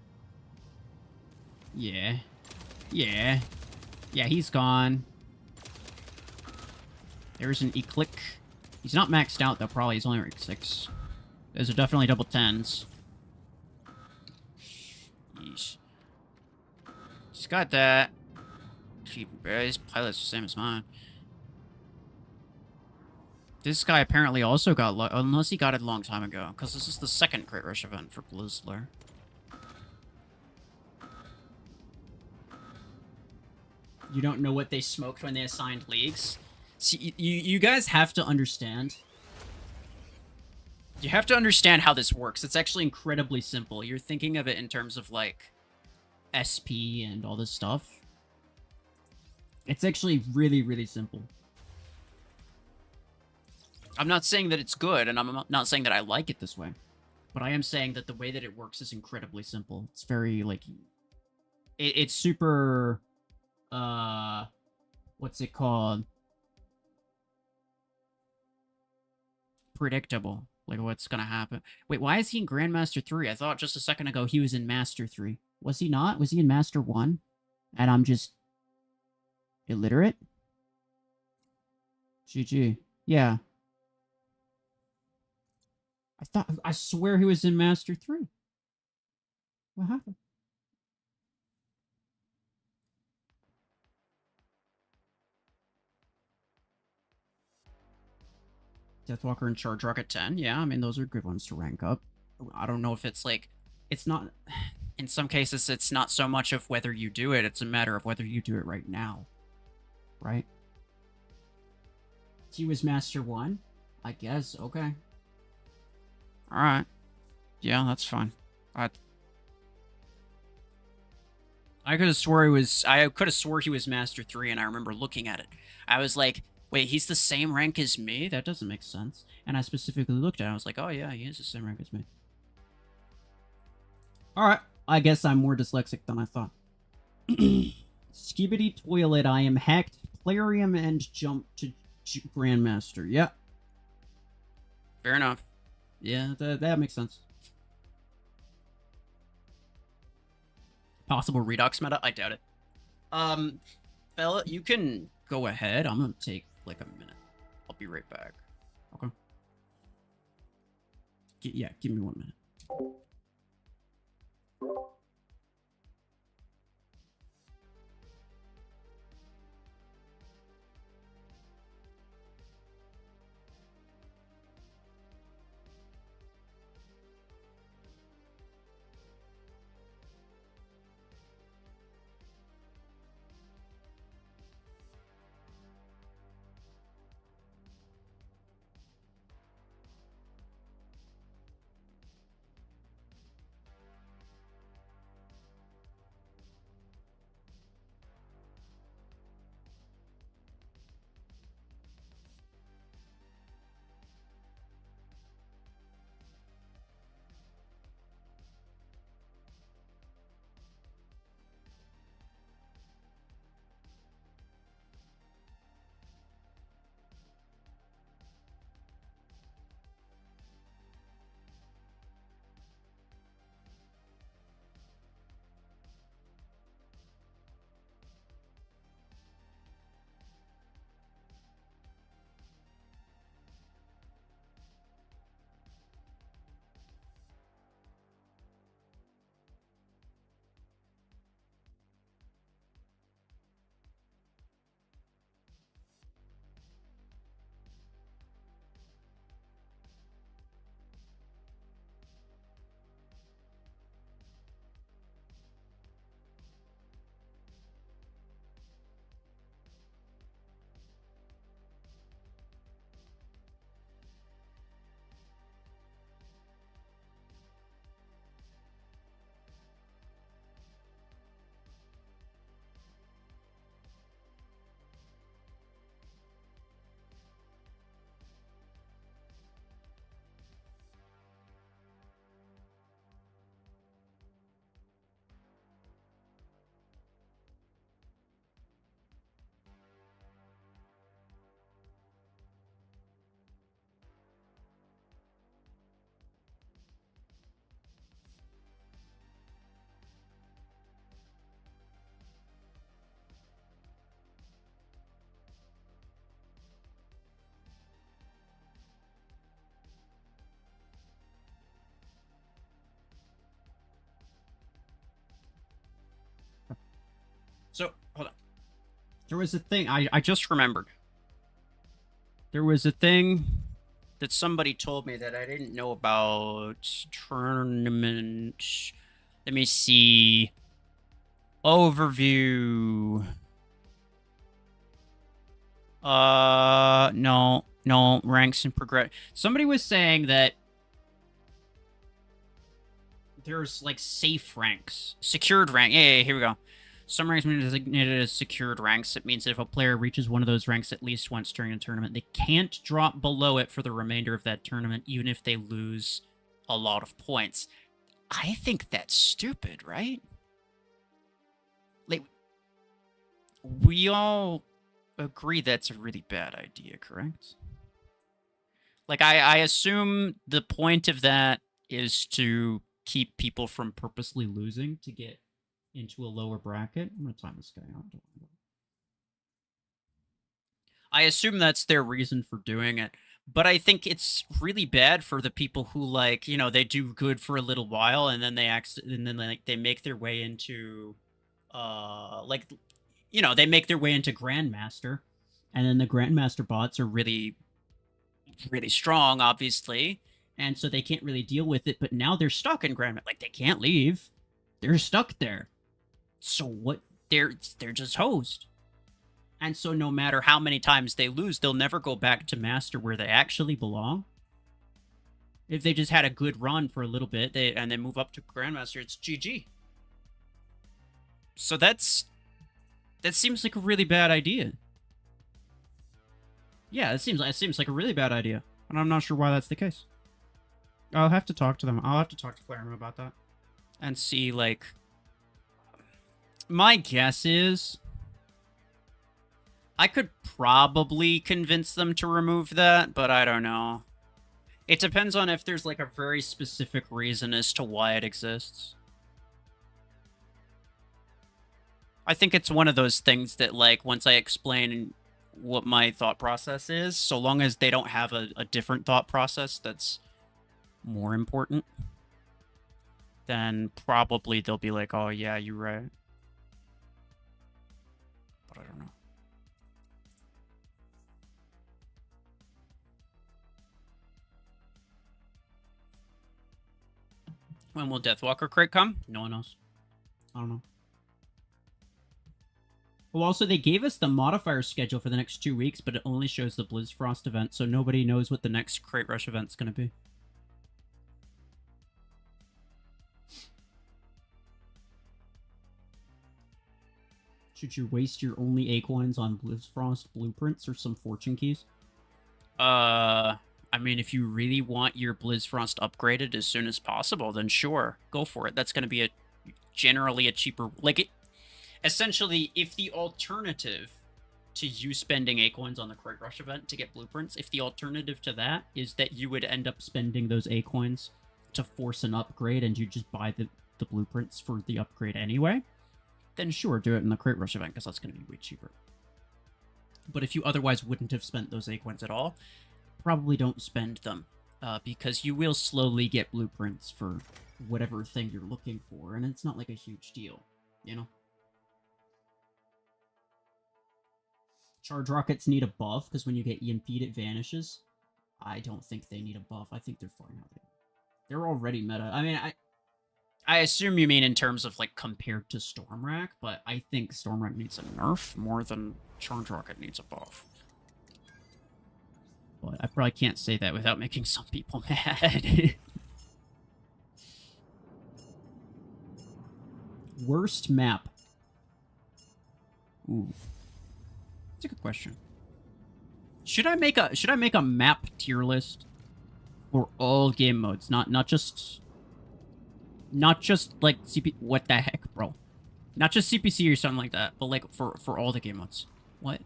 Speaker 2: Yeah. Yeah. Yeah, he's gone. There's an Eclick. He's not maxed out, though, probably. He's only rank 6. Those are definitely double 10s. Yeesh. He's got that. His pilot's the same as mine. This guy apparently also got unless he got it a long time ago, because this is the second Crit Rush event for BLIZZFROST. You don't know what they smoked when they assigned leagues? See, you guys have to understand. You have to understand how this works. It's actually incredibly simple. You're thinking of it in terms of, like, SP and all this stuff. It's actually really, really simple. I'm not saying that it's good, and I'm not saying that I like it this way. But I am saying that the way that it works is incredibly simple. It's very, like... It's super... what's it called? Predictable. Like, what's gonna happen. Wait, why is he in Grandmaster 3? I thought just a second ago he was in Master 3. Was he not? Was he in Master 1? And I'm just... illiterate? GG. Yeah. I swear he was in Master 3. What happened? Deathwalker and Charge Rocket 10. Yeah, I mean, those are good ones to rank up. I don't know if it's like... It's not... In some cases, it's not so much of whether you do it. It's a matter of whether you do it right now. Right? He was Master 1? I guess. Okay. Alright. Yeah, that's fine. I could have swore he was... I could have swore he was Master 3, and I remember looking at it. I was like... Wait, he's the same rank as me? That doesn't make sense. And I specifically looked at it. I was like, oh yeah, he is the same rank as me. Alright. I guess I'm more dyslexic than I thought. Skibidi Toilet, I am hacked. Plarium and jump to Grandmaster. Yep. Fair enough. Yeah, that makes sense. Possible Redux meta? I doubt it. Fella, you can go ahead. I'm gonna take like a minute. I'll be right back. Okay. Yeah, give me 1 minute.
Speaker 1: Hold on. There was a thing, I just remembered. There was a thing that somebody told me that I didn't know about. Tournament. Let me see. Overview. No. Ranks and progress. Somebody was saying that there's like safe ranks, secured rank. Yeah, here we go. Some ranks are designated as secured ranks. It means that if a player reaches one of those ranks at least once during a tournament, they can't drop below it for the remainder of that tournament, even if they lose a lot of points. I think that's stupid, right? Like, we all agree that's a really bad idea, correct? Like, I assume the point of that is to keep people from purposely losing to get into a lower bracket. I'm gonna time this guy out. I assume that's their reason for doing it, but I think it's really bad for the people who, like, you know, they do good for a little while and then they make their way into like, you know, they make their way into Grandmaster, and then the Grandmaster bots are really strong, obviously, and so they can't really deal with it, but now they're stuck in Grandmaster. Like, they can't leave. They're stuck there. So what? They're just hosed. And so no matter how many times they lose, they'll never go back to Master where they actually belong. If they just had a good run for a little bit and then move up to Grandmaster, it's GG. So that seems like a really bad idea. Yeah, it seems like a really bad idea. And I'm not sure why that's the case. I'll have to talk to them. I'll have to talk to Clarence about that. And see, like... My guess is... I could probably convince them to remove that, but I don't know. It depends on if there's, like, a very specific reason as to why it exists. I think it's one of those things that, like, once I explain what my thought process is, so long as they don't have a different thought process that's more important, then probably they'll be like, oh, yeah, you're right. But I don't know. When will Deathwalker crate come? No one knows. I don't know. Well, also, they gave us the modifier schedule for the next 2 weeks, but it only shows the BLIZZFROST event, so nobody knows what the next Crate Rush event's going to be. Should you waste your only A-coins on BLIZZFROST blueprints or some fortune keys? I mean, if you really want your BLIZZFROST upgraded as soon as possible, then sure, go for it. That's going to be generally a cheaper... Like, essentially, if the alternative to you spending A-coins on the Crate Rush event to get blueprints, if the alternative to that is that you would end up spending those A-coins to force an upgrade and you just buy the blueprints for the upgrade anyway, then sure, do it in the Crate Rush event, because that's going to be way cheaper. But if you otherwise wouldn't have spent those A-coins at all, probably don't spend them, because you will slowly get blueprints for whatever thing you're looking for, and it's not like a huge deal, you know? Charge rockets need a buff, because when you get EMP'd, it vanishes. I don't think they need a buff. I think they're fine how they are. They're already meta. I mean, I assume you mean in terms of, like, compared to Stormrack, but I think Stormrack needs a nerf more than Charge Rocket needs a buff. But I probably can't say that without making some people mad. Worst map. Ooh. That's a good question. Should I make a map tier list for all game modes? Not just like CP... What the heck, bro? Not just CPC or something like that, but like for all the game modes. What?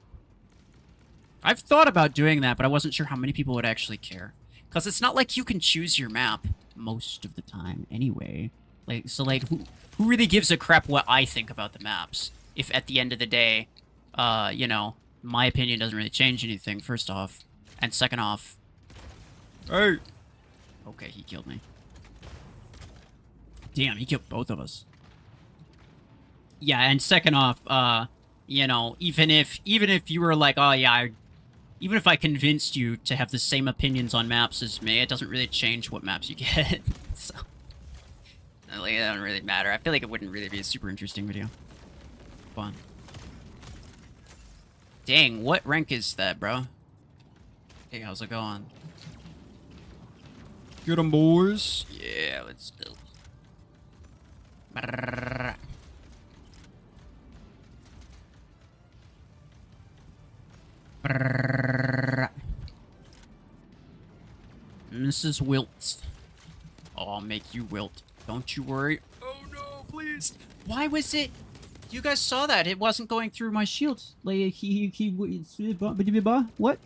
Speaker 1: I've thought about doing that, but I wasn't sure how many people would actually care. Because it's not like you can choose your map most of the time anyway. Like, so like, who really gives a crap what I think about the maps? If at the end of the day, you know, my opinion doesn't really change anything, first off. And second off... Hey! Okay, he killed me. Damn, he killed both of us. Yeah, and second off, You know, even if you were like, oh yeah, even if I convinced you to have the same opinions on maps as me, it doesn't really change what maps you get. So, like, it doesn't really matter. I feel like it wouldn't really be a super interesting video. Fun. Dang, what rank is that, bro? Hey, how's it going? Get 'em, boys. Yeah, let's go. Mrs. Wilt. Oh, I'll make you wilt. Don't you worry. Oh no, please. Why was it? You guys saw that. It wasn't going through my shield.
Speaker 2: Like, what?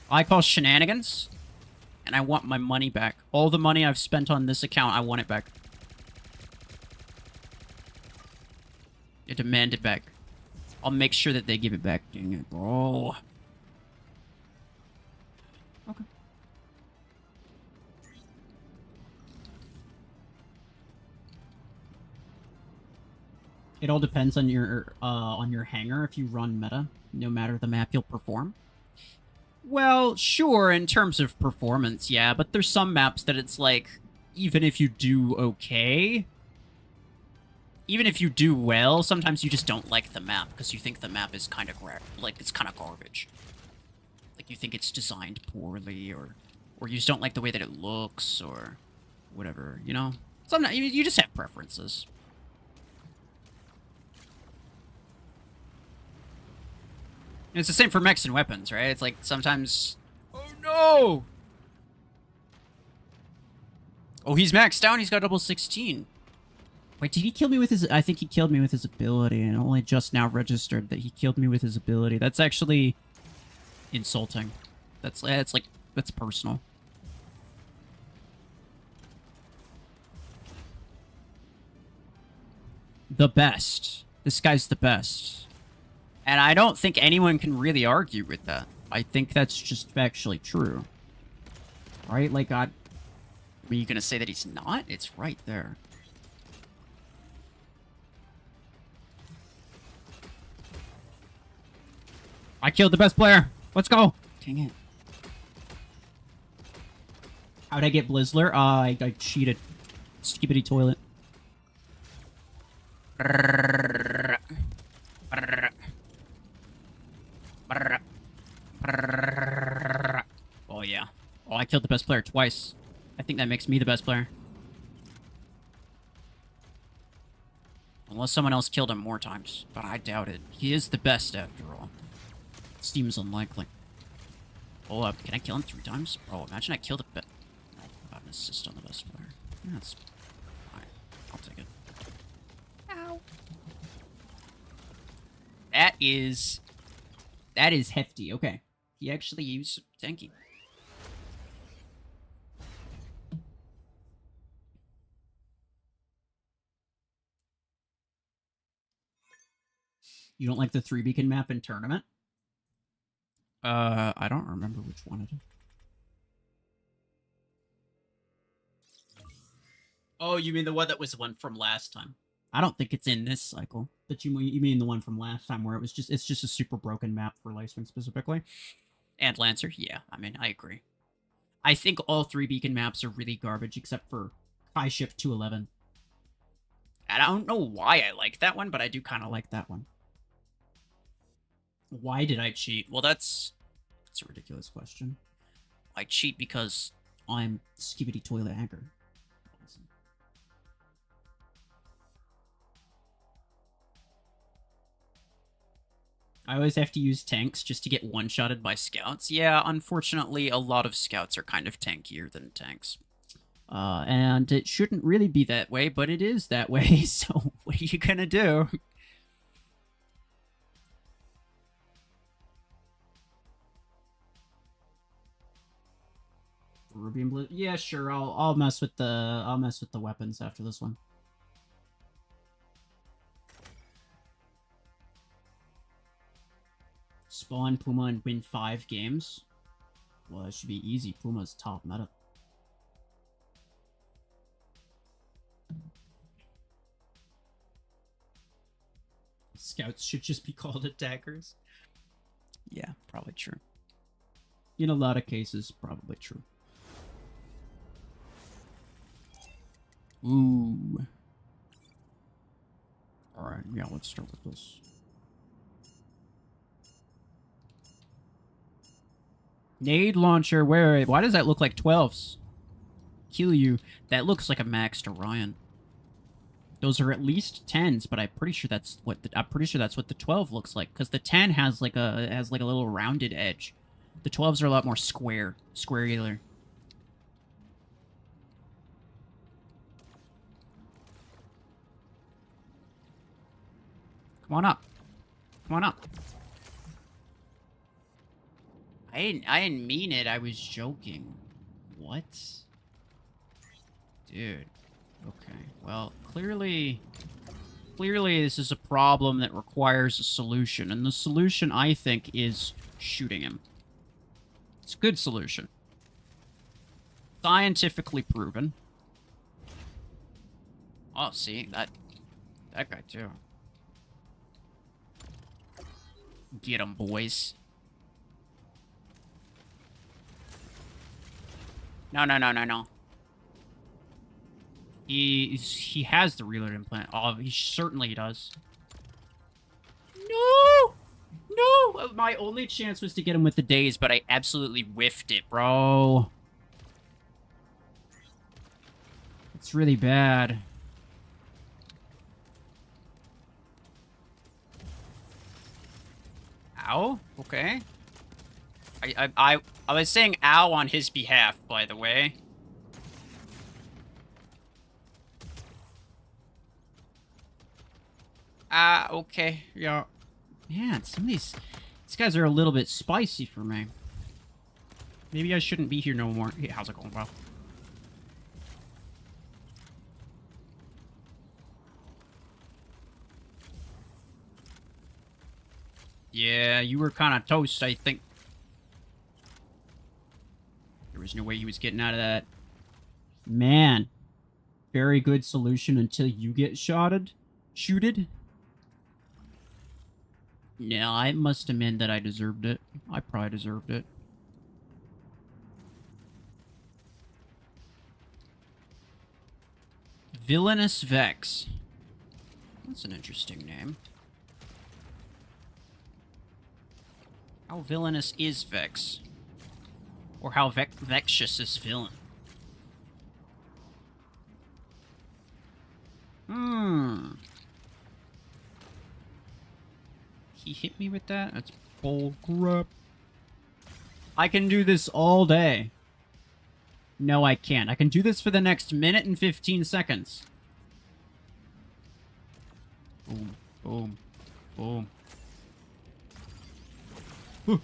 Speaker 1: I call shenanigans. And I want my money back. All the money I've spent on this account, I want it back. I demand it back. I'll make sure that they give it back. Dang it, bro. Okay.
Speaker 2: It all depends on your hanger. If you run meta, no matter the map, you'll perform.
Speaker 1: Well, sure, in terms of performance, yeah, but there's some maps that it's like, even if you do okay, even if you do well, sometimes you just don't like the map because you think the map is kind of it's kind of garbage. Like you think it's designed poorly, or you just don't like the way that it looks, or whatever, you know? Sometimes you just have preferences. And it's the same for mechs and weapons, right? It's like sometimes... Oh no! Oh, he's maxed down. He's got double 16.
Speaker 2: Wait, did he kill me with his... I think he killed me with his ability, and only just now registered that he killed me with his ability. That's actually insulting. That's personal. The best. This guy's the best. And I don't think anyone can really argue with that. I think that's just factually true. Right? Like,
Speaker 1: Are you gonna say that he's not? It's right there.
Speaker 2: I killed the best player. Let's go.
Speaker 1: Dang it.
Speaker 2: How'd I get Blizzler? I cheated. Skibbity toilet.
Speaker 1: Oh, yeah. Oh, I killed the best player twice. I think that makes me the best player. Unless someone else killed him more times. But I doubt it. He is the best, after all. Seems unlikely. Oh, can I kill him 3 times? Oh, imagine I killed a bit. I got an assist on the best player. Yeah, that's fine. I'll take it. Ow. That is hefty. Okay. He actually used tanky.
Speaker 2: You don't like the 3 beacon map in tournament?
Speaker 1: I don't remember which one it is. Oh, you mean the one that was the one from last time?
Speaker 2: I don't think it's in this cycle. But you mean the one from last time where it's just a super broken map for Licewing specifically?
Speaker 1: And Lancer? Yeah, I mean, I agree. I think all 3 beacon maps are really garbage except for
Speaker 2: High Ship 211.
Speaker 1: I don't know why I like that one, but I do kind of like that one.
Speaker 2: Why did I cheat?
Speaker 1: Well, that's
Speaker 2: a ridiculous question.
Speaker 1: I cheat because
Speaker 2: I'm Skibbity Toilet Hacker.
Speaker 1: I always have to use tanks just to get one-shotted by scouts. Yeah, unfortunately, a lot of scouts are kind of tankier than tanks.
Speaker 2: And it shouldn't really be that way, but it is that way, so what are you gonna do? Ruby and Blue. Yeah, sure. I'll mess with the weapons after this one. Spawn Puma and win 5 games. Well, it should be easy. Puma's top meta. Scouts should just be called attackers.
Speaker 1: Yeah, probably true.
Speaker 2: In a lot of cases, probably true. Ooh. Alright, yeah, let's start with this. Nade launcher, where? Why does that look like 12s? Kill you. That looks like a maxed Orion. Those are at least 10s, but I'm pretty sure that's what the 12 looks like, because the 10 has like a little rounded edge. The 12s are a lot more squareular. Come on up. Come on up. I didn't mean it. I was joking. What? Dude. Okay. Well, clearly this is a problem that requires a solution, and the solution, I think, is shooting him. It's a good solution. Scientifically proven. Oh, see? That guy, too. Get him, boys. No. He has the reload implant. Oh, he certainly does. No! No! My only chance was to get him with the daze, but I absolutely whiffed it, bro. It's really bad. Ow? Okay. I was saying ow on his behalf, by the way. Okay. Yeah. Man, some of these guys are a little bit spicy for me. Maybe I shouldn't be here no more. Hey, how's it going, bro? Yeah, you were kind of toast, I think. There was no way he was getting out of that. Man. Very good solution until you get shooted. Yeah, I must admit that I deserved it. I probably deserved it. Villainous Vex. That's an interesting name. How villainous is Vex? Or how vextious is villain? He hit me with that? That's bull crap. I can do this all day. No, I can't. I can do this for the next minute and 15 seconds. Boom. Boom. Boom. Whew.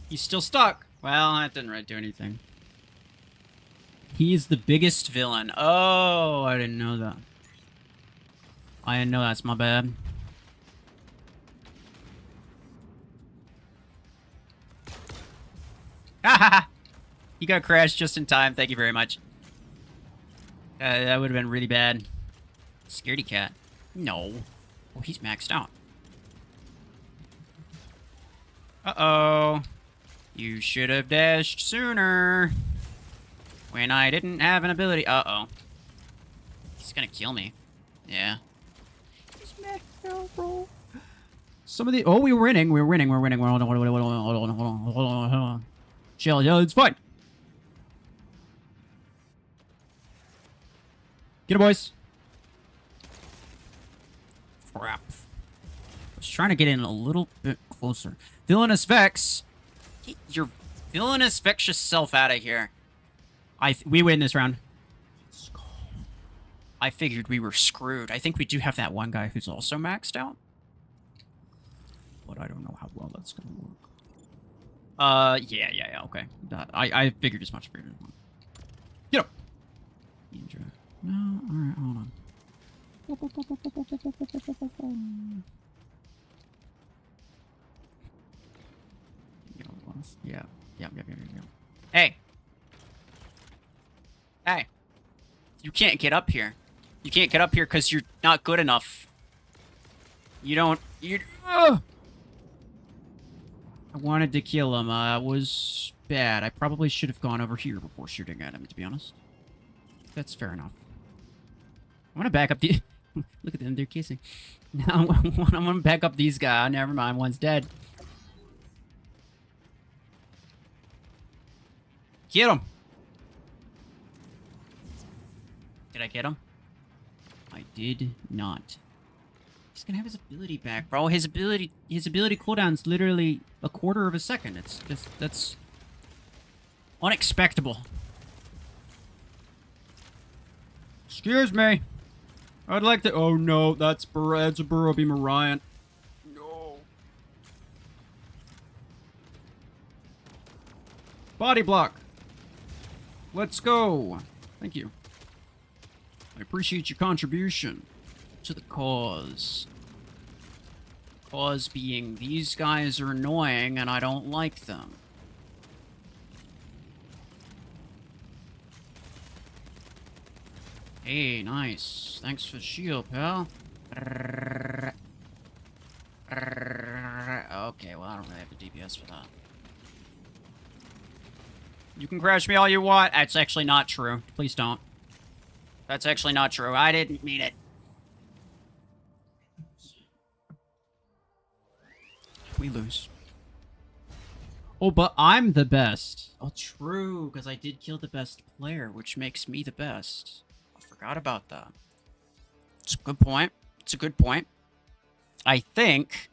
Speaker 2: He's still stuck. Well, that didn't really do anything. He is the biggest villain. Oh, I didn't know that. I didn't know that's my bad. Ha! He got crashed just in time. Thank you very much. That would have been really bad. Scaredy cat. No. Oh, he's maxed out. Uh-oh. You should have dashed sooner. When I didn't have an ability. Uh-oh. He's gonna kill me. Yeah. He's maxed out, bro. Some of the... Oh, we're winning. We're winning. Hold on. Chill, it's fine. Get it, boys. Crap. I was trying to get in a little bit closer. Villainous Vex. Get your villainous vextious self out of here. We win this round. I figured we were screwed. I think we do have that one guy who's also maxed out. But I don't know how well that's gonna work. Yeah, okay. I figured as much. Get up! No, alright, hold on. Yeah. Hey! Hey! You can't get up here. You can't get up here because you're not good enough. You I wanted to kill him. It was bad. I probably should have gone over here before shooting at him, to be honest. That's fair enough. I want to back up the... Look at them, they're kissing. Now I'm going to back up these guys. Never mind, one's dead. Get him! Did I get him? I did not. He's gonna have his ability back, bro. His ability cooldown's literally a quarter of a second. That's unexpectable. Excuse me. I'd like to... Oh no, that's a Burrow Beam Orion. No. Body block. Let's go. Thank you. I appreciate your contribution to the cause. Cause being these guys are annoying and I don't like them. Hey, nice. Thanks for the shield, pal. Okay, well, I don't really have a DPS for that. You can crash me all you want. That's actually not true. Please don't. That's actually not true. I didn't mean it. We lose. Oh, but I'm the best. Oh, true, because I did kill the best player, which makes me the best. I forgot about that. It's a good point. It's a good point. I think...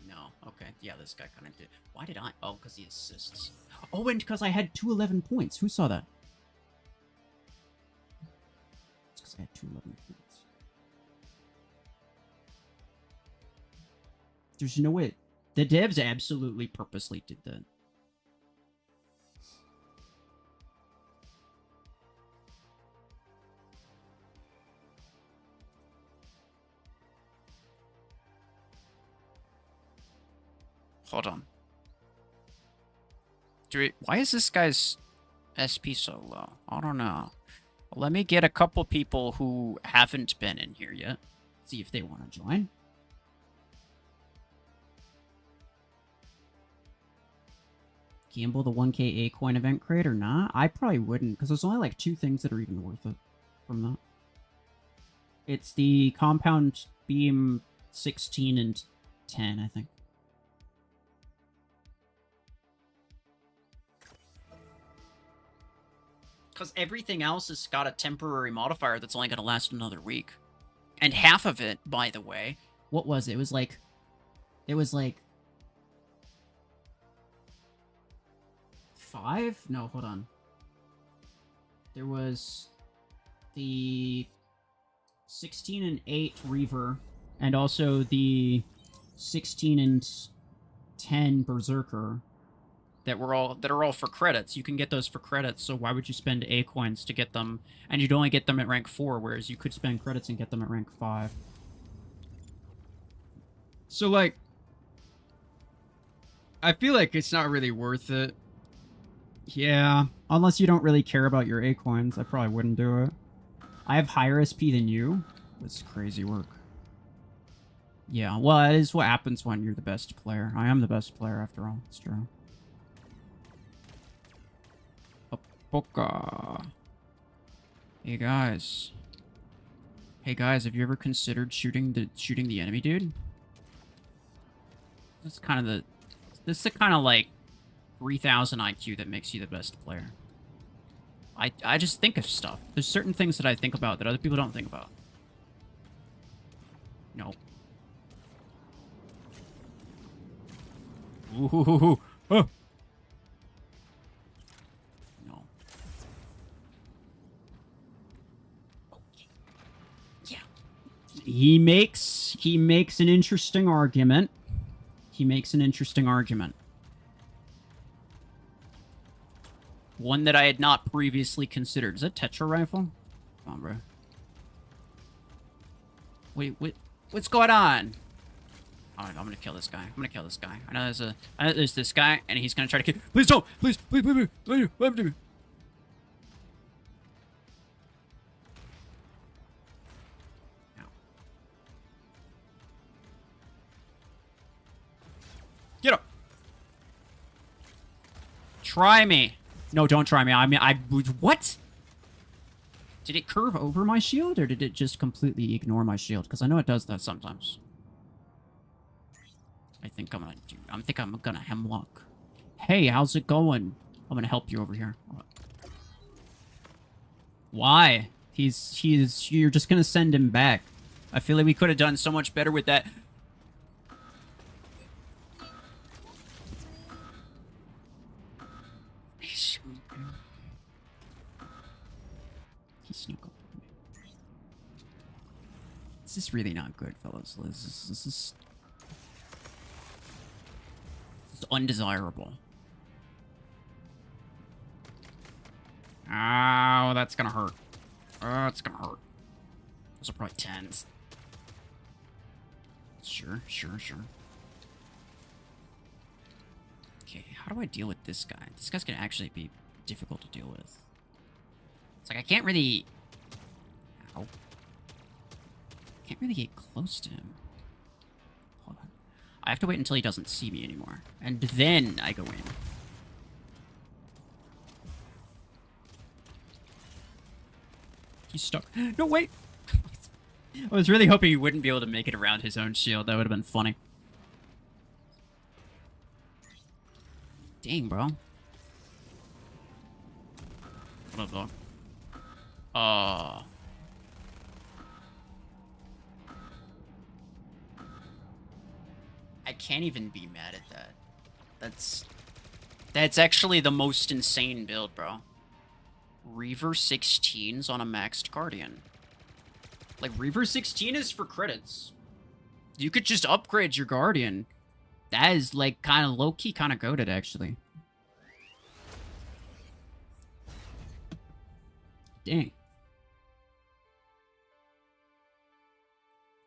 Speaker 2: No. Okay. Yeah, this guy kind of did. Why did I... Oh, because he assists. Oh, and because I had 211 points. Who saw that? It's because I had 211 points. There's no way. The devs absolutely purposely did that. Hold on. Why is this guy's SP so low? I don't know. Well, let me get a couple people who haven't been in here yet. See if they want to join. Gamble the 1k A-coin event crate or not? I probably wouldn't, because there's only like 2 things that are even worth it from that. It's the compound beam 16 and 10, I think. Because everything else has got a temporary modifier that's only going to last another week. And half of it, by the way, what was it? It was like 5? No, hold on. There was the 16 and 8 Reaver, and also the 16 and 10 Berserker that are all for credits. You can get those for credits, so why would you spend A coins to get them? And you'd only get them at rank 4, whereas you could spend credits and get them at rank 5. So, like, I feel like it's not really worth it. Yeah, unless you don't really care about your A-coins, I probably wouldn't do it. I have higher SP than you. That's crazy work. Yeah, well, that is what happens when you're the best player. I am the best player, after all. It's true. Apoka. Hey, guys. Hey, guys, have you ever considered shooting the enemy dude? This is kind of like 3,000 IQ that makes you the best player. I just think of stuff. There's certain things that I think about that other people don't think about. Nope. Ooh. Oh. No. Okay. Yeah. He makes an interesting argument. He makes an interesting argument. One that I had not previously considered. Is that Tetra rifle? Come on, bro. Wait, what's going on? Alright, I'm gonna kill this guy. I know there's this guy, and he's gonna try to kill. Please don't! Please, let me do me.
Speaker 1: Get up.
Speaker 2: Try me. No, don't try me. I mean, what? Did it curve over my shield, or did it just completely ignore my shield? Because I know it does that sometimes. I think I'm gonna hemlock. Hey, how's it going? I'm gonna help you over here. Why? You're just gonna send him back.
Speaker 1: I feel like we could have done so much better with that.
Speaker 2: He snuck up on me. This is really not good, fellas. This is undesirable. Oh, that's gonna hurt. Oh, it's gonna hurt. Those are probably 10s. Sure. Okay, how do I deal with this guy? This guy's gonna actually be difficult to deal with. It's like I can't really... Ow. Can't really get close to him. Hold on. I have to wait until he doesn't see me anymore. And then I go in. He's stuck. No, wait! I was really hoping he wouldn't be able to make it around his own shield. That would have been funny. Dang, bro. What up, dog? I can't even be mad at that. That's actually the most insane build, bro. Reaver 16's on a maxed Guardian. Like, Reaver 16 is for credits. You could just upgrade your Guardian. That is, like, kind of low-key, kind of goated, actually. Dang.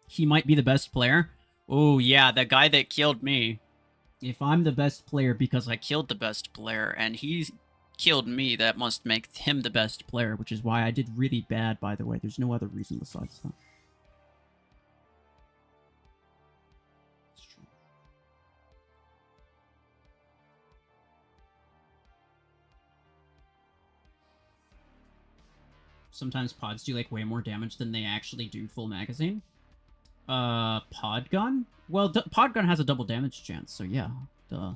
Speaker 2: He might be the best player.
Speaker 1: Oh, yeah, the guy that killed me.
Speaker 2: If I'm the best player because
Speaker 1: I killed the best player, and he killed me, that must make him the best player.
Speaker 2: which is why I did really bad, by the way. There's no other reason besides that. It's true. Sometimes pods do, like, way more damage than they actually do full magazine. Pod gun? Well, pod gun has a double damage chance, so yeah. Duh.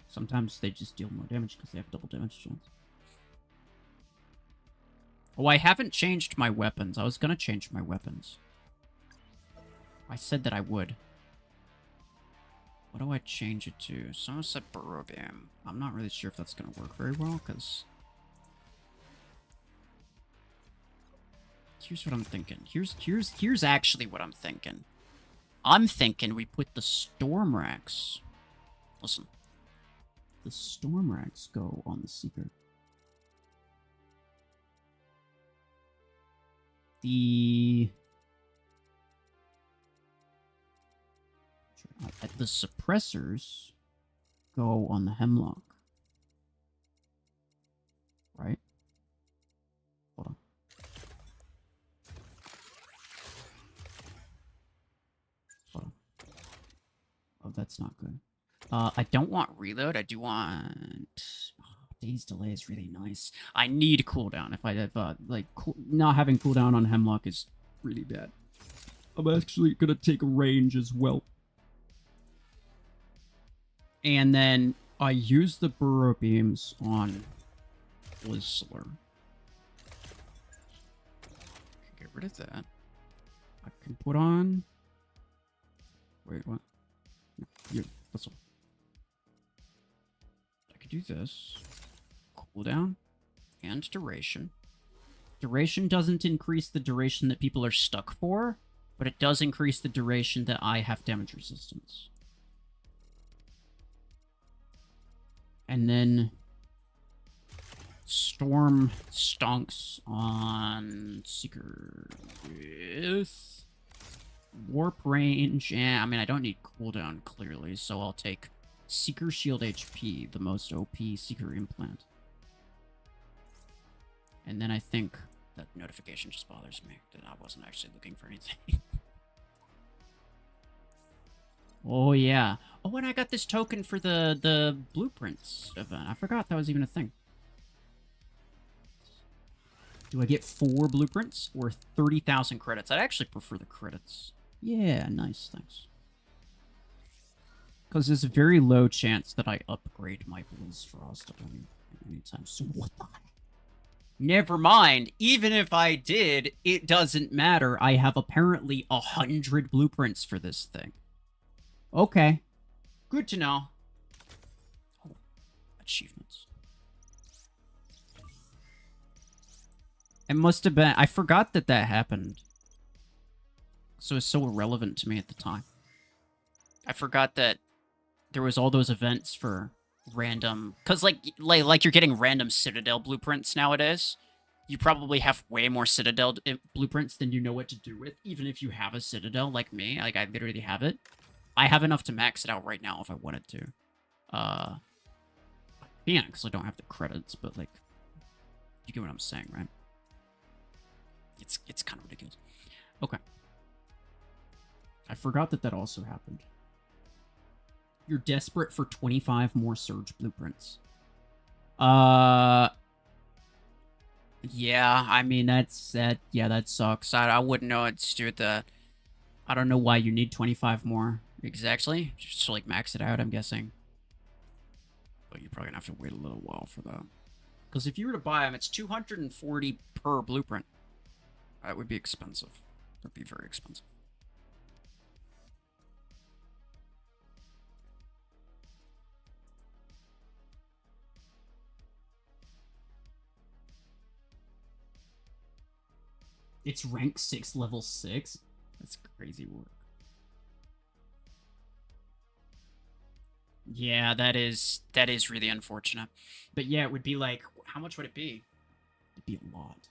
Speaker 2: Sometimes they just deal more damage because they have double damage chance. Oh, I haven't changed my weapons. I was gonna change my weapons. I said that I would. What do I change it to? Someone said burrow beam. I'm not really sure if that's gonna work very well, because... Here's what I'm thinking. Here's actually what I'm thinking. I'm thinking we put the storm racks. Listen. The storm racks go on the Seeker. The suppressors go on the Hemlock. Right? Hold on. Oh, that's not good. I don't want reload. I do want... Oh, Daze delay is really nice. I need cooldown. Not having cooldown on Hemlock is really bad. I'm actually gonna take range as well. And then I use the burrow beams on Blizzler. Get rid of that. I can put on... Wait, what? Yeah, that's all. I could do this. Cooldown and duration. Duration doesn't increase the duration that people are stuck for, but it does increase the duration that I have damage resistance. And then Storm Stonks on Seeker with Warp range. Yeah, I mean, I don't need cooldown, clearly, so I'll take Seeker Shield HP, the most OP Seeker implant. And then I think that notification just bothers me, that I wasn't actually looking for anything. Oh, yeah. Oh, and I got this token for the blueprints event. I forgot that was even a thing. Do I get 4 blueprints or 30,000 credits? I'd actually prefer the credits. Yeah, nice, thanks. Because there's a very low chance that I upgrade my BLIZZFROST anytime soon. What the heck? Never mind. Even if I did, it doesn't matter. I have apparently 100 blueprints for this thing. Okay. Good to know. Oh, achievements. It must have been... I forgot that that happened. So it's so irrelevant to me at the time. I forgot that there was all those events for random... Because, like you're getting random Citadel blueprints nowadays. You probably have way more Citadel blueprints than you know what to do with, even if you have a Citadel like me. Like, I literally have it. I have enough to max it out right now if I wanted to. Yeah, because I don't have the credits, but, like... You get what I'm saying, right? It's kind of ridiculous. Okay. I forgot that that also happened. You're desperate for 25 more Surge blueprints. Yeah, I mean, yeah, that sucks. I wouldn't know what to do with that. I don't know why you need 25 more exactly. Just to, like, max it out, I'm guessing. But you're probably gonna have to wait a little while for that. Because if you were to buy them, it's 240 per blueprint. That would be expensive. That'd be very expensive. It's rank 6, level 6? That's crazy work. Yeah, that is really unfortunate. But yeah, it would be like, how much would it be? It'd be a lot.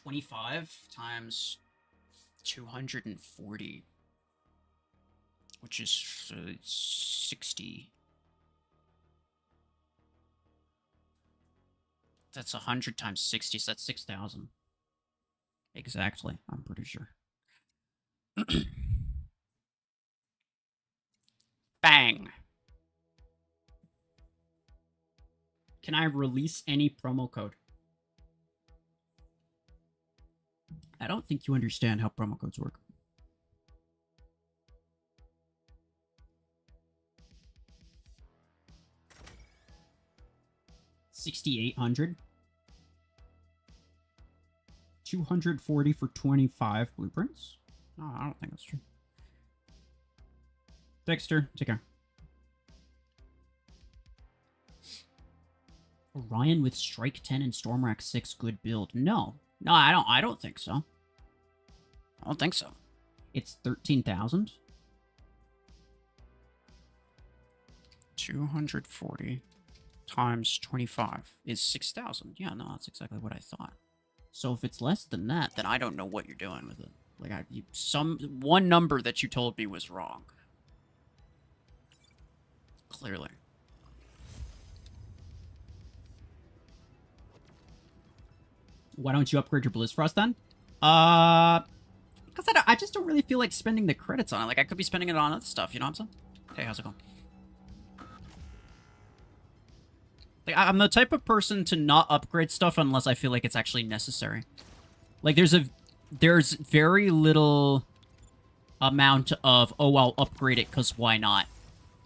Speaker 2: 25 times 240, which is 60. That's 100 times 60, so that's 6,000. Exactly, I'm pretty sure. Bang! Can I release any promo code? I don't think you understand how promo codes work. $6,800. 240 for 25 blueprints? No, I don't think that's true. Dexter, take care. Orion with Strike 10 and Stormrack 6, good build. No, I don't think so. I don't think so. It's 13,000. 240 times 25 is 6,000. Yeah, no, that's exactly what I thought. So if it's less than that, then I don't know what you're doing with it. Like, one number that you told me was wrong. Clearly. Why don't you upgrade your BLIZZFROST then? Because I just don't really feel like spending the credits on it. Like, I could be spending it on other stuff, you know what I'm saying? Hey, how's it going? Like, I'm the type of person to not upgrade stuff unless I feel like it's actually necessary. Like, there's very little amount of, oh, I'll upgrade it because why not?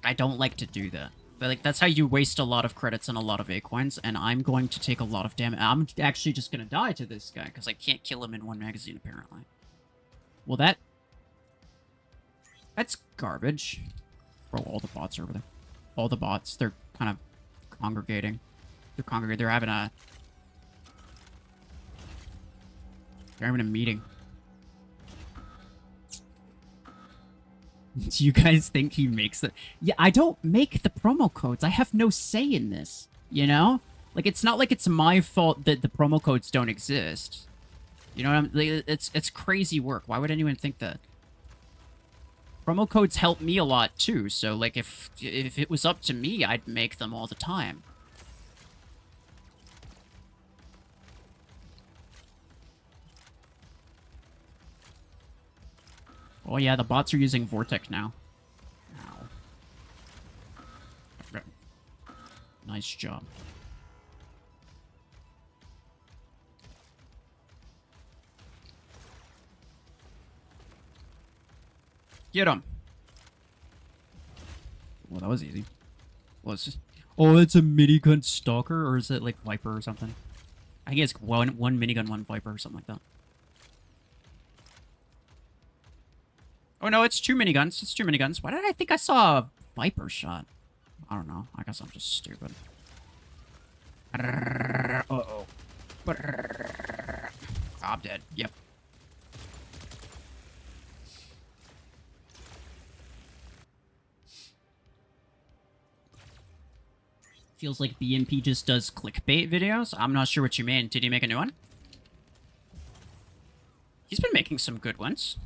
Speaker 2: I don't like to do that. But, like, that's how you waste a lot of credits and a lot of A-coins, and I'm going to take a lot of damage. I'm actually just going to die to this guy, because I can't kill him in one magazine, apparently. Well, that's garbage. Bro, all the bots are over there. All the bots, they're kind of congregating. They're having a meeting. Do you guys think he makes it? Yeah, I don't make the promo codes. I have no say in this, you know? Like, it's not like it's my fault that the promo codes don't exist. You know what I'm... Like, it's crazy work. Why would anyone think that? Promo codes help me a lot, too. So, like, if it was up to me, I'd make them all the time. Oh, yeah, the bots are using Vortex now. Nice job. Get him. Well, that was easy. Oh, it's a minigun stalker, or is it like Viper or something? I think it's one minigun, one Viper or something like that. Oh no, it's 2 miniguns. It's 2 miniguns. Why did I think I saw a Viper shot? I don't know. I guess I'm just stupid. Uh-oh. I'm dead. Yep. Feels like BMP just does clickbait videos. I'm not sure what you mean. Did he make a new one? He's been making some good ones.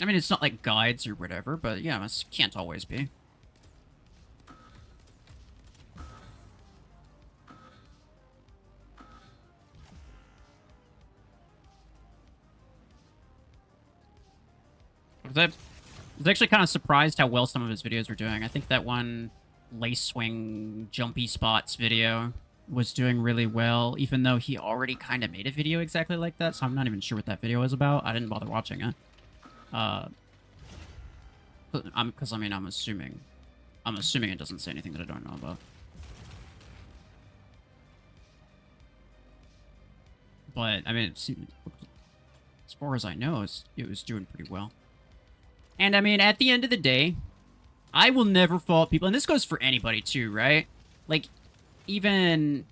Speaker 2: I mean, it's not like guides or whatever, but yeah, it can't always be. I was actually kind of surprised how well some of his videos were doing. I think that one lace swing jumpy spots video was doing really well, even though he already kind of made a video exactly like that, so I'm not even sure what that video was about. I didn't bother watching it. Because I mean, I'm assuming it doesn't say anything that I don't know about. But I mean, as far as I know, it was doing pretty well. And I mean, at the end of the day, I will never fault people, and this goes for anybody too, right? Like, even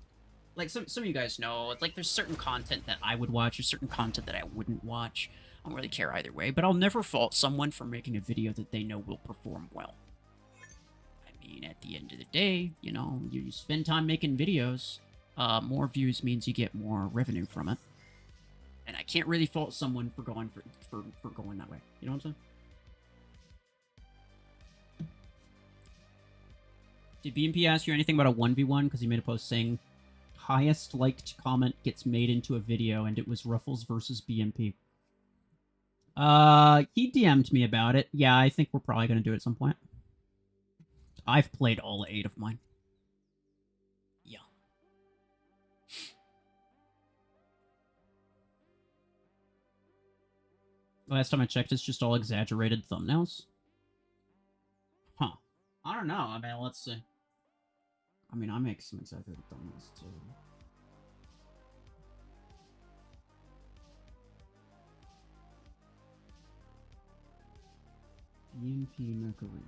Speaker 2: like some of you guys know, like there's certain content that I would watch, or certain content that I wouldn't watch. I don't really care either way, but I'll never fault someone for making a video that they know will perform well. I mean, at the end of the day, you know, you spend time making videos, more views means you get more revenue from it. And I can't really fault someone for going for going that way. You know what I'm saying? Did BMP ask you anything about a 1v1? Because he made a post saying, highest liked comment gets made into a video, and it was RuFFles versus BMP. He DM'd me about it. Yeah, I think we're probably going to do it at some point. I've played all 8 of mine. Yeah. Last time I checked, it's just all exaggerated thumbnails. Huh. I don't know. I mean, let's see. I mean, I make some exaggerated thumbnails, too. BMP Macarena.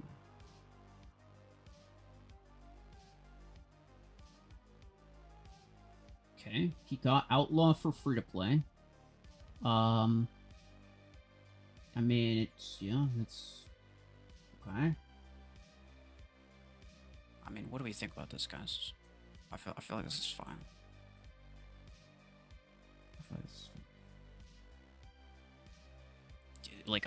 Speaker 2: Okay, he got Outlaw for free-to-play. I mean, it's... Okay. I mean, what do we think about this, guys? I feel like this is fine. I feel like this is fine. Like,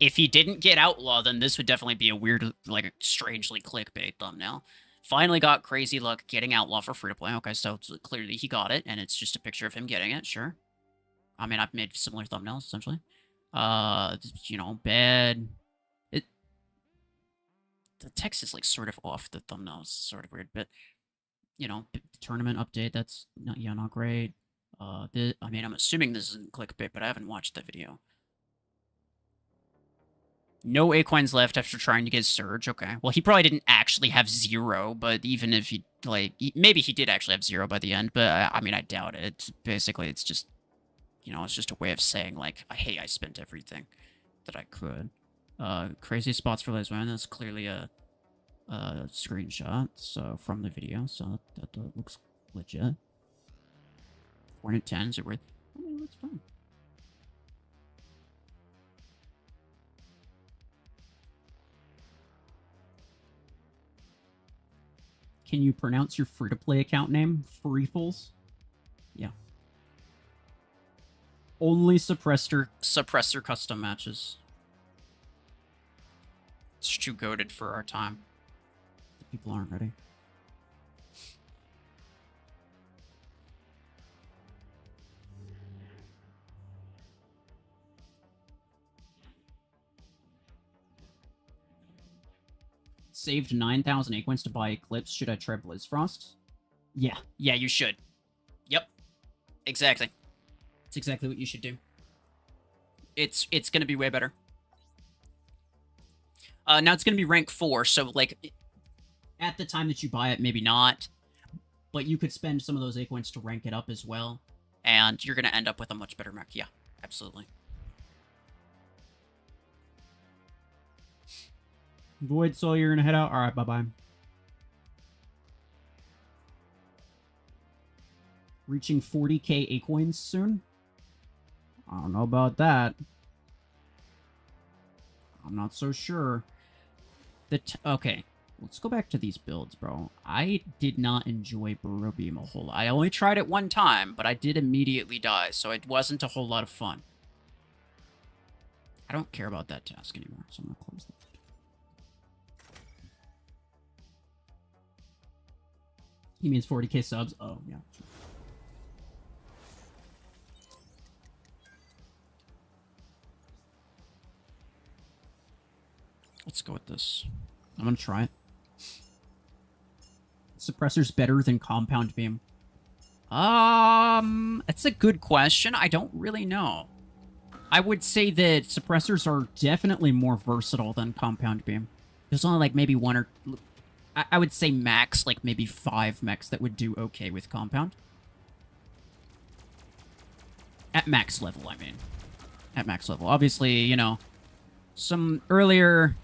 Speaker 2: if he didn't get Outlaw, then this would definitely be a weird, like, strangely clickbait thumbnail. Finally got crazy luck getting Outlaw for free-to-play. Okay, so clearly he got it, and it's just a picture of him getting it, sure. I mean, I've made similar thumbnails, essentially. You know, bad... The text is, like, sort of off. The thumbnail is sort of weird, but, you know, tournament update, that's, not great. I mean, I'm assuming this isn't clickbait, but I haven't watched the video. No Aquines left after trying to get Surge. Okay. Well, he probably didn't actually have 0, but even if he, like, maybe he did actually have 0 by the end, but I mean, I doubt it. Basically, it's just, you know, it's just a way of saying, like, hey, I spent everything that I could. Crazy spots for LIVE1. That's clearly a screenshot, so from the video, so that looks legit. 4 and 10, is it worth? I mean, that's fine. Can you pronounce your free-to-play account name? RuFFles? Yeah. Only suppressor custom matches. It's too goated for our time. The people aren't ready. saved 9,000 Acorns to buy Eclipse. Should I try BLIZZFROST? Yeah.
Speaker 1: Yeah, you should. Yep. Exactly. It's exactly what you should do. It's gonna be way better. Now it's gonna be rank 4, so like at the time that you buy it, maybe not. But you could spend some of those Acorns to rank it up as well. And you're gonna end up with a much better mech. Yeah, absolutely.
Speaker 2: Void Soul, you're gonna head out? Alright, bye-bye. Reaching 40k Acorns soon? I don't know about that. I'm not so sure. Okay, let's go back to these builds, bro. I did not enjoy Burrow Beam a whole lot. I only tried it one time, but I did immediately die, so it wasn't a whole lot of fun. I don't care about that task anymore, so I'm gonna close that. He means 40k subs? Oh, yeah.
Speaker 1: Let's go with this.
Speaker 2: I'm gonna try it. Suppressor's better than Compound Beam.
Speaker 1: That's a good question. I don't really know.
Speaker 2: I would say that suppressors are definitely more versatile than Compound Beam. There's only like maybe one or... I would say max, like maybe 5 mechs that would do okay with Compound. At max level, I mean. At max level. Obviously, you know, some earlier...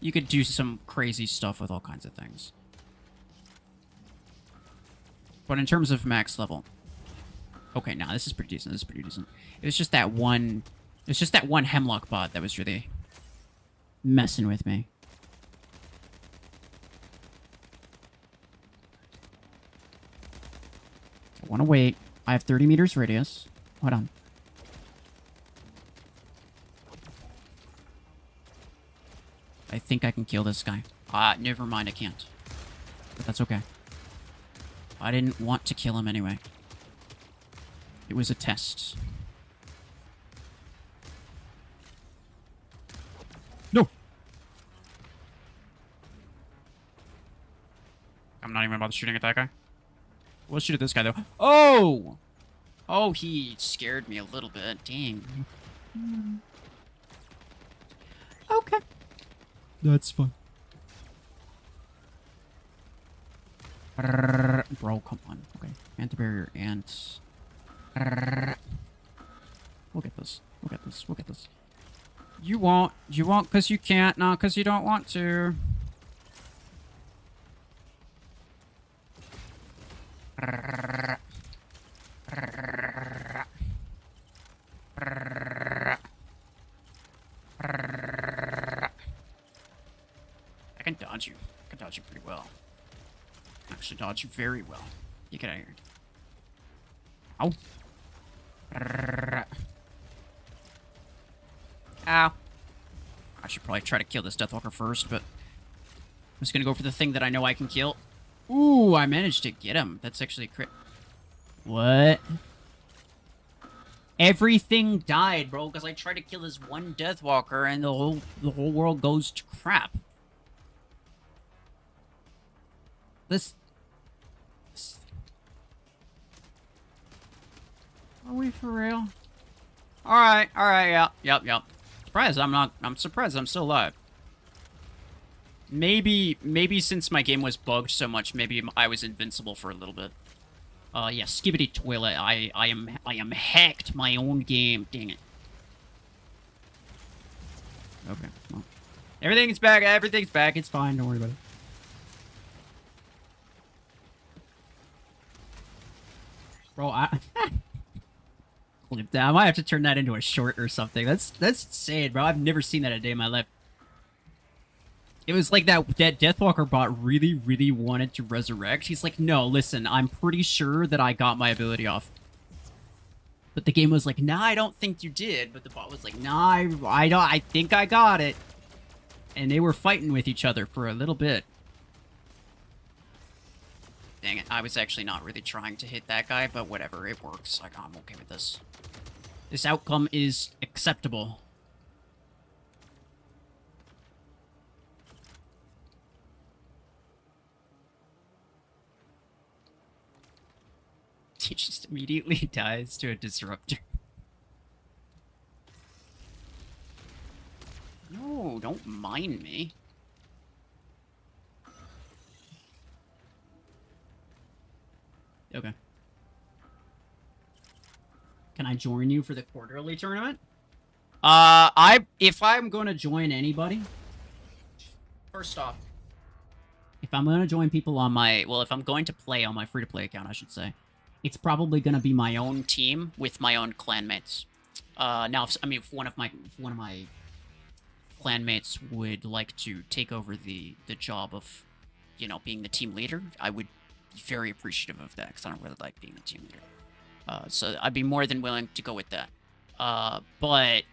Speaker 2: You could do some crazy stuff with all kinds of things. But in terms of max level... Okay, now this is pretty decent. This is pretty decent. It was just that one... It's just that one Hemlock bot that was really messing with me. I want to wait. I have 30 meters radius. Hold on. I think I can kill this guy. Never mind, I can't. But that's okay. I didn't want to kill him anyway. It was a test. No! I'm not even about to shooting at that guy. We'll shoot at this guy, though. Oh! Oh, he scared me a little bit. Dang. Okay. That's fun. Bro, come on. Okay. Anti-barrier and... We'll get this. We'll get this. We'll get this. You won't. You won't because you can't. Not because you don't want to. I can dodge you. I can dodge you pretty well. Actually, dodge you very well. You get out of here. Ow. Ow. I should probably try to kill this Deathwalker first, but I'm just gonna go for the thing that I know I can kill. Ooh, I managed to get him. That's actually a crit. What? Everything died, bro, because I tried to kill this one Deathwalker and the whole world goes to crap. This... Are we for real? Alright, yeah, yep. I'm surprised I'm still alive. Maybe since my game was bugged so much, maybe I was invincible for a little bit. Yeah, skibbity toilet. I am hacked my own game. Dang it. Okay, well. Everything's back, it's fine, don't worry about it. Bro, I might have to turn that into a short or something. That's insane, bro. I've never seen that a day in my life. It was like that Deathwalker bot really wanted to resurrect. He's like, no, listen, I'm pretty sure that I got my ability off. But the game was like, nah, I don't think you did. But the bot was like, nah, I think I got it. And they were fighting with each other for a little bit. Dang it, I was actually not really trying to hit that guy, but whatever, it works. Like, I'm okay with this. This outcome is acceptable.
Speaker 1: He just immediately dies to a disruptor. No, don't mind me.
Speaker 2: Okay. Can I join you for the quarterly tournament? If I'm going to join anybody, first off, if I'm going to join people on my, well, if I'm going to play on my free-to-play account, I should say, it's probably going to be my own team with my own clanmates. Now, if one of my clanmates would like to take over the job of, you know, being the team leader, I would be very appreciative of that, because I don't really like being the team leader. So I'd be more than willing to go with that. But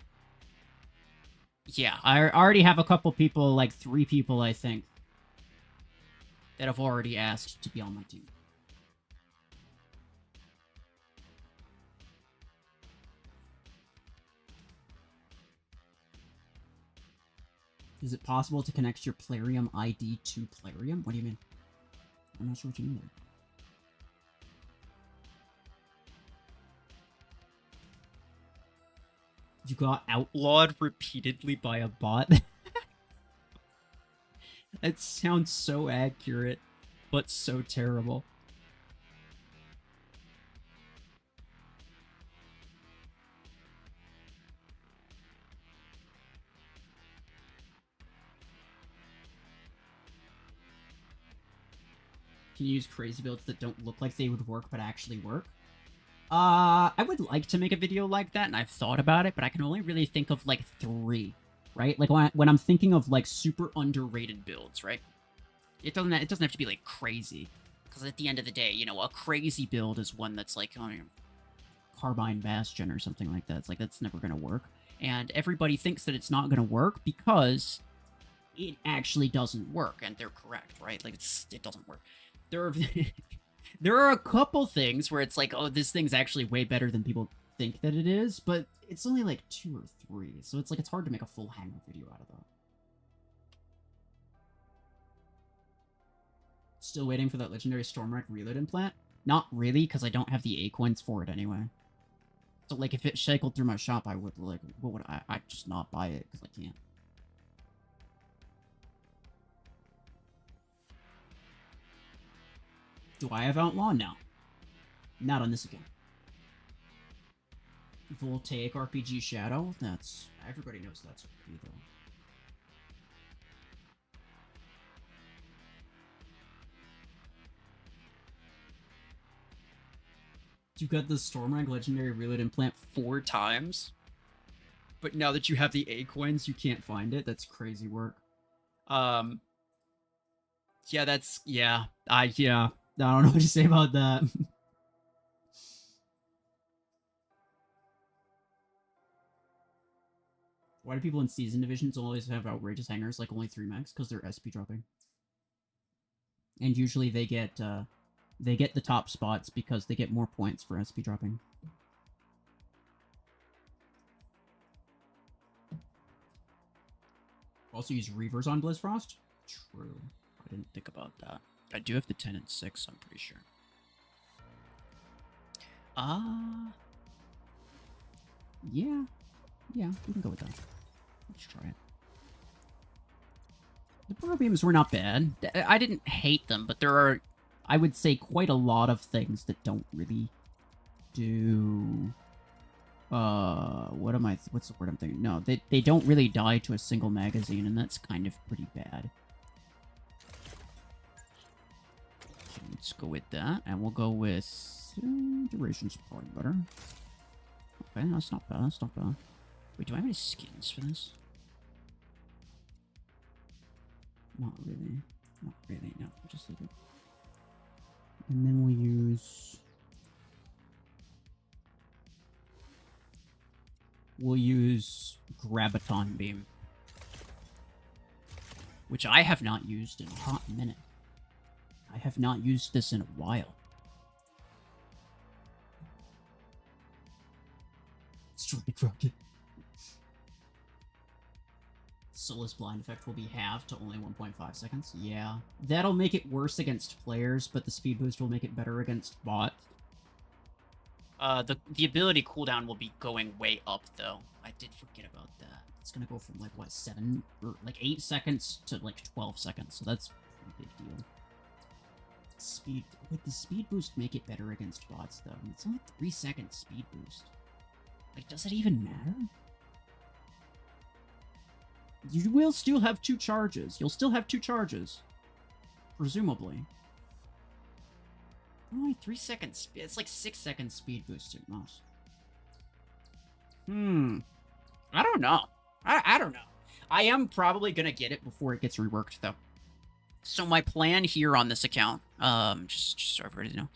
Speaker 2: yeah, I already have a couple people, like 3 people, I think, that have already asked to be on my team. Is it possible to connect your Plarium ID to Plarium? What do you mean? I'm not sure what you mean there. You got outlawed repeatedly by a bot? That sounds so accurate, but so terrible. Can you use crazy builds that don't look like they would work but actually work? I would like to make a video like that, and I've thought about it, but I can only really think of, like, 3, right? Like, when I'm thinking of, like, super underrated builds, right? It doesn't have to be, like, crazy. Because at the end of the day, you know, a crazy build is one that's, like, oh, Carbine Bastion or something like that. It's like, that's never gonna work. And everybody thinks that it's not gonna work because it actually doesn't work, and they're correct, right? Like, it doesn't work. There are a couple things where it's like, oh, this thing's actually way better than people think that it is, but it's only like 2 or 3, so it's like it's hard to make a full hanger video out of that. Still waiting for that legendary Stormwreck reload implant? Not really, because I don't have the A coins for it anyway. So like, if it cycled through my shop, I would, like, what would I'd just not buy it because I can't. Do I have Outlaw? No. Not on this account. Voltaic RPG Shadow? That's... everybody knows that's OP, though. You got the Stormrank Legendary Reload Implant 4 times? But now that you have the A coins, you can't find it? That's crazy work. Yeah, that's... yeah. Yeah. I don't know what to say about that. Why do people in season divisions always have outrageous hangers, like only 3 mechs? Because they're SP dropping. And usually they get the top spots because they get more points for SP dropping. Also use Reavers on BLIZZFROST? True. I didn't think about that. I do have the 10 and 6, I'm pretty sure. Yeah. Yeah, we can go with that. Let's try it. The Burrow Beams were not bad. I didn't hate them, but there are, I would say, quite a lot of things that don't really do... what's the word I'm thinking? No, they don't really die to a single magazine, and that's kind of pretty bad. So let's go with that, and we'll go with... duration's probably better. Okay, that's not bad, that's not bad. Wait, do I have any skins for this? Not really. Not really, no. Just leave it. And then we'll use... we'll use Graviton Beam. Which I have not used in a hot minute. I have not used this in a while. Strike Rocket. Soulless Blind Effect will be halved to only 1.5 seconds. Yeah. That'll make it worse against players, but the speed boost will make it better against bots.
Speaker 1: The ability cooldown will be going way up, though. I did forget about that.
Speaker 2: It's gonna go from, like, what, 7 or, like, 8 seconds to, like, 12 seconds, so that's a pretty big deal. Speed... Would the speed boost make it better against bots, though? It's only 3-second speed boost. Like, does it even matter? You will still have 2 charges. You'll still have 2 charges. Presumably. Only 3 seconds. It's like 6 seconds speed boost at most. I don't know. I don't know. I am probably gonna get it before it gets reworked, though. So my plan here on this account, just so everybody know,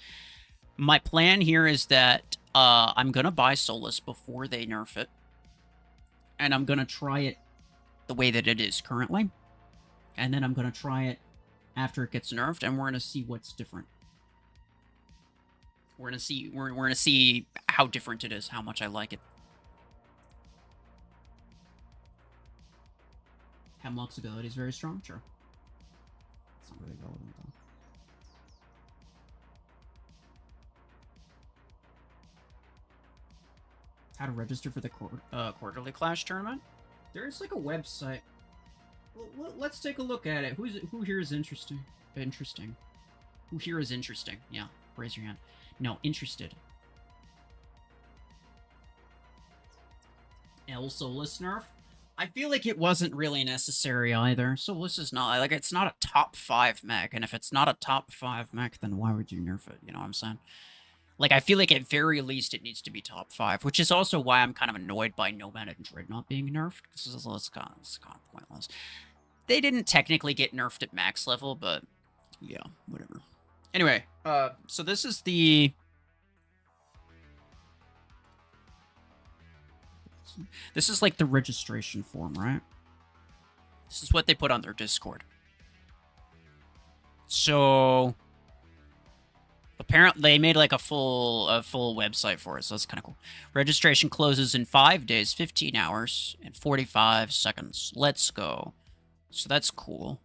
Speaker 2: my plan here is that I'm gonna buy Solus before they nerf it, and I'm gonna try it the way that it is currently, and then I'm gonna try it after it gets nerfed, and we're gonna see what's different. We're gonna see how different it is, how much I like it. Hemlock's ability is very strong, sure. It's not really relevant, though. How to register for the quarterly Clash tournament? There's like a website. Let's take a look at it. Who here is interesting? Who here is interesting? Yeah, raise your hand. No, interested. Solus nerf? I feel like it wasn't really necessary either. Solus is not, like, it's not a top 5 mech, and if it's not a top 5 mech, then why would you nerf it? You know what I'm saying? Like, I feel like at very least it needs to be top 5, which is also why I'm kind of annoyed by Nomad and Dreadnought being nerfed, because it's kind of pointless. They didn't technically get nerfed at max level, but yeah, whatever. Anyway, so this is the... This is like the registration form, right? This is what they put on their Discord. So apparently they made like a full website for it, so that's kind of cool. Registration closes in 5 days, 15 hours, and 45 seconds. Let's go. So that's cool.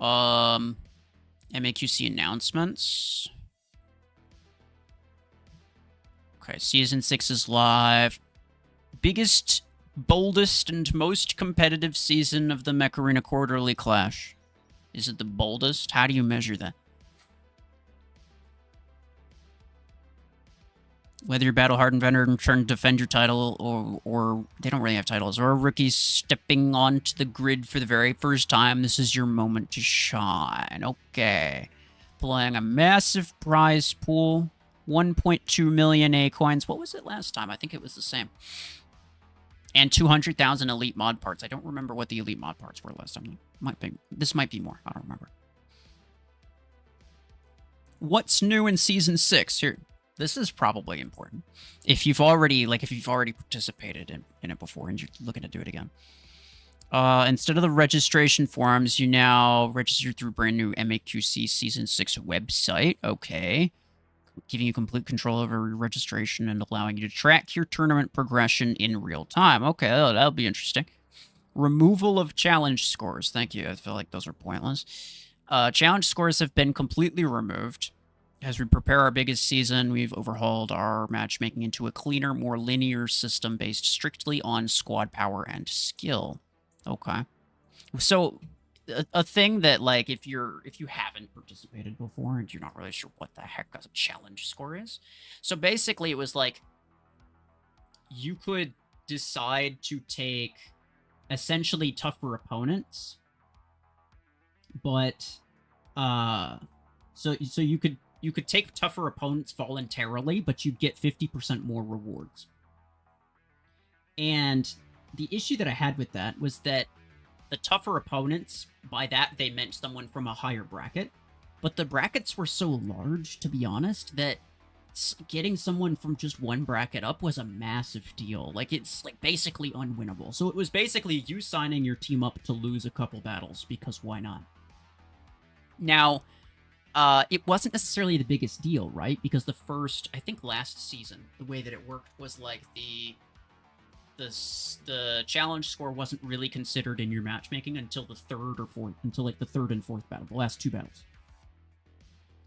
Speaker 2: MAQC announcements. Okay, Season 6 is live. Biggest, boldest, and most competitive season of the Mech Arena Quarterly Clash. Is it the boldest? How do you measure that? Whether you're battle-hardened veteran trying to defend your title, or they don't really have titles, or a rookie stepping onto the grid for the very first time, this is your moment to shine. Okay. Playing a massive prize pool. 1.2 million A coins. What was it last time? I think it was the same. And 200,000 elite mod parts. I don't remember what the elite mod parts were last time. This might be more. I don't remember. What's new in Season 6? Here, this is probably important. If you've already participated in it before and you're looking to do it again. Instead of the registration forms, you now register through brand new MAQC Season 6 website. Okay. Giving you complete control over your registration and allowing you to track your tournament progression in real time. Okay, that'll be interesting. Removal of challenge scores. Thank you. I feel like those are pointless. Challenge scores have been completely removed. As we prepare our biggest season, we've overhauled our matchmaking into a cleaner, more linear system based strictly on squad power and skill. Okay. So... a thing that, like, if you haven't participated before and you're not really sure what the heck a challenge score is. So basically it was like, you could decide to take essentially tougher opponents, but, so you could take tougher opponents voluntarily, but you'd get 50% more rewards. And the issue that I had with that was that the tougher opponents, by that they meant someone from a higher bracket, but the brackets were so large, to be honest, that getting someone from just one bracket up was a massive deal. Like, it's like basically unwinnable. So it was basically you signing your team up to lose a couple battles, because why not? Now, it wasn't necessarily the biggest deal, right? Because the first, I think last season, the way that it worked was like the challenge score wasn't really considered in your matchmaking until the third and fourth battle, the last 2 battles.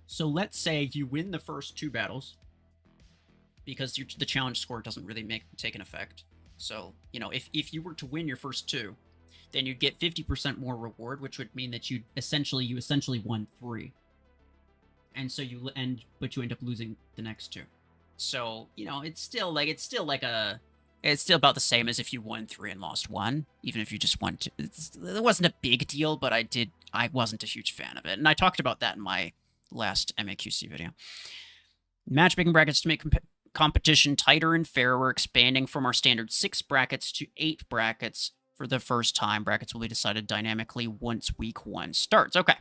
Speaker 2: So let's say you win the first 2 battles,
Speaker 1: because the challenge score doesn't really take an effect. So, you know, if you were to win your first 2, then you'd get 50% more reward, which would mean that you essentially won 3. And so but you end up losing the next 2. So, you know, it's still about the same as if you won 3 and lost 1, even if you just won 2. It wasn't a big deal, but I wasn't a huge fan of it. And I talked about that in my last MAQC video. Matchmaking brackets to make competition tighter and fairer. We're expanding from our standard 6 brackets to 8 brackets for the first time. Brackets will be decided dynamically once week 1 starts. Okay.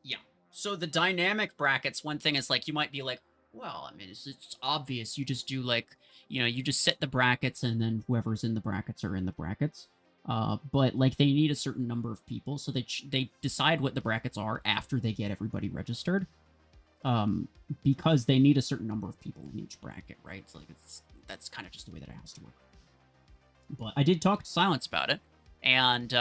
Speaker 1: Yeah. So the dynamic brackets, one thing is, like, you might be like, well, I mean, it's obvious. You just do, like, you know, you just set the brackets and then whoever's in the brackets are in the brackets. But, like, they need a certain number of people, so they decide what the brackets are after they get everybody registered. Because they need a certain number of people in each bracket, right? So, like, that's kind of just the way that it has to work. But I did talk to Silence about it, and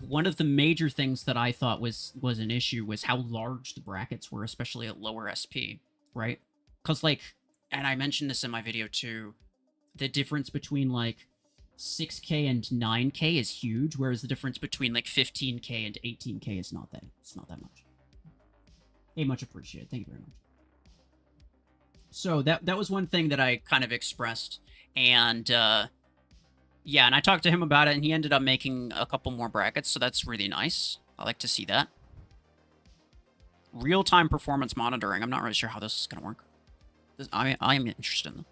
Speaker 1: one of the major things that I thought was an issue was how large the brackets were, especially at lower SP, right? Because, like, and I mentioned this in my video too, the difference between, like, 6K and 9K is huge, whereas the difference between, like, 15K and 18K is not that much. Hey, much appreciated. Thank you very much. So that was one thing that I kind of expressed, and yeah, and I talked to him about it, and he ended up making a couple more brackets, so that's really nice. I like to see that. Real-time performance monitoring. I'm not really sure how this is going to work. I am interested in them.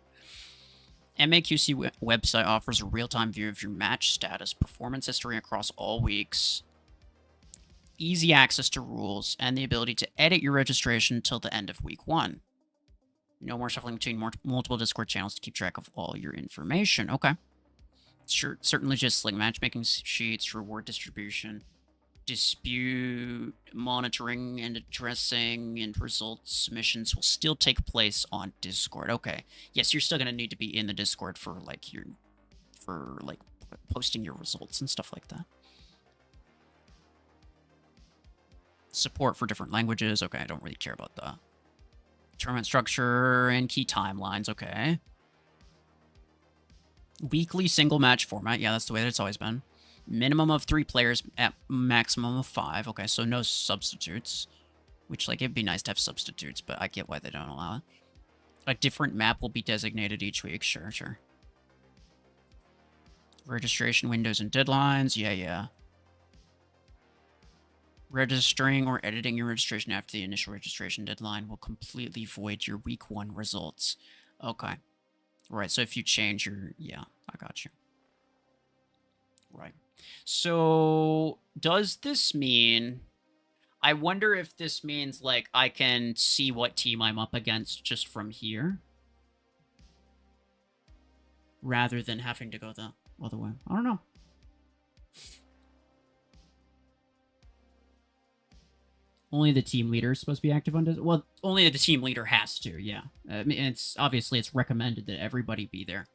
Speaker 1: MAQC website offers a real-time view of your match status, performance history across all weeks, easy access to rules, and the ability to edit your registration until the end of week 1. No more shuffling between multiple Discord channels to keep track of all your information. Okay. Sure, certainly just like matchmaking sheets, reward distribution, dispute monitoring and addressing, and results submissions will still take place on Discord. Okay. Yes, you're still going to need to be in the Discord for posting your results and stuff like that. Support for different languages. Okay, I don't really care about that. Tournament structure and key timelines. Okay. Weekly single match format. Yeah, that's the way that it's always been. Minimum of 3 players at maximum of 5. Okay, so no substitutes. Which, like, it'd be nice to have substitutes, but I get why they don't allow it. A different map will be designated each week. Sure, sure. Registration windows and deadlines. Yeah. Registering or editing your registration after the initial registration deadline will completely void your week 1 results. Okay. Right, so if you change your... Yeah, I got you. Right. So, does this mean... I wonder if this means, like, I can see what team I'm up against just from here, rather than having to go the other way. I don't know. Only the team leader is supposed to be active on Discord? Well, only the team leader has to, yeah. I mean, it's recommended that everybody be there,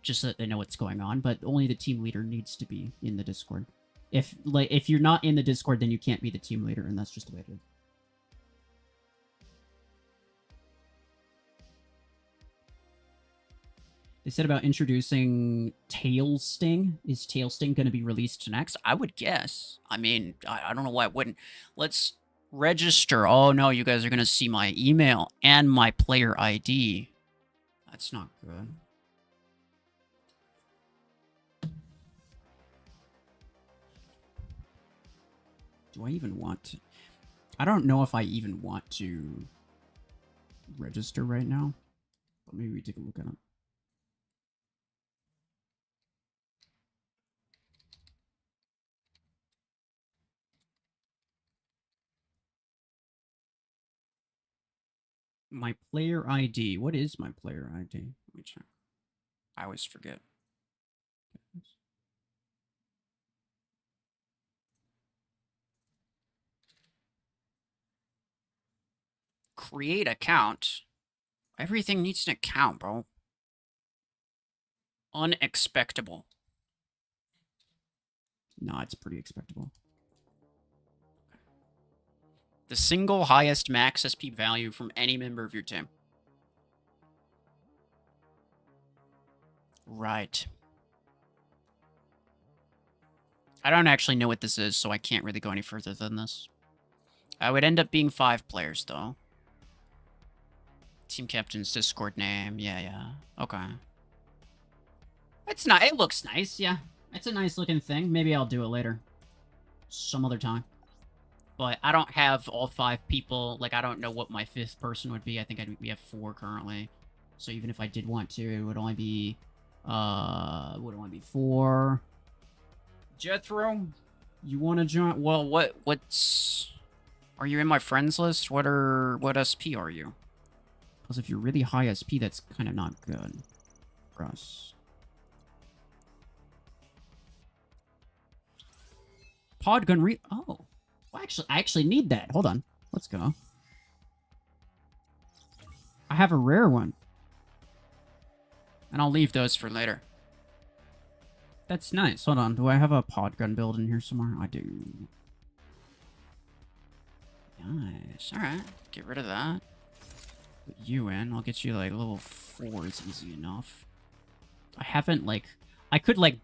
Speaker 1: just so that they know what's going on, but only the team leader needs to be in the Discord. If you're not in the Discord, then you can't be the team leader, and that's just the way it is. They said about introducing Tail Sting. Is Tail Sting going to be released next? I would guess. I mean, I don't know why it wouldn't. Let's register. Oh, no, you guys are going to see my email and my player ID. That's not good. Do I even want to? I don't know if I even want to register right now, but maybe we take a look at it. My player ID. What is my player ID? Let me check. I always forget. Create account. Everything needs an account, bro. Unexpectable. No, it's pretty expectable. The single highest max SP value from any member of your team. Right. I don't actually know what this is, so I can't really go any further than this. I would end up being 5 players, though. Team captain's Discord name. Yeah. Okay. It's not. It looks nice, yeah. It's a nice looking thing. Maybe I'll do it later. Some other time. But I don't have all 5 people. Like, I don't know what my 5th person would be. I think we have 4 currently. So even if I did want to, it would only be... would only be 4... Jethro, you want to join? Well, what's... Are you in my friends list? What SP are you? Because if you're really high SP, that's kind of not good for us. Podgun Oh. Well, I actually need that. Hold on. Let's go. I have a rare one. And I'll leave those for later. That's nice. Hold on. Do I have a podgun build in here somewhere? I do. Nice. Alright. Get rid of that. Put you in. I'll get you, like, level 4 is easy enough. I haven't, like... I could, like,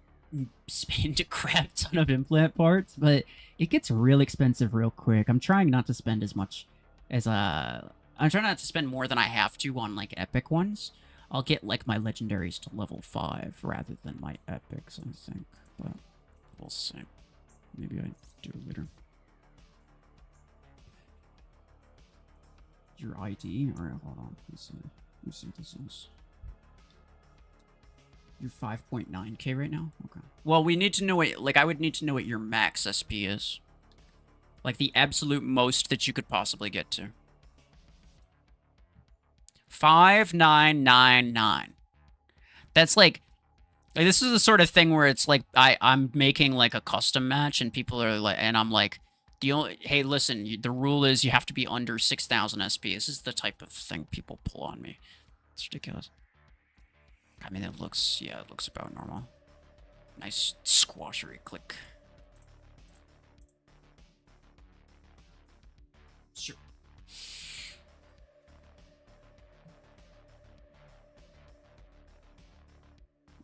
Speaker 1: spend a crap ton of implant parts, but it gets real expensive real quick. I'm trying not to spend as much as, I'm trying not to spend more than I have to on, like, epic ones. I'll get, like, my legendaries to level 5 rather than my epics, I think. But we'll see. Maybe I do it later. Your ID? Alright, hold on. Let's see what this is. You're 5.9k right now? Okay. Well, we need to know what... Like, I would need to know what your max SP is. Like, the absolute most that you could possibly get to. 5999. That's like this is the sort of thing where it's like I'm making like a custom match and people are like, and I'm like, hey, listen, the rule is you have to be under 6,000 SP. This is the type of thing people pull on me. It's ridiculous. I mean, it looks about normal. Nice squashery click. Sure.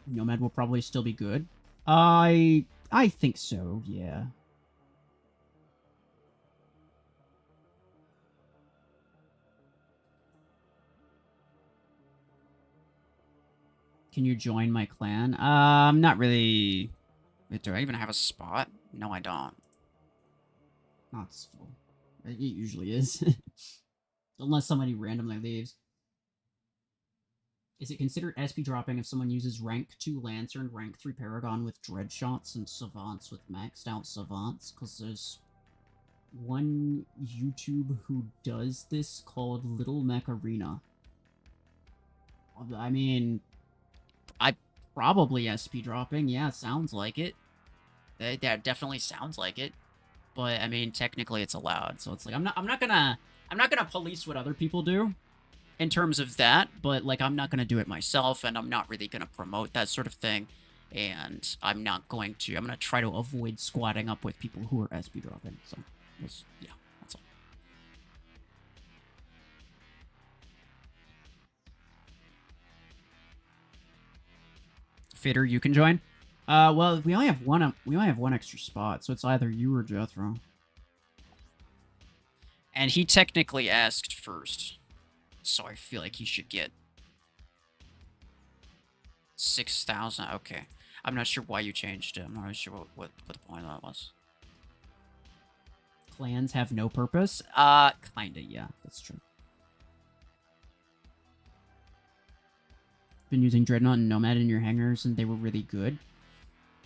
Speaker 1: Nomad will probably still be good. I think so, yeah. Can you join my clan? Not really. Wait, do I even have a spot? No, I don't. Not full. It usually is. Unless somebody randomly leaves. Is it considered SP dropping if someone uses rank 2 Lancer, rank 3 Paragon with dread shots, and savants with maxed out savants? Because there's one YouTube who does this called Little Mech Arena. I mean, I probably SP dropping. Yeah, sounds like it. That definitely sounds like it. But I mean, technically it's allowed. So it's like I'm not gonna police what other people do in terms of that, but like I'm not gonna do it myself, and I'm not really gonna promote that sort of thing. And I'm gonna try to avoid squatting up with people who are SP dropping. So yeah, that's all. Fitter, you can join. Well, we only have one extra spot, so it's either you or Jethro. And he technically asked first, so I feel like he should get 6,000. Okay, I'm not sure why you changed it. I'm not really sure what the point of that was. Clans have no purpose. Kinda, yeah, that's true. Been using Dreadnought and Nomad in your hangars, and they were really good,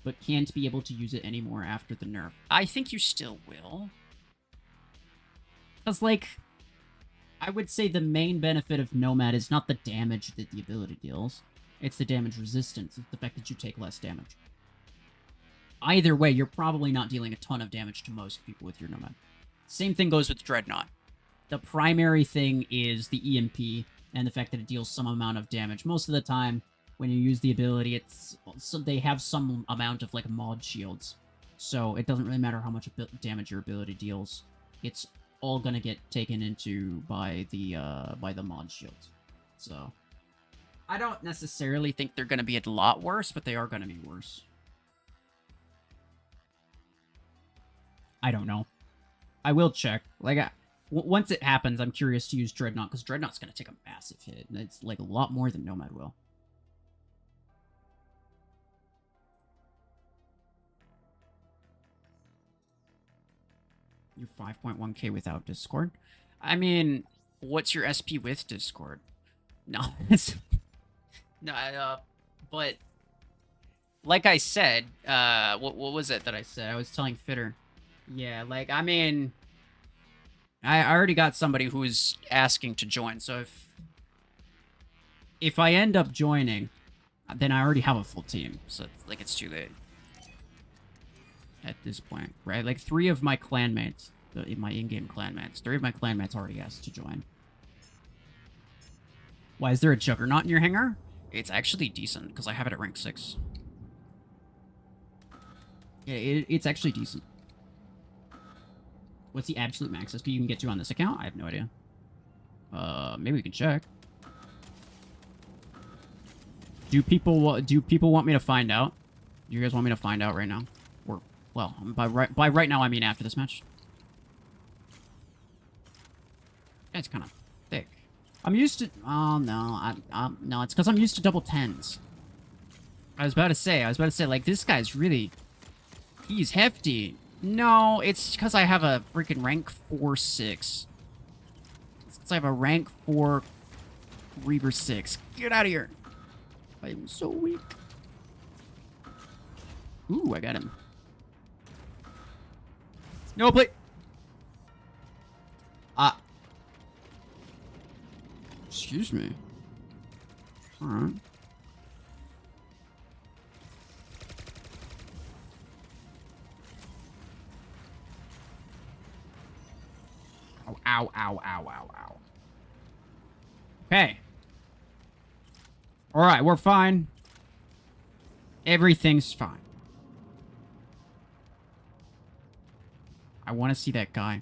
Speaker 1: but can't be able to use it anymore after the nerf. I think you still will. Because, like, I would say the main benefit of Nomad is not the damage that the ability deals. It's the damage resistance. It's the fact that you take less damage. Either way, you're probably not dealing a ton of damage to most people with your Nomad. Same thing goes with Dreadnought. The primary thing is the EMP and the fact that it deals some amount of damage. Most of the time, when you use the ability, they have some amount of, like, mod shields. So it doesn't really matter how much damage your ability deals. It's all gonna get taken into by the mod shields. So
Speaker 2: I don't necessarily think they're going to be a lot worse, but they are going to be worse. I don't know. I will check. Like, once it happens, I'm curious to use Dreadnought, because Dreadnought's going to take a massive hit. And it's, like, a lot more than Nomad will. You're 5.1k without Discord? I mean, what's your SP with Discord? No, it's... No, but... Like I said, what was it that I said? I was telling Fitter. Yeah, like, I mean... I already got somebody who's asking to join, so if I end up joining, then I already have a full team. So, like, it's too late. At this point, right? Like, 3 of my clanmates, my in-game clanmates, 3 of my clanmates already asked to join. Why, is there a Juggernaut in your hangar? It's actually decent, because I have it at rank 6. Yeah, it's actually decent. What's the absolute max SP you can get to on this account? I have no idea. Maybe we can check. Do people want me to find out? Do you guys want me to find out right now? Or, well, by right now I mean after this match. It's kind of thick. I'm used to. Oh no, no. It's because I'm used to double 10s. I was about to say like this guy's really. He's hefty. No, it's because I have a freaking rank 4-6. It's because I have a rank 4 Reaver 6. Get out of here. I'm so weak. Ooh, I got him. No, play. Excuse me. Alright. Ow, ow, ow, ow, ow. Okay. Alright, we're fine. Everything's fine. I want to see that guy.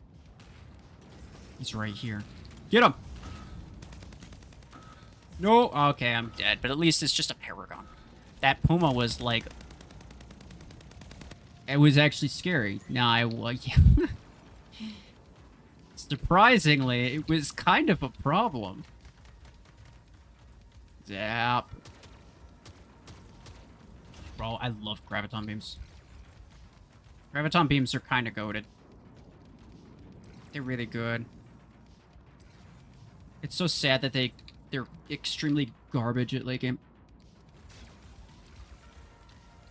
Speaker 2: He's right here. Get him! No! Okay, I'm dead, but at least it's just a Paragon. That Puma was like... It was actually scary. Nah, yeah. Surprisingly, it was kind of a problem. Zap. Bro, I love Graviton Beams. Graviton Beams are kind of goated. They're really good. It's so sad that they're extremely garbage at late game.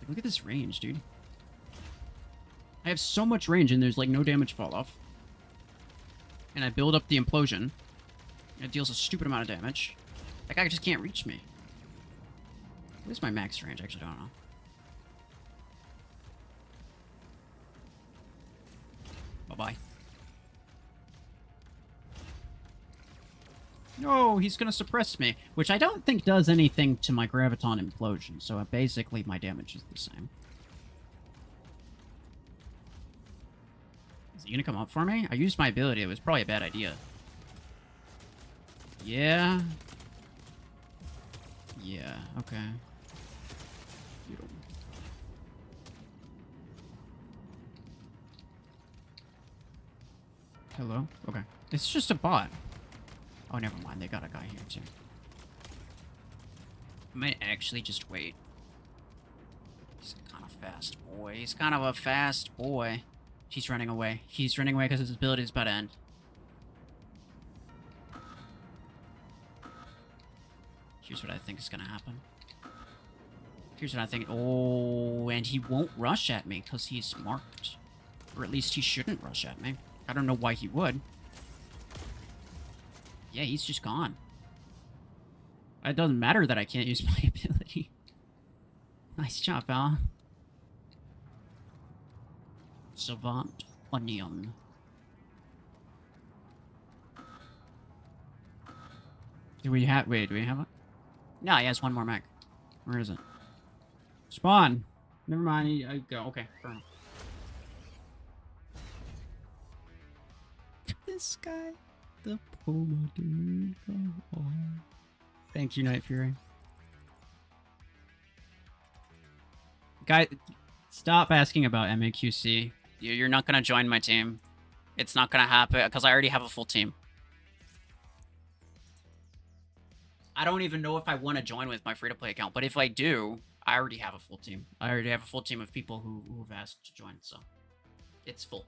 Speaker 2: Like, look at this range, dude. I have so much range and there's like no damage fall off. And I build up the implosion. It deals a stupid amount of damage. That guy just can't reach me. Where's my max range? I actually don't know. Bye-bye. No, he's gonna suppress me. Which I don't think does anything to my Graviton Implosion. So basically my damage is the same. Is he gonna come up for me? I used my ability. It was probably a bad idea. Yeah. Yeah, okay. Hello? Okay. It's just a bot. Oh, never mind. They got a guy here, too. I might actually just wait. He's kind of fast boy. He's kind of a fast boy. He's running away. He's running away because his ability is about to end. Here's what I think is going to happen. Here's what I think. Oh, and he won't rush at me because he's marked. Or at least he shouldn't rush at me. I don't know why he would. Yeah, he's just gone. It doesn't matter that I can't use my ability. Nice job, pal. Savant Onion. Do we have... Wait, do we have it? No, he has one more mech. Where is it? Spawn. Never mind. I go. Okay. Fair. This guy. The Puma dude. Come on. Thank you, Night Fury.
Speaker 1: Guy, stop asking about MAQC. You're not gonna join my team. It's not gonna happen because I already have a full team. I don't even know if I want to join with my free-to-play account, but if I do, I already have a full team. I already have a full team of people who've asked to join, so it's full.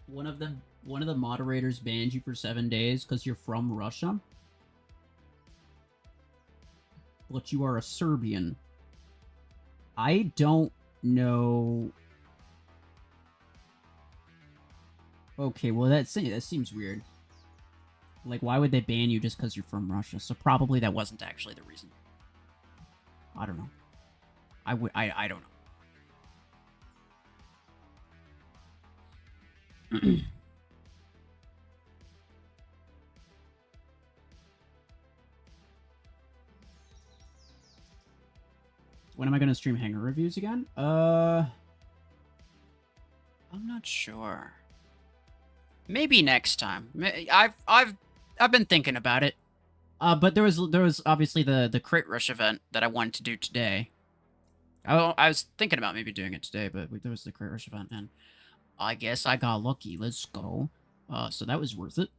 Speaker 1: One of the moderators banned you for 7 days because you're from Russia, but you are a Serbian. I don't know. Okay, well that seems weird. Like, why would they ban you just because you're from Russia? So probably that wasn't actually the reason. I don't know. I don't know. When am I gonna stream Hangar reviews again? I'm not sure. Maybe next time. I've been thinking about it. But there was obviously the Crit Rush event that I wanted to do today. I was thinking about maybe doing it today, but there was the Crit Rush event, and I guess I got lucky. Let's go. So that was worth it.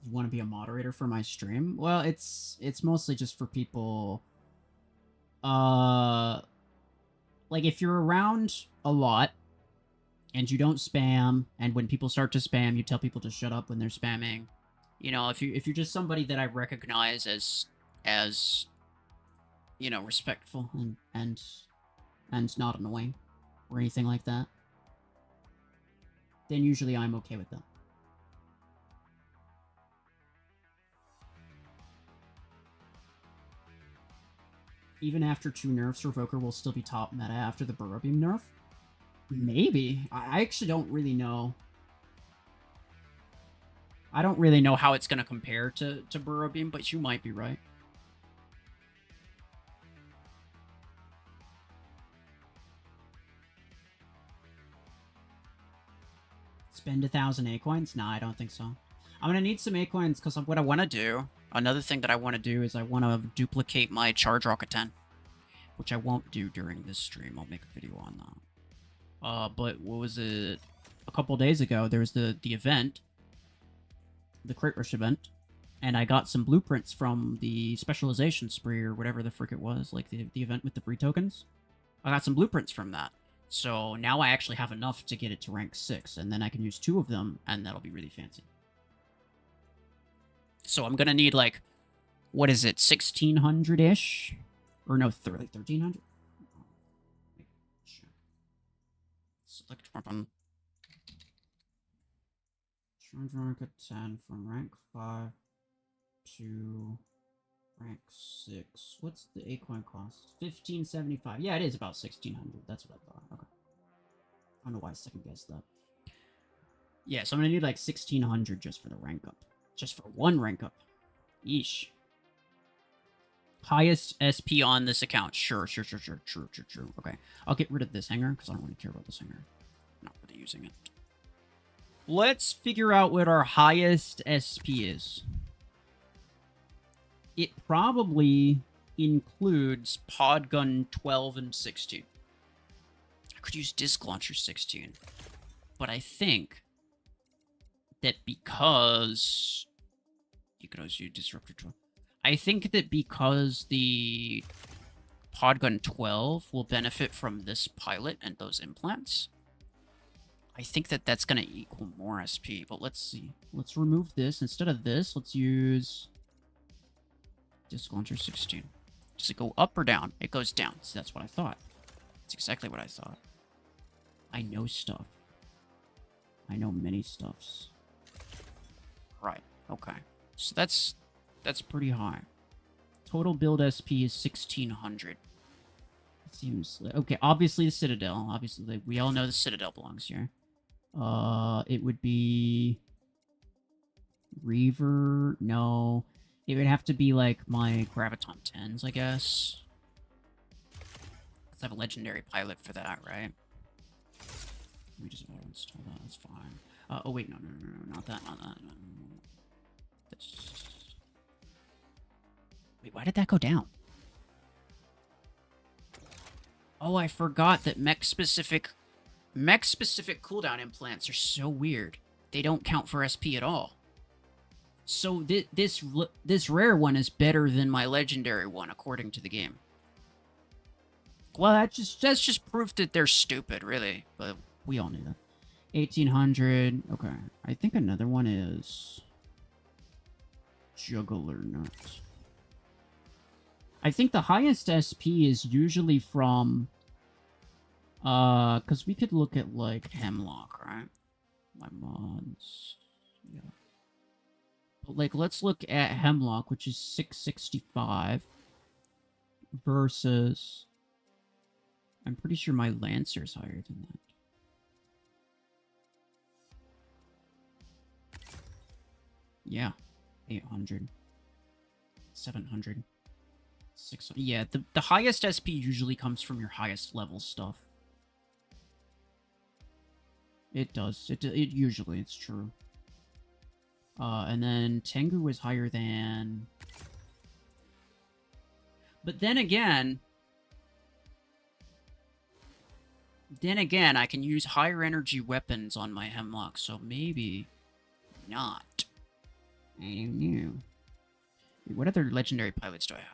Speaker 1: You want to be a moderator for my stream? Well, it's mostly just for people. Like if you're around a lot and you don't spam, and when people start to spam, you tell people to shut up when they're spamming. You know, if you're just somebody that I recognize as you know, respectful and not annoying or anything like that, then usually I'm okay with that. Even after 2 nerfs, Revoker will still be top meta after the Burrow Beam nerf? Maybe. I actually don't really know. I don't really know how it's going to compare to Burrow Beam, but you might be right. Spend 1,000 A-coins? Nah, I don't think so. I'm going to need some A-coins because what I want to do, another thing that I want to do is I want to duplicate my Charge Rocket 10, which I won't do during this stream. I'll make a video on that. But what was it? A couple days ago, there was the event, the Crit Rush event, and I got some blueprints from the specialization spree or whatever the frick it was, like the event with the free tokens. I got some blueprints from that. So now I actually have enough to get it to rank 6, and then I can use 2 of them, and that'll be really fancy. So I'm gonna need, like, what is it, 1,600-ish? Or no, like 1,300? Select weapon. Charge Rocket 10 from rank 5 to rank 6. What's the A-coin cost? 1,575. Yeah, it is about 1,600. That's what I thought. Okay. I don't know why I second guessed that. Yeah, so I'm gonna need like 1,600 just for the rank up. Just for 1 rank up. Yeesh. Highest SP on this account. Sure. True. Okay. I'll get rid of this hanger because I don't really care about this hanger. I'm not really using it. Let's figure out what our highest SP is. It probably includes Podgun 12 and 16. I could use Disc Launcher 16. But I think that because... You could also use Disruptor 12. I think that because the Podgun 12 will benefit from this pilot and those implants, I think that that's going to equal more SP. But let's see. Let's remove this. Instead of this, let's use Disc Launcher 16. Does it go up or down? It goes down. So that's what I thought. That's exactly what I thought. I know stuff. I know many stuffs. Right. Okay. So that's pretty high. Total build SP is 1,600. Seems okay. Obviously the Citadel. Obviously we all know the Citadel belongs here. It would be Reaver. No, it would have to be like my Graviton 10s, I guess. Because I have a legendary pilot for that, right? Let me just install that. That's fine. Oh wait, no, not that, not that. No. This. Wait, why did that go down? Oh, I forgot that mech-specific cooldown implants are so weird. They don't count for SP at all. So this rare one is better than my legendary one, according to the game. Well, that's just proof that they're stupid, really. But we all knew that. 1800. Okay, I think another one is Juggler Nut. I think the highest SP is usually from, because we could look at, like, Hemlock, right? My mods, yeah. But, like, let's look at Hemlock, which is 665, versus, I'm pretty sure my Lancer's higher than that. Yeah, 800, 700. 600. Yeah, the highest SP usually comes from your highest level stuff. It does. It usually, it's true. And then Tengu is higher than... But then again, I can use higher energy weapons on my Hemlock, so maybe not. I don't know. What other legendary pilots do I have?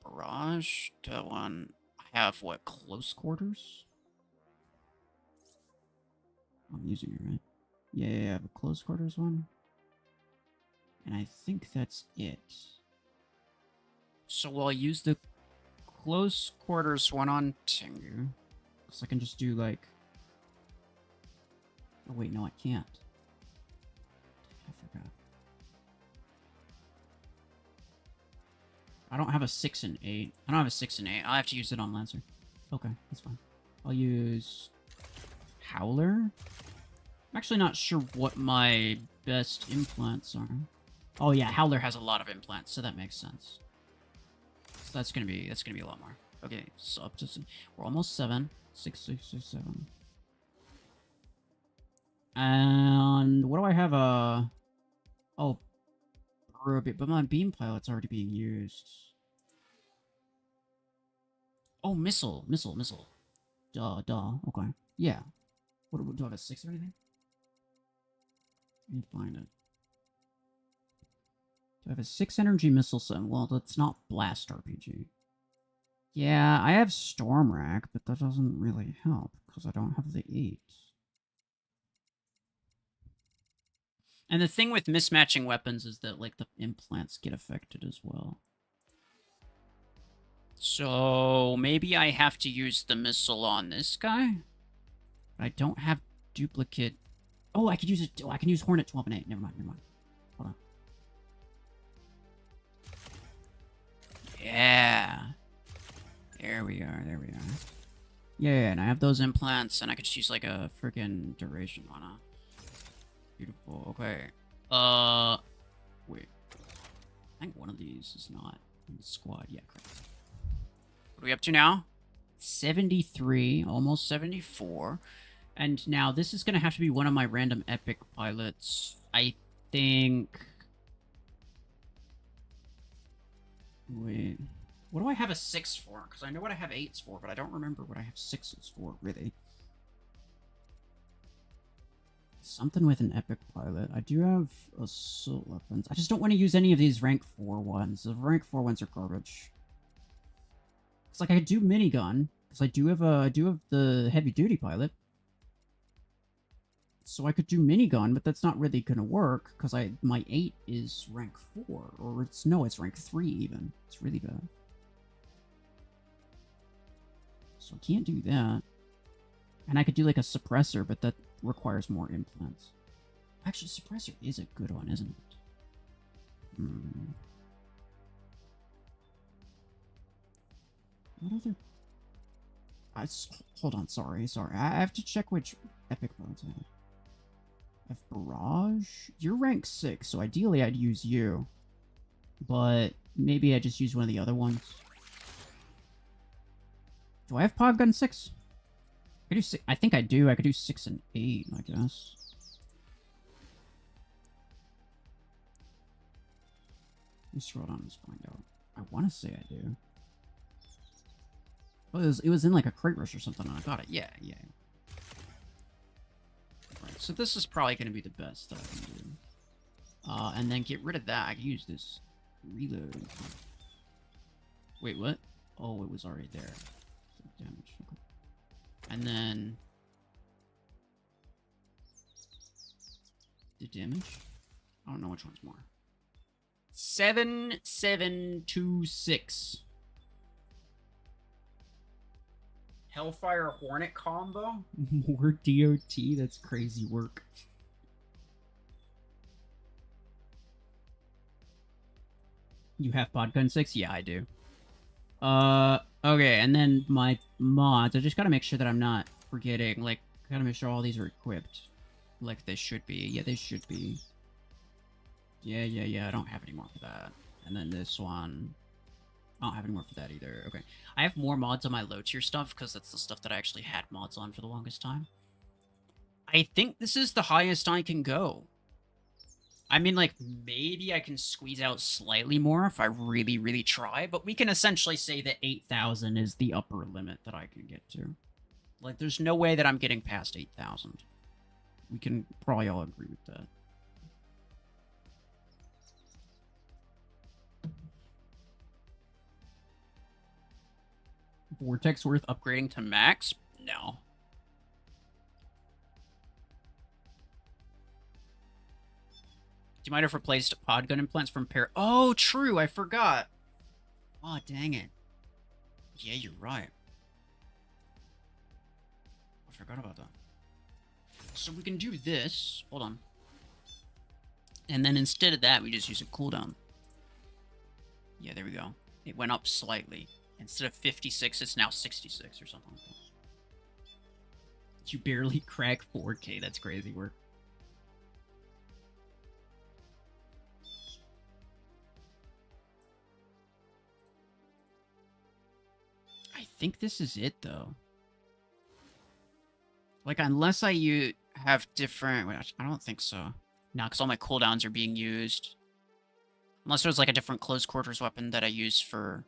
Speaker 1: Barrage, that one. I have, what, Close Quarters? I'm using it, right? Yeah, I have a Close Quarters one. And I think that's it. So I'll use the Close Quarters one on Tengu. So I can just do, like... Oh, wait, no, I can't. I forgot. I don't have a 6 and 8. I don't have a 6 and 8. I'll have to use it on Lancer. Okay, that's fine. I'll use Howler. I'm actually not sure what my best implants are. Oh yeah, Howler has a lot of implants, so that makes sense. So that's gonna be a lot more. Okay, so up to we're almost 7. 6, 6, 6, 7. And what do I have? Oh, but my beam pilot's already being used. Oh, missile. Duh. Okay. Yeah. What do I have a 6 or anything? Let me find it. Do I have a 6 energy missile set? Well, that's not Blast RPG. Yeah, I have Storm Rack, but that doesn't really help because I don't have the 8. And the thing with mismatching weapons is that, like, the implants get affected as well. So maybe I have to use the missile on this guy? But I don't have duplicate. Oh, I could use it. Oh, I can use Hornet 12 and 8. Never mind. Hold on. Yeah. There we are. Yeah, and I have those implants, and I could just use, like, a freaking duration on a... Beautiful. Okay. Wait. I think one of these is not in the squad. Yeah, correct. What are we up to now? 73, almost 74. And now this is going to have to be one of my random epic pilots. I think... Wait. What do I have a 6 for? Because I know what I have 8s for, but I don't remember what I have 6s for, really. Something with an epic pilot. I do have assault weapons. I just don't want to use any of these rank 4 ones. The rank 4 ones are garbage. It's like I could do minigun, because I do have the heavy duty pilot. So I could do minigun, but that's not really gonna work, because my 8 is rank 4. Or it's rank 3 even. It's really bad. So I can't do that. And I could do like a suppressor, but that requires more implants. Actually, suppressor is a good one, isn't it? What other... hold on, sorry. I have to check which epic modes I have. I have Barrage. You're rank 6, so ideally I'd use you. But maybe I just use one of the other ones.
Speaker 2: Do I have Pod Gun 6? I, I think I do. I could do 6 and 8, I guess. Let me scroll down and just find out. I want to say I do. Well, it was in like a crate rush or something, and I got it. Yeah. Right, so this is probably going to be the best that I can do. And then get rid of that. I can use this reload. Wait, what? Oh, it was already there. Damage. Okay. And then the damage. I don't know which one's more. 7-7-2-6. Hellfire Hornet combo? More DOT? That's crazy work. You have Pod Gun 6? Yeah, I do. Okay, and then my mods. I just gotta make sure that I'm not forgetting. Like, gotta make sure all these are equipped. Like they should be. Yeah, they should be. Yeah. I don't have any more for that. And then this one. I don't have any more for that either. Okay. I have more mods on my low tier stuff because that's the stuff that I actually had mods on for the longest time. I think this is the highest I can go. I mean, like, maybe I can squeeze out slightly more if I really, really try, but we can essentially say that 8,000 is the upper limit that I can get to. Like, there's no way that I'm getting past 8,000. We can probably all agree with that. Vortex worth upgrading to max? No. You might have replaced pod gun implants from pair. Oh, true. I forgot. Oh, dang it. Yeah, you're right. I forgot about that. So we can do this. Hold on. And then instead of that, we just use a cooldown. Yeah, there we go. It went up slightly. Instead of 56, it's now 66 or something like that. You barely crack 4K. That's crazy work. I think this is it, though. Like, unless I have different... Wait, I don't think so. No, because all my cooldowns are being used. Unless there's, like, a different close quarters weapon that I use for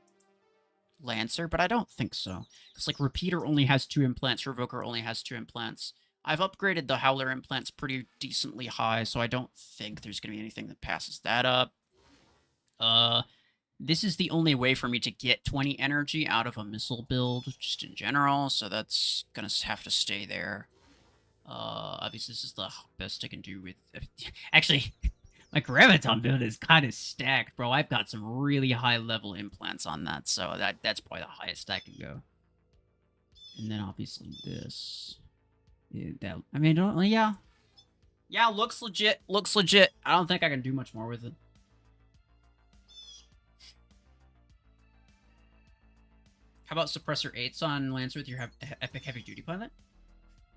Speaker 2: Lancer, but I don't think so. Because, like, Repeater only has 2 implants, Revoker only has 2 implants. I've upgraded the Howler implants pretty decently high, so I don't think there's going to be anything that passes that up. This is the only way for me to get 20 energy out of a missile build, just in general, so that's gonna have to stay there. Obviously, this is the best I can do with... Actually, my Graviton build is kind of stacked, bro. I've got some really high-level implants on that, so that's probably the highest I can go. And then, obviously, this. Yeah, I mean, yeah. Yeah, looks legit. Looks legit. I don't think I can do much more with it. How about Suppressor 8s on Lancer with your Epic Heavy Duty pilot?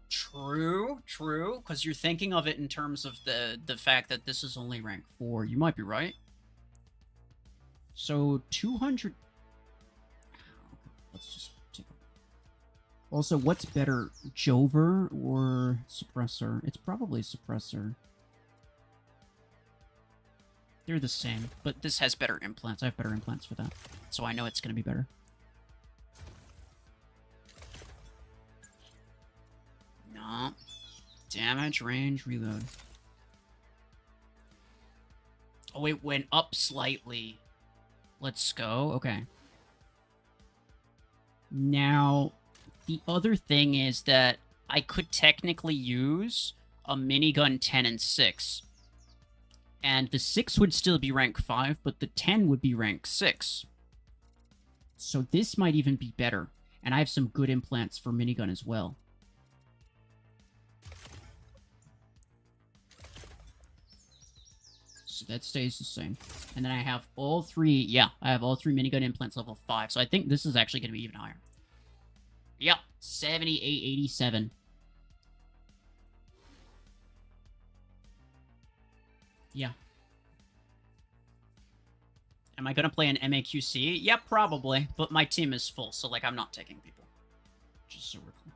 Speaker 2: True, because you're thinking of it in terms of the fact that this is only rank 4. You might be right. So, 200... Let's just take a... Also, what's better, Jover or Suppressor? It's probably Suppressor. They're the same, but this has better implants. I have better implants for that, so I know it's going to be better. No. Damage, range, reload. Oh, it went up slightly. Let's go. Okay. Now, the other thing is that I could technically use a minigun 10 and 6. And the 6 would still be rank 5, but the 10 would be rank 6. So this might even be better. And I have some good implants for minigun as well. So that stays the same. And then I have all 3... Yeah, I have all 3 minigun implants level 5. So I think this is actually going to be even higher. Yep, 7887. Yeah. Am I going to play an MAQC? Yeah, probably. But my team is full, so, like, I'm not taking people. Just so we're clear.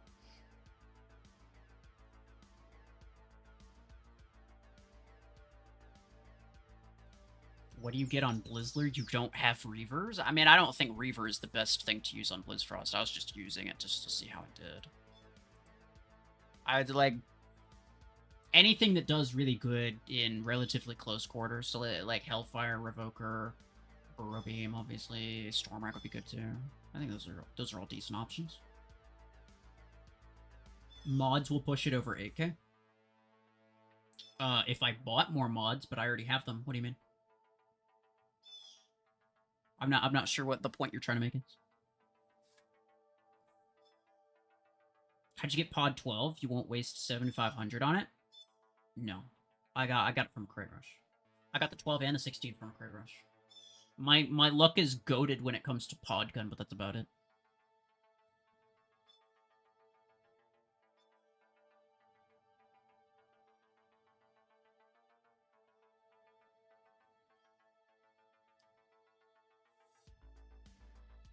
Speaker 2: What do you get on Blizzler? You don't have Reavers? I mean, I don't think Reaver is the best thing to use on BLIZZFROST. I was just using it just to see how it did. I'd like anything that does really good in relatively close quarters. So like Hellfire, Revoker, Burrow Beam, obviously. Stormrack would be good too. I think those are all decent options. Mods will push it over 8K. If I bought more mods, but I already have them. What do you mean? I'm not sure what the point you're trying to make is. How'd you get Pod 12? You won't waste 7,500 on it? No. I got it from Crate Rush. I got the 12 and the 16 from Crate Rush. My luck is goated when it comes to Pod Gun, but that's about it.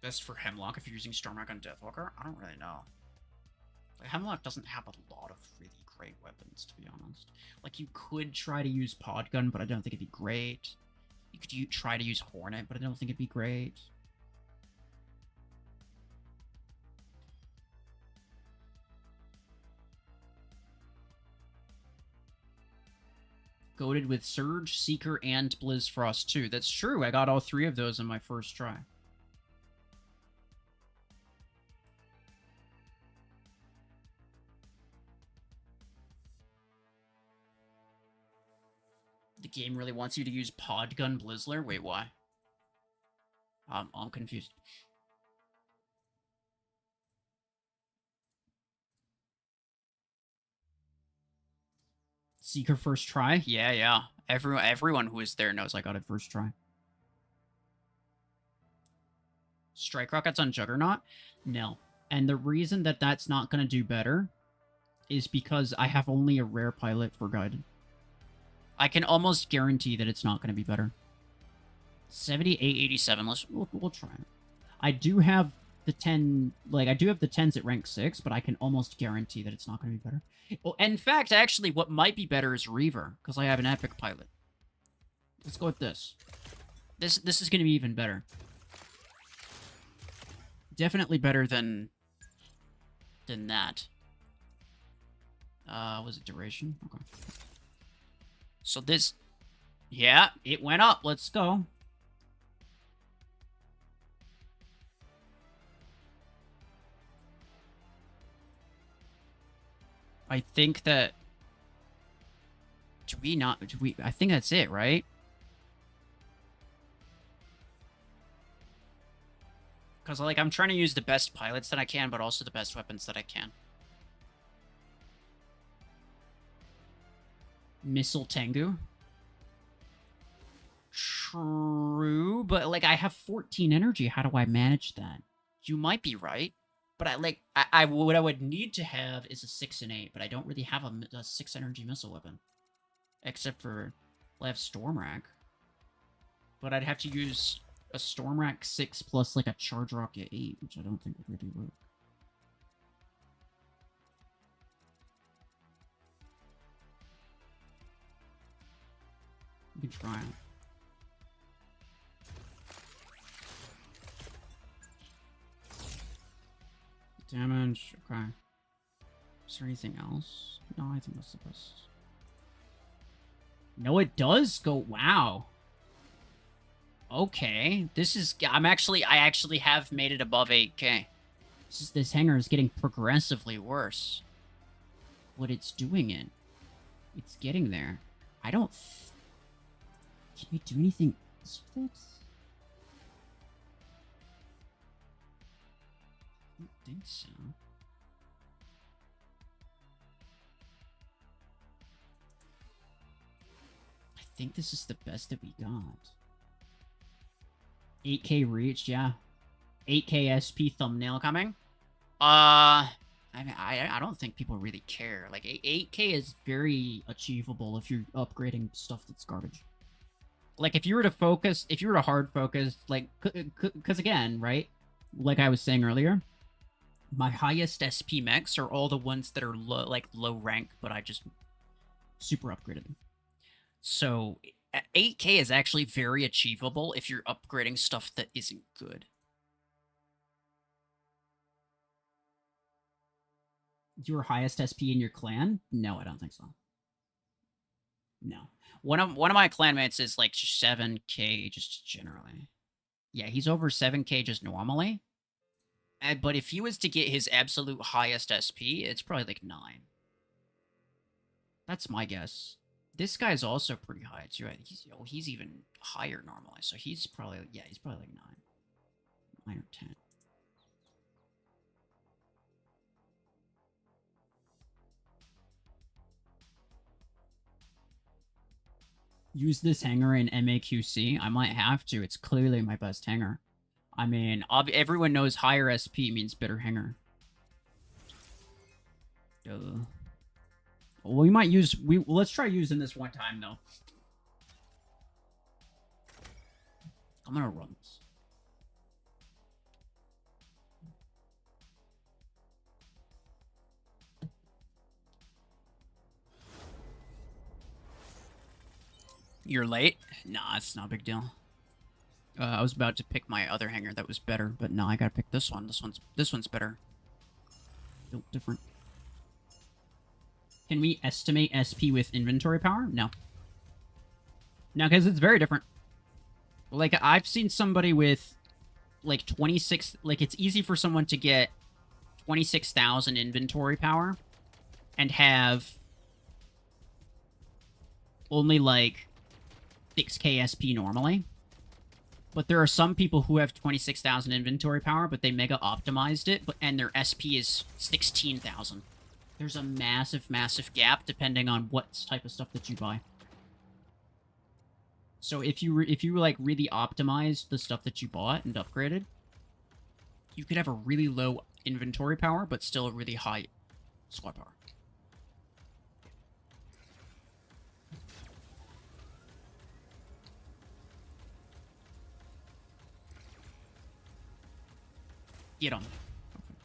Speaker 2: Best for Hemlock if you're using Stormrack on Deathwalker? I don't really know. Like, Hemlock doesn't have a lot of really great weapons, to be honest. Like, you could try to use Pod Gun, but I don't think it'd be great. You could try to use Hornet, but I don't think it'd be great. Goated with Surge, Seeker, and BLIZZFROST 2. That's true, I got all 3 of those in my first try. The game really wants you to use Pod Gun Blizzler? Wait, why? I'm confused. Seeker first try? Yeah. Everyone who was there knows I got it first try. Strike Rockets on Juggernaut? No. And the reason that that's not going to do better is because I have only a rare pilot for Guided. I can almost guarantee that it's not going to be better. 7887. We'll try it. I do have the 10, like, I do have the 10s at rank 6, but I can almost guarantee that it's not going to be better. Well, in fact, actually, what might be better is Reaver, because I have an epic pilot. Let's go with this. This is going to be even better. Definitely better than that. Was it duration? Okay. So this, yeah, it went up. Let's go. I think that, I think that's it, right? Because, like, I'm trying to use the best pilots that I can, but also the best weapons that I can. Missile Tengu. True, but, like, I have 14 energy. How do I manage that? You might be right, but what I would need to have is a 6 and 8, but I don't really have a 6 energy missile weapon. Except for, well, I have Stormrack. But I'd have to use a Stormrack 6 plus, like, a Charge Rocket 8, which I don't think would really work. You can try it. Damage, okay. Is there anything else? No, I think that's the best. No, it does go, wow. Okay, this is, I actually have made it above 8K. This hanger is getting progressively worse. What it's doing it. It's getting there. I don't, can we do anything else with it? I don't think so. I think this is the best that we got. 8K reach, yeah. 8K SP thumbnail coming. I mean, I don't think people really care. Like, 8K is very achievable if you're upgrading stuff that's garbage. Like, if you were to hard focus, like, because again, right? Like I was saying earlier,
Speaker 1: My highest SP mechs are all the ones that are low rank, but I just
Speaker 2: super upgraded them.
Speaker 1: So 8K is actually very achievable if you're upgrading stuff that isn't good.
Speaker 2: Your highest SP in your clan? No, I don't think so. No.
Speaker 1: One of my clanmates is like 7K just generally. Yeah, he's over 7K just normally. But if he was to get his absolute highest SP, it's probably like 9. That's my guess. This guy's also pretty high too. He's even higher normally, so he's probably like 9. 9 or 10.
Speaker 2: Use this hanger in MAQC? I might have to. It's clearly my best hanger. I mean, everyone knows higher SP means better hanger. Well, we might use... let's try using this one time, though. I'm gonna run this.
Speaker 1: You're late? Nah, it's not a big deal. I was about to pick my other hanger that was better, but no, I gotta pick this one. This one's better.
Speaker 2: Built different. Can we estimate SP with inventory power? No. No, because it's very different. Like, I've seen somebody with, like, 26... Like, it's easy for someone to get 26,000 inventory power and have only, like, 6k SP normally. But there are some people who have 26,000 inventory power, but they mega optimized it, and their SP is 16,000. There's a massive, massive gap depending on what type of stuff that you buy. So if you like really optimized the stuff that you bought and upgraded, you could have a really low inventory power, but still a really high squad power. Get him. Okay.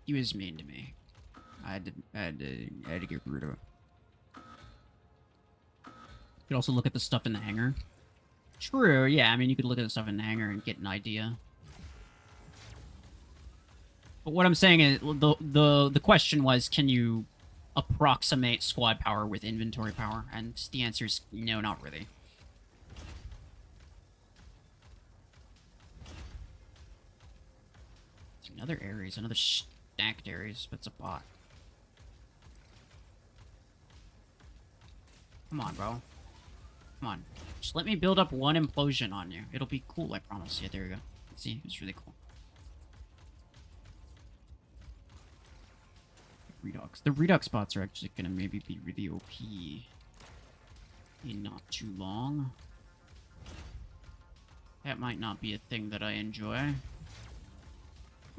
Speaker 2: He was mean to me. I had to get rid of it. You could also look at the stuff in the hangar. True, yeah, I mean, you could look at the stuff in the hangar and get an idea. But what I'm saying is, the question was, can you approximate squad power with inventory power? And the answer is no, not really. It's another Ares, another stacked Ares, but it's a bot. Come on, bro. Come on. Just let me build up one implosion on you. It'll be cool, I promise. Yeah, there we go. See, it's really cool. Redux. The Redux bots are actually gonna maybe be really OP in not too long. That might not be a thing that I enjoy. I'm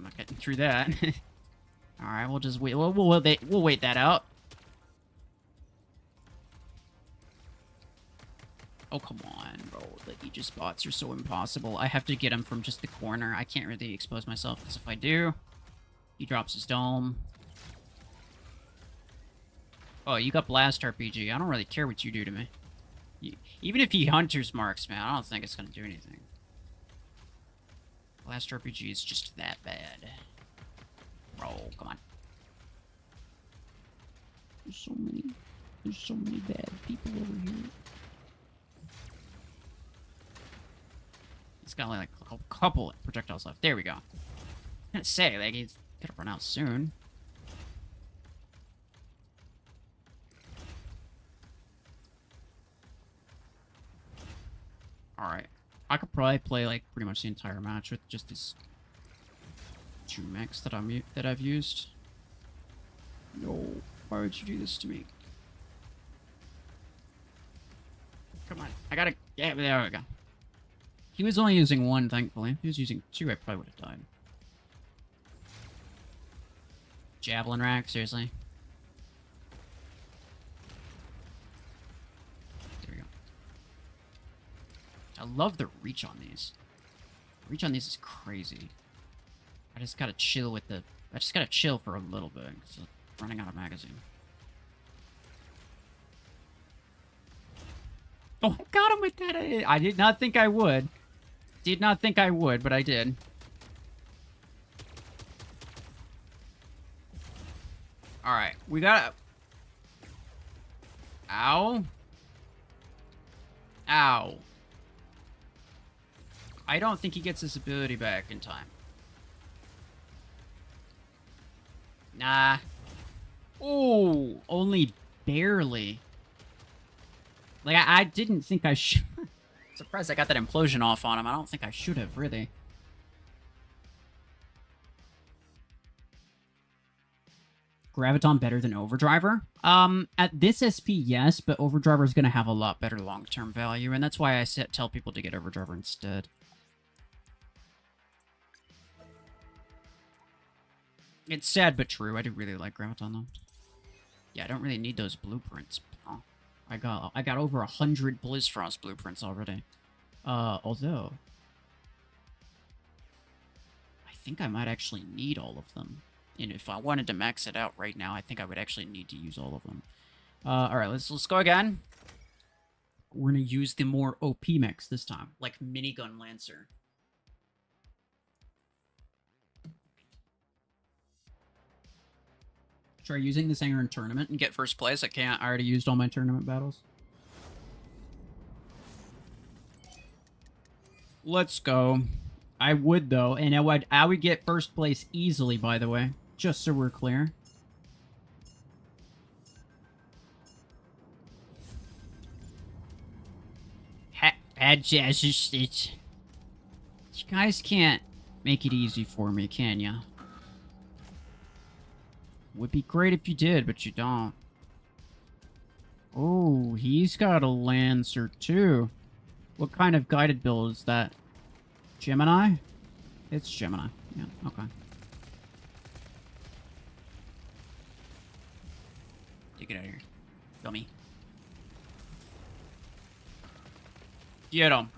Speaker 2: not getting through that. Alright, we'll just wait. We'll wait that out. Oh, come on, bro. The Aegis bots are so impossible. I have to get him from just the corner. I can't really expose myself, because if I do, he drops his dome. Oh, you got Blast RPG. I don't really care what you do to me. Even if he Hunter's Marks, man, I don't think it's going to do anything. Blast RPG is just that bad. Bro, come on. There's so many bad people over here. He's got like a couple projectiles left. There we go. I was gonna say, like, he's gonna run out soon. Alright. I could probably play, like, pretty much the entire match with just these 2 mechs that I've used. No. Why would you do this to me? Come on. I gotta... Yeah, there we go. He was only using 1, thankfully. If he was using 2, I probably would have died. Javelin rack, seriously. There we go. I love the reach on these. The reach on these is crazy. I just gotta chill with the... I just gotta chill for a little bit, because I'm running out of magazine. Oh, I got him with that. I did not think I would. Did not think I would, but I did. Alright, we gotta... Ow. Ow. I don't think he gets his ability back in time. Nah. Oh, only barely. Like, I didn't think I should... Surprised I got that implosion off on him. I don't think I should have, really. Graviton better than Overdriver? At this SP, yes, but Overdriver is going to have a lot better long-term value, and that's why I tell people to get Overdriver instead. It's sad but true. I do really like Graviton, though. Yeah, I don't really need those blueprints. Oh, I got over 100 BLIZZFROST blueprints already. Although... I think I might actually need all of them. And if I wanted to max it out right now, I think I would actually need to use all of them. Alright, let's go again. We're gonna use the more OP mechs this time, like Minigun Lancer. Try using this hanger in tournament and get first place. I can't. I already used all my tournament battles. Let's go. I would, though, and I would get first place easily, by the way. Just so we're clear. You guys can't make it easy for me, can ya? Would be great if you did, but you don't. Oh, he's got a Lancer, too. What kind of guided build is that? Gemini? It's Gemini. Yeah, okay. Get out of here. Dummy. Get him.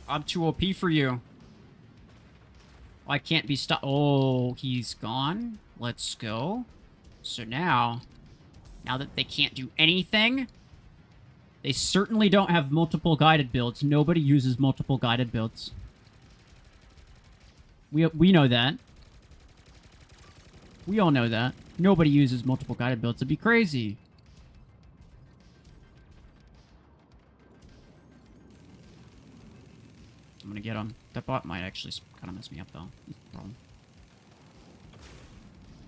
Speaker 2: I'm too OP for you. I can't be stopped. Oh, he's gone. Let's go. So now that they can't do anything, they certainly don't have multiple guided builds. Nobody uses multiple guided builds. We know that. We all know that. Nobody uses multiple guided builds. It'd be crazy. I'm gonna get him. That bot might actually kind of mess me up, though. That's the problem.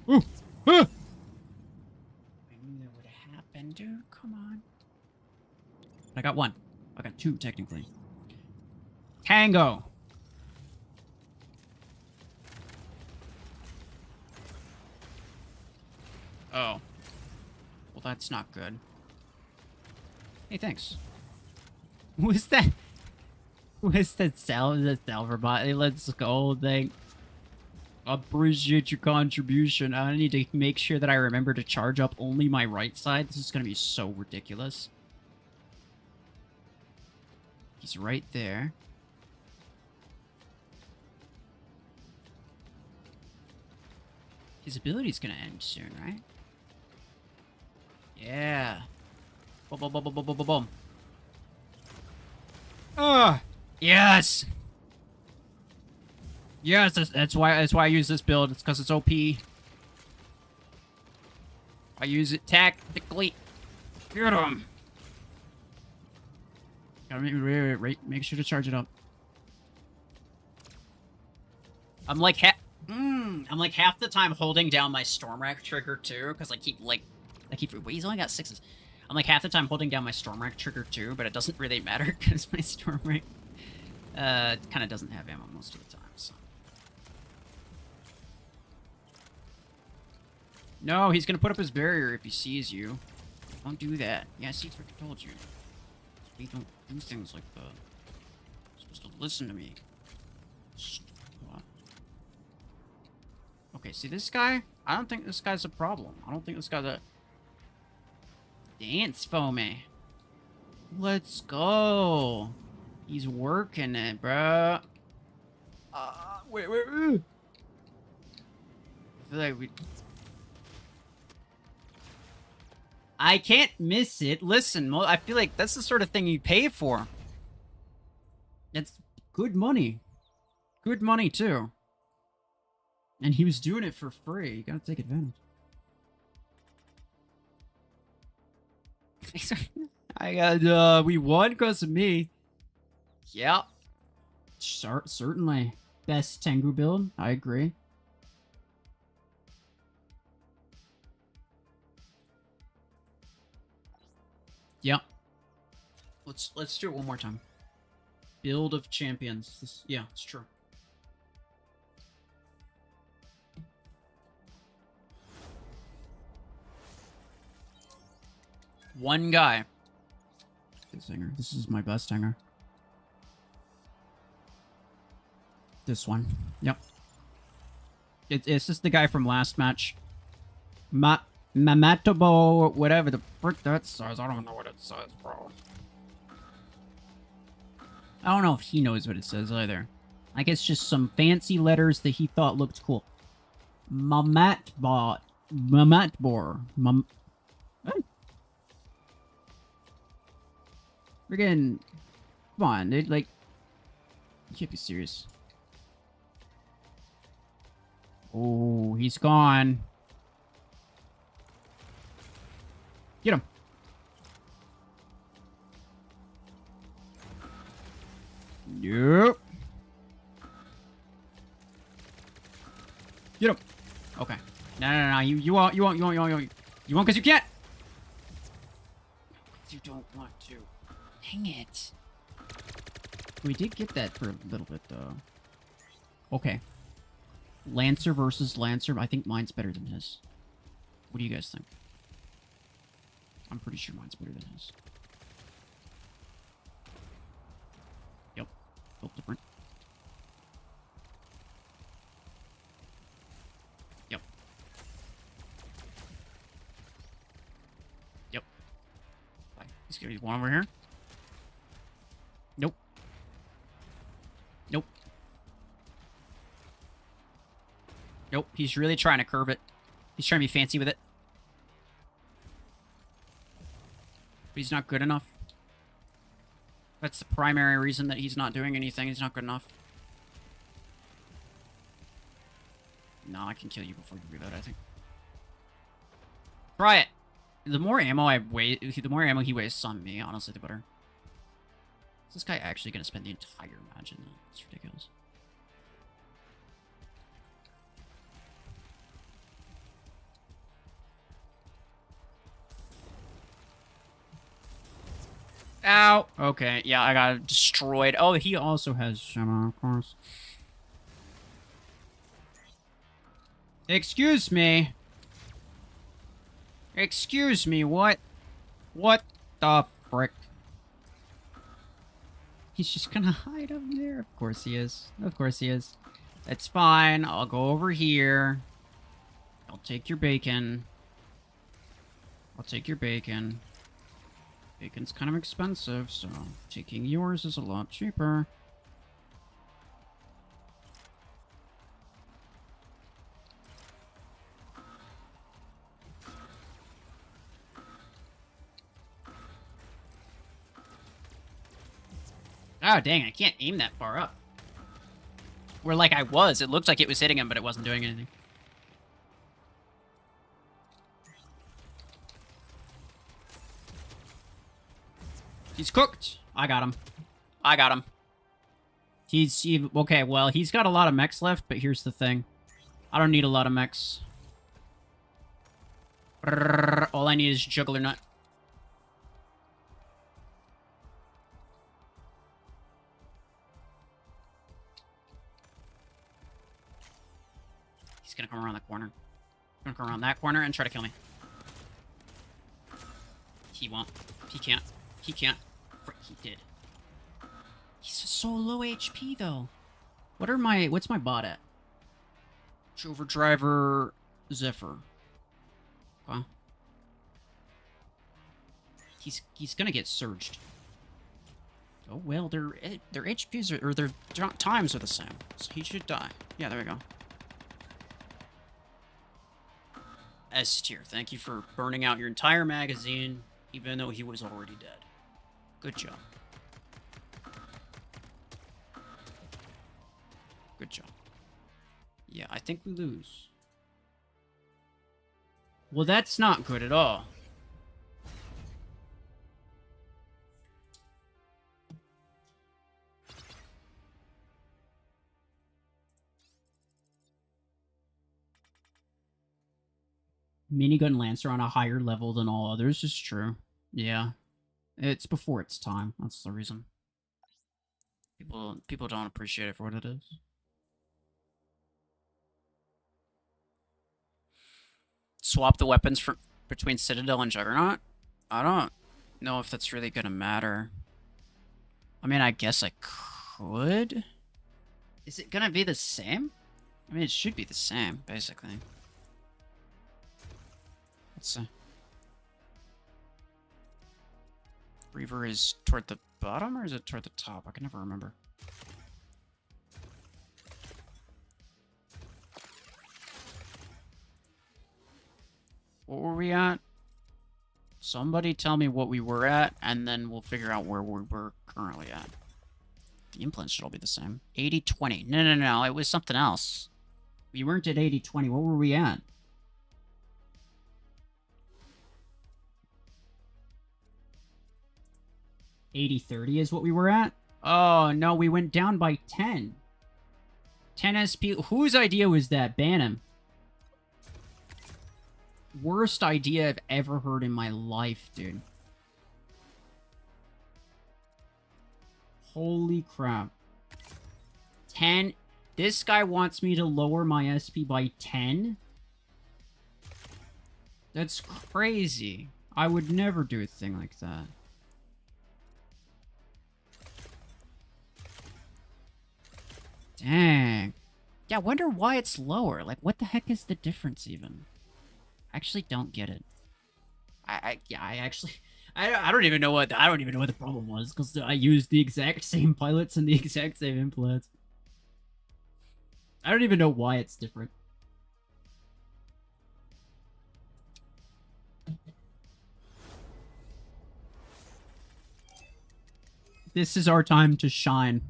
Speaker 2: Ooh! Ah! I knew that would happen, dude. Come on. I got one. I got two, technically. Tango! Oh. Well, that's not good. Hey, thanks. Who's that? Who's that Salver bot? Hey, let's go, thing. Appreciate your contribution. I need to make sure that I remember to charge up only my right side. This is gonna be so ridiculous. He's right there. His ability's gonna end soon, right? Yeah. Boom, boom, boom, boom, boom, boom, boom, boom. Ah! Yes! Yes, that's why I use this build. It's because it's OP. I use it tactically. Get him! Gotta make sure to charge it up. I'm like half the time holding down my Stormrack trigger too, because I keep wait, he's only got 6s. I'm like half the time holding down my Stormrack trigger too, but it doesn't really matter because my Stormrack kind of doesn't have ammo most of the time. So. No, he's gonna put up his barrier if he sees you. Don't do that. Yeah, see, I told you. We don't do things like that. You're supposed to listen to me. Okay, see this guy? I don't think this guy's a problem. I don't think this guy's a... Dance for me. Let's go. He's working it, bro. Wait. feel like we... I can't miss it. Listen, I feel like that's the sort of thing you pay for. It's good money. Good money, too. And he was doing it for free. You gotta take advantage. I got, we won because of me. Yeah. Certainly. Best Tengu build. I agree. Yep. Let's do it one more time. Build of champions. Yeah, it's true. One guy. Good singer. This is my best singer. This one. Yep. It's just the guy from last match. Mamatobo, whatever the frick that says. I don't know what it says, bro. I don't know if he knows what it says either. I guess just some fancy letters that he thought looked cool. Mamatbor. What? Friggin'... Come on, dude, like... You can't be serious. Oh, he's gone. Get him. Yep. Get him. Okay. No. You won't because you can't. You don't want to. Dang it. We did get that for a little bit, though. Okay. Lancer versus Lancer. I think mine's better than his. What do you guys think? I'm pretty sure mine's better than his. Yep. Built different. Yep. Yep. He's gonna be one over here. Nope. Nope. Nope. He's really trying to curve it. He's trying to be fancy with it. But he's not good enough. That's the primary reason that he's not doing anything. He's not good enough. No, I can kill you before you reload, I think. Try it! The more ammo he wastes on me, honestly, the better. Is this guy actually going to spend the entire match in that? It's ridiculous. Ow! Okay, yeah, I got destroyed. Oh, he also has Shema, of course. Excuse me. Excuse me, what? What the frick? He's just gonna hide up there. Of course he is. Of course he is. It's fine. I'll go over here. I'll take your bacon. I'll take your bacon. Bacon's kind of expensive, so taking yours is a lot cheaper. Oh, dang, I can't aim that far up. Where, like, I was. It looked like it was hitting him, but it wasn't doing anything. He's cooked. I got him. I got him. Okay, well, he's got a lot of mechs left, but here's the thing. I don't need a lot of mechs. All I need is Juggler Nut. He's gonna come around the corner. He's gonna come around that corner and try to kill me. He won't. He can't. He can't. Frick, he did. He's so low HP, though. What's my bot at? Overdriver Zephyr. Okay. He's gonna get surged. Oh, well, their HPs or their times are the same. So he should die. Yeah, there we go.
Speaker 1: S tier. Thank you for burning out your entire magazine, even though he was already dead. Good job. Good job. Yeah, I think we lose. Well, that's not good at all.
Speaker 2: Minigun Lancer on a higher level than all others is true. Yeah. It's before its time. That's the reason.
Speaker 1: People don't appreciate it for what it is. Swap the weapons between Citadel and Juggernaut? I don't know if that's really gonna matter. I mean, I guess I could. Is it gonna be the same? I mean, it should be the same, basically. Let's see. Reaver is toward the bottom, or is it toward the top? I can never remember. What were we at? Somebody tell me what we were at, and then we'll figure out where we're currently at. The implants should all be the same. 80-20. No. It was something else.
Speaker 2: We weren't at 80-20. What were we at? 80-30 is what we were at? Oh, no, we went down by 10. 10 SP. Whose idea was that? Ban him. Worst idea I've ever heard in my life, dude. Holy crap. 10. This guy wants me to lower my SP by 10? That's crazy. I would never do a thing like that. Dang. Yeah, I wonder why it's lower. Like, what the heck is the difference even? I actually don't get it. I don't even know what the problem was, because I used the exact same pilots and the exact same implants. I don't even know why it's different. This is our time to shine.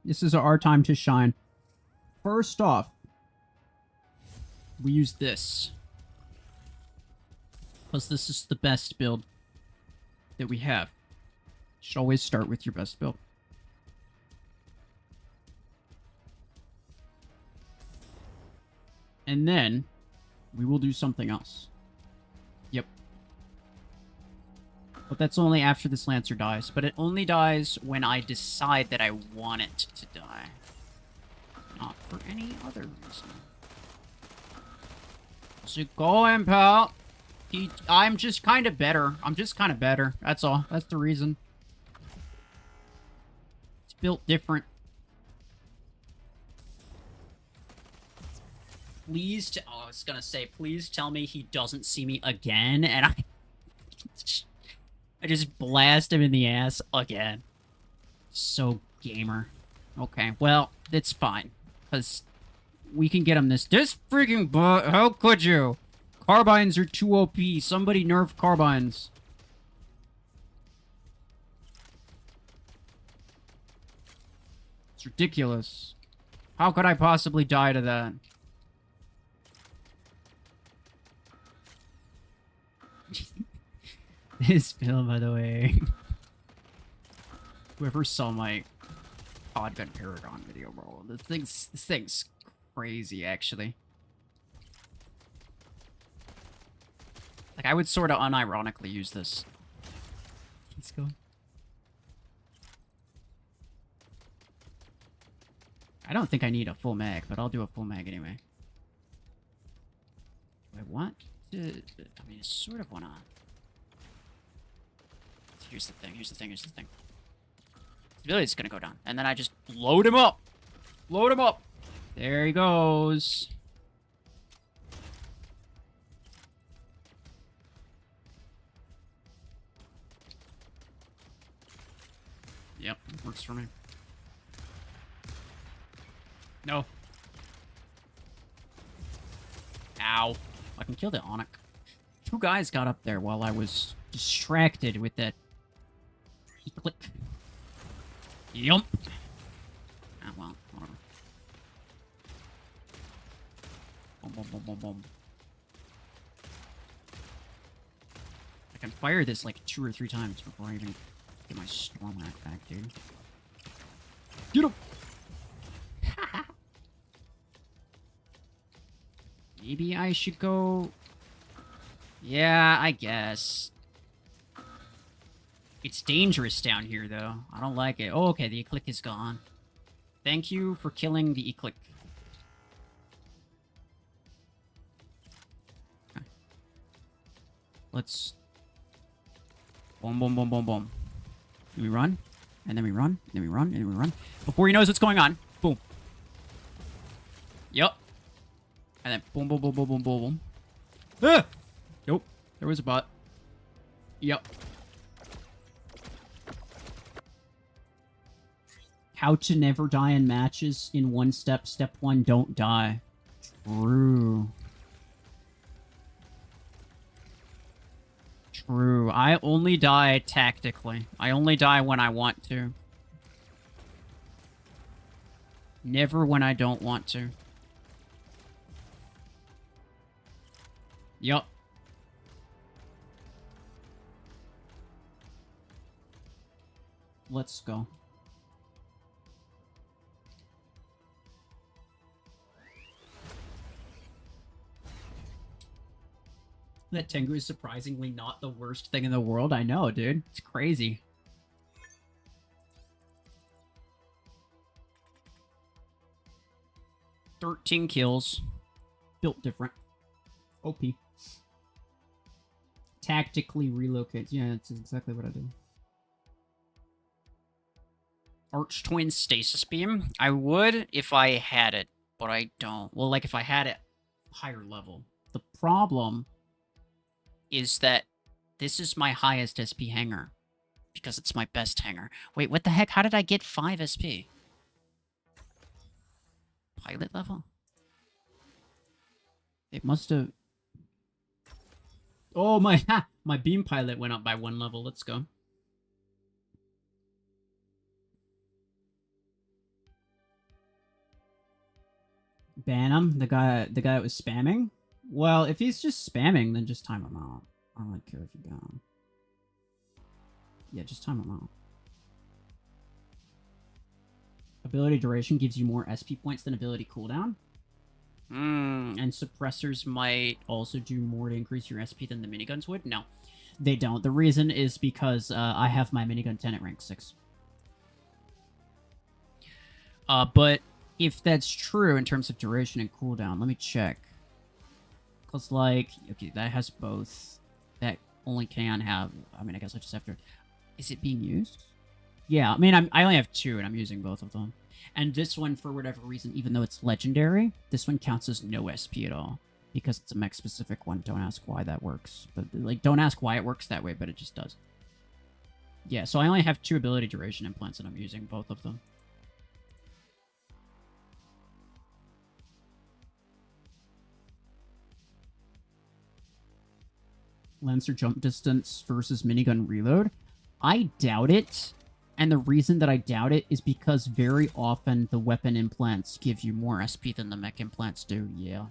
Speaker 2: This is our time to shine. First off, we use this. Because this is the best build that we have. You should always start with your best build. And then, we will do something else. Yep. But that's only after this Lancer dies. But it only dies when I decide that I want it to die. Not for any other reason. How's it going, pal? I'm just kind of better. I'm just kind of better. That's all. That's the reason. It's built different. Please, I was gonna say, please tell me he doesn't see me again, and I just blast him in the ass again. So gamer. Okay, well, it's fine, because we can get him this freaking butt. How could you? Carbines are too OP. Somebody nerf carbines. It's ridiculous. How could I possibly die to that? This film, by the way. Whoever saw my Podgun Paragon video, bro. This thing's crazy, actually. Like, I would sort of unironically use this. Let's go. I don't think I need a full mag, but I'll do a full mag anyway. Do I want to... I mean, I sort of want to... Here's the thing. Stability's gonna go down. And then I just load him up. Load him up. There he goes. Yep, works for me. No. Ow. Ow. I can kill the Onyx. 2 guys got up there while I was distracted with that. Click. Yump. Ah, well, whatever. Boom, boom, boom, boom, boom. I can fire this like 2 or 3 times before I even get my storm rack back, dude. Get him! Maybe I should go... Yeah, I guess. It's dangerous down here, though. I don't like it. Oh, okay, the Eclick is gone. Thank you for killing the Eclick. Okay. Let's... Boom, boom, boom, boom, boom. Then we run, and then we run, and then we run, and then we run. Before he knows what's going on, boom. Yup. And then boom, boom, boom, boom, boom, boom, boom. Ah! Nope. There was a bot. Yup. How to never die in matches in 1 step. Step 1, don't die. True. True. I only die tactically. I only die when I want to. Never when I don't want to. Yup. Let's go. That Tengu is surprisingly not the worst thing in the world. I know, dude. It's crazy. "13 kills. Built different. OP. Tactically relocate. Yeah, that's exactly what I do. Arch Twin Stasis Beam. I would if I had it, but I don't. Well, like if I had it higher level. The problem is that this is my highest SP hanger. Because it's my best hanger. Wait, what the heck? How did I get 5 SP? Pilot level? It must have... Oh, my my beam pilot went up by 1 level. Let's go. Ban him? The guy that was spamming? Well, if he's just spamming, then just time him out. I don't really care if you ban him. Yeah, just time him out. Ability duration gives you more SP points than ability cooldown. And suppressors might also do more to increase your SP than the miniguns would? No, they don't. The reason is because I have my minigun 10 at rank 6. But if that's true in terms of duration and cooldown, let me check. Because, like, okay, that has both. That only can have... I mean, I guess I just have to... Is it being used? Yeah, I mean, I only have 2, and I'm using both of them. And this one, for whatever reason, even though it's legendary, this one counts as no SP at all. Because it's a mech-specific one. Don't ask why that works. But, like, don't ask why it works that way, but it just does. Yeah, so I only have 2 ability duration implants, and I'm using both of them. Lancer jump distance versus minigun reload? I doubt it. And the reason that I doubt it is because very often the weapon implants give you more SP than the mech implants do, yeah.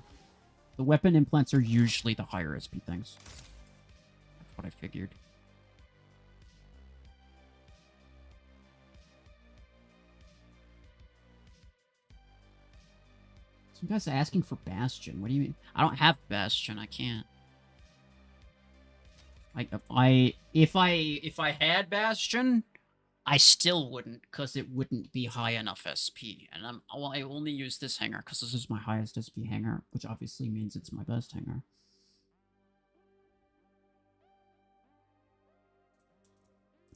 Speaker 2: The weapon implants are usually the higher SP things. That's what I figured. Some guy's asking for Bastion. What do you mean? I don't have Bastion, I can't. Like, if I had Bastion, I still wouldn't, because it wouldn't be high enough SP. And I only use this hanger, because this is my highest SP hanger, which obviously means it's my best hanger.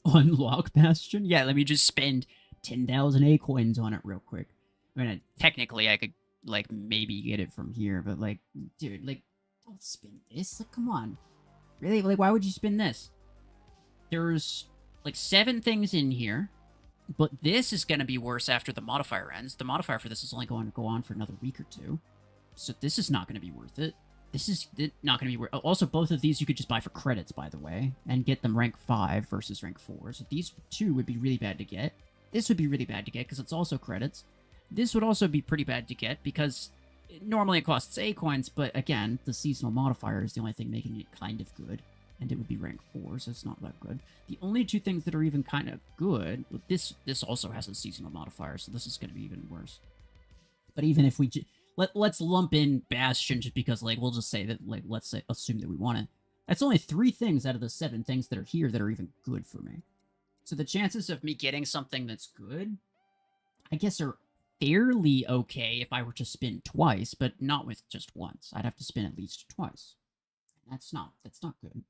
Speaker 2: Unlock Bastion? Yeah, let me just spend 10,000 A coins on it real quick. I mean, technically, I could, like, maybe get it from here, but, like, dude, like, don't spend this. Like, come on. Really? Like, why would you spin this? There's, like, 7 things in here, but this is going to be worse after the modifier ends. The modifier for this is only going to go on for another week or 2, so this is not going to be worth it. This is not going to be weird. Also, both of these you could just buy for credits, by the way, and get them rank 5 versus rank 4. So these two would be really bad to get. This would be really bad to get because it's also credits. This would also be pretty bad to get because normally it costs A coins, but again, the seasonal modifier is the only thing making it kind of good. And it would be rank 4, so it's not that good. The only two things that are even kind of good, this also has a seasonal modifier, so this is going to be even worse. But even if we let's lump in Bastion just because, like, we'll just say that, like, assume that we want it. That's only 3 things out of the 7 things that are here that are even good for me. So the chances of me getting something that's good, I guess, are fairly okay if I were to spin twice, but not with just once. I'd have to spin at least twice. That's not good.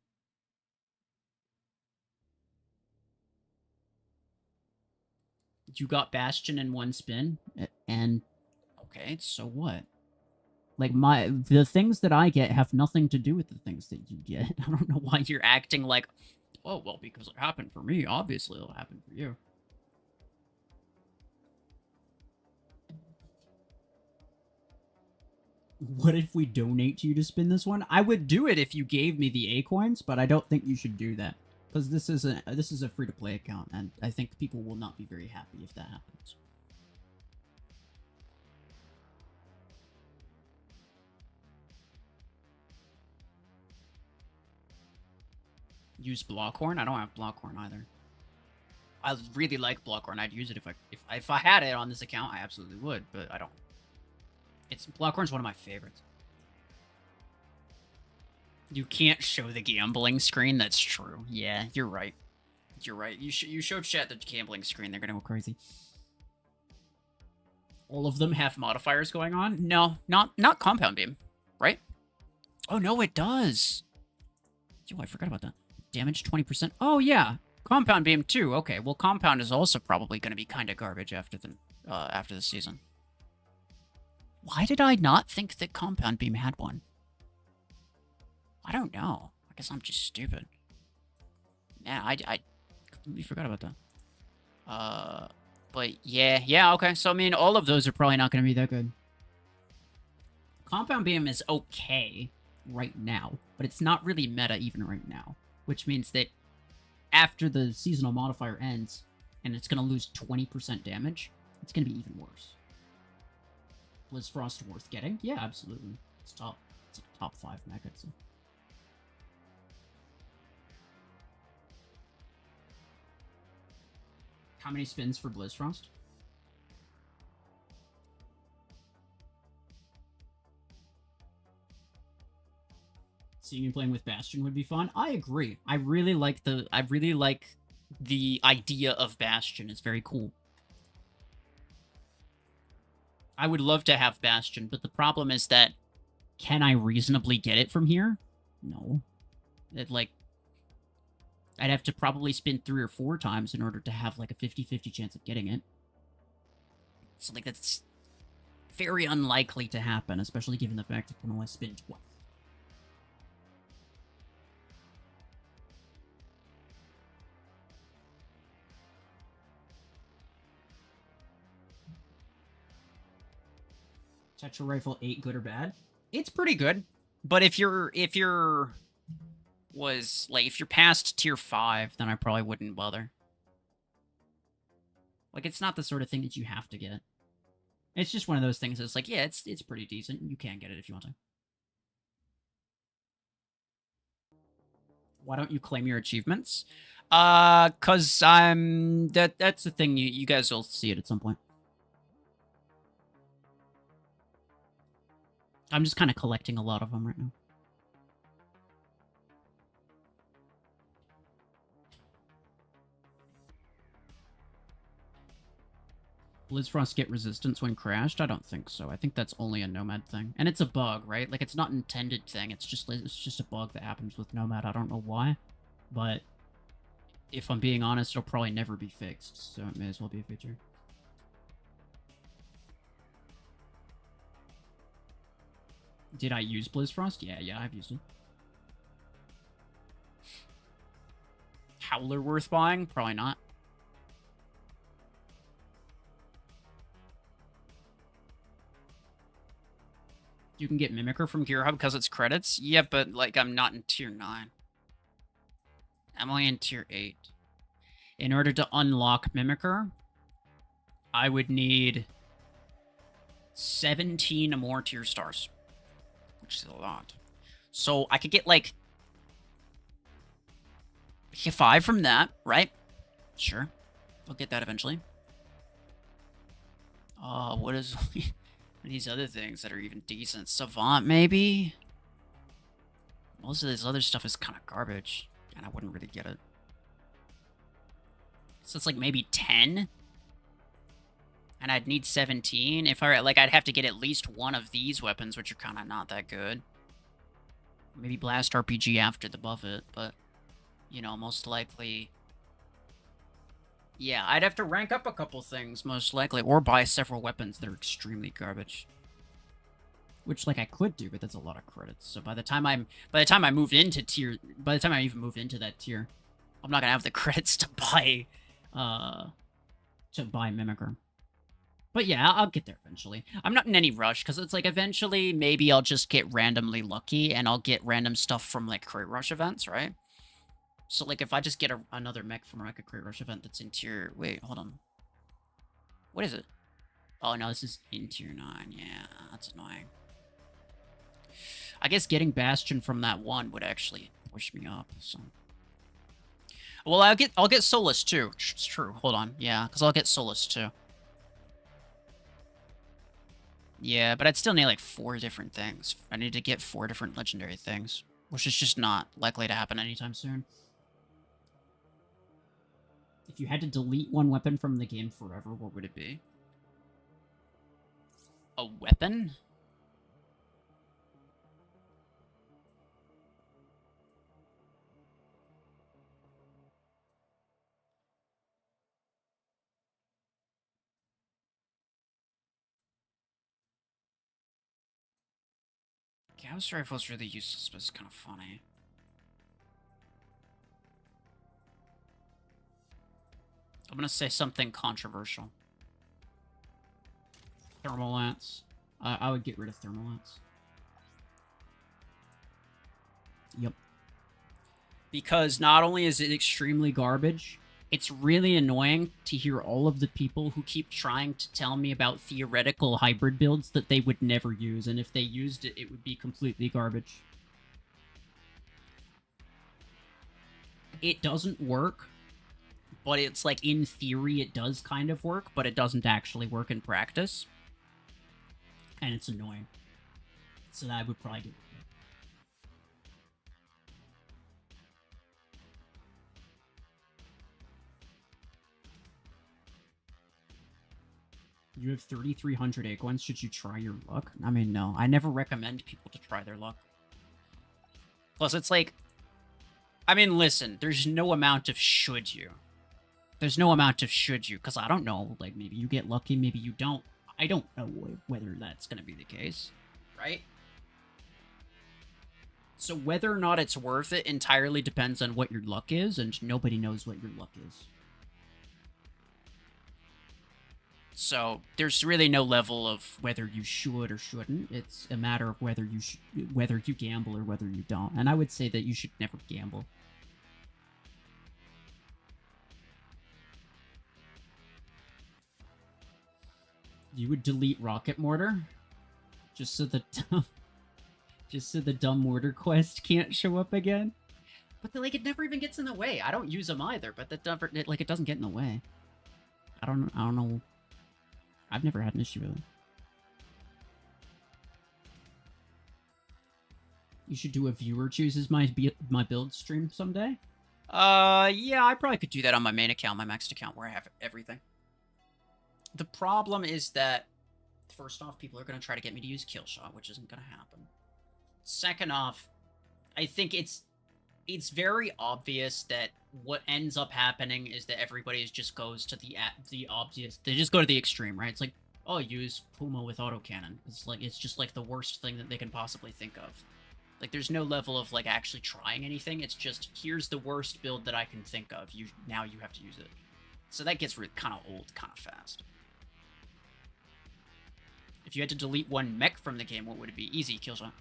Speaker 2: You got Bastion in 1 spin, and okay, so what? Like, the things that I get have nothing to do with the things that you get. I don't know why you're acting like, oh, well, because it happened for me, obviously it'll happen for you. What if we donate to you to spin this one? I would do it if you gave me the A coins, but I don't think you should do that. Because this is a free-to-play account, and I think people will not be very happy if that happens. Use Blockhorn? I don't have Blockhorn either. I really like Blockhorn. I'd use it if I had it on this account. I absolutely would, but I don't. Blockhorn's one of my favorites. You can't show the gambling screen. That's true. Yeah, you're right. You're right. You showed chat the gambling screen. They're gonna go crazy. All of them have modifiers going on? No, not Compound Beam, right? Oh no, it does. Yo, I forgot about that. Damage 20%. Oh yeah, Compound Beam too. Okay, well Compound is also probably going to be kind of garbage after the season. Why did I not think that Compound Beam had one? I don't know. I guess I'm just stupid. Yeah, I completely forgot about that. But yeah, okay. So I mean, all of those are probably not going to be that good. Compound Beam is okay right now, but it's not really meta even right now. Which means that after the seasonal modifier ends, and it's going to lose 20% damage, it's going to be even worse. BLIZZFROST worth getting? Yeah, absolutely. It's a top 5 mech, I'd say. How many spins for BLIZZFROST? Seeing you playing with Bastion would be fun. I agree. I really like the idea of Bastion. It's very cool. I would love to have Bastion, but the problem is that can I reasonably get it from here? No. I'd have to probably spin 3 or 4 times in order to have like a 50-50 chance of getting it. So like that's very unlikely to happen, especially given the fact that I can only spin twice. Tetra Rifle 8 good or bad? It's pretty good. But if you're past tier 5, then I probably wouldn't bother. Like, it's not the sort of thing that you have to get. It's just one of those things that's like, yeah, it's pretty decent. You can get it if you want to. Why don't you claim your achievements? Cause that's the thing, you guys will see it at some point. I'm just kind of collecting a lot of them right now. BLIZZFROST get resistance when crashed? I don't think so. I think that's only a Nomad thing. And it's a bug, right? Like, it's not an intended thing. It's just a bug that happens with Nomad. I don't know why. But if I'm being honest, it'll probably never be fixed. So it may as well be a feature. Did I use BLIZZFROST? Yeah, I've used it. Howler worth buying? Probably not.
Speaker 1: You can get Mimicker from Gear Hub because it's credits? Yeah, but, like, I'm not in Tier 9. I'm only in Tier 8. In order to unlock Mimicker, I would need 17 more tier stars, which is a lot. So I could get, like, 5 from that, right? Sure. I'll get that eventually. What is these other things that are even decent? Savant, maybe? Most of this other stuff is kind of garbage, and I wouldn't really get it. So it's like maybe 10? And I'd need 17. If I, like, I'd have to get at least one of these weapons, which are kind of not that good. Maybe Blast RPG after the Buffet, but, you know, most likely... Yeah, I'd have to rank up a couple things, most likely, or buy several weapons that are extremely garbage. Which, like, I could do, but that's a lot of credits. So by the time I move into tier, by the time I even move into that tier, I'm not gonna have the credits to buy Mimicker. But yeah, I'll get there eventually. I'm not in any rush, because it's like, eventually, maybe I'll just get randomly lucky, and I'll get random stuff from, like, Crate Rush events, right? So, like, if I just get another mech from, like, a Crate Rush event that's in tier... Wait, hold on. What is it? Oh, no, this is in tier 9. Yeah, that's annoying. I guess getting Bastion from that one would actually push me up, so... Well, I'll get Solus, too. It's true. Hold on. Yeah, because I'll get Solus, too. Yeah, but I'd still need, like, 4 different things. I need to get 4 different legendary things, which is just not likely to happen anytime soon. If you had to delete one weapon from the game forever, what would it be? A weapon? Gauss Rifle's really useless, but it's kind of funny. I'm gonna say something controversial. Thermal Lance. I would get rid of Thermal Lance. Yep. Because not only is it extremely garbage, it's really annoying to hear all of the people who keep trying to tell me about theoretical hybrid builds that they would never use, and if they used it, it would be completely garbage. It doesn't work, but it's like, in theory, it does kind of work, but it doesn't actually work in practice. And it's annoying. So I would probably get rid of it. You have 3,300 acorns. Should you try your luck? I mean, no. I never recommend people to try their luck. Plus, it's like... I mean, listen. There's no amount of should you. There's no amount of should you. Because I don't know. Like, maybe you get lucky, maybe you don't. I don't know whether that's going to be the case. Right? So whether or not it's worth it entirely depends on what your luck is. And nobody knows what your luck is. So there's really no level of whether you should or shouldn't. It's a matter of whether you gamble or whether you don't. And I would say that you should never gamble. You would delete Rocket Mortar just so the dumb mortar quest can't show up again. But like, it never even gets in the way. I don't use them either, but it doesn't get in the way. I don't know. I've never had an issue with it. You should do a viewer chooses my build stream someday. Yeah, I probably could do that on my main account, my maxed account, where I have everything. The problem is that, first off, people are going to try to get me to use Killshot, which isn't going to happen. Second off, I think it's very obvious that what ends up happening is that everybody just goes to the obvious. They just go to the extreme, right? It's like, oh, use Puma with autocannon. It's just like the worst thing that they can possibly think of. Like, there's no level of like actually trying anything. It's just, here's the worst build that I can think of. Now you have to use it. So that gets kind of old kind of fast.
Speaker 2: If you had to delete one mech from the game, what would it be? Easy, Killshot.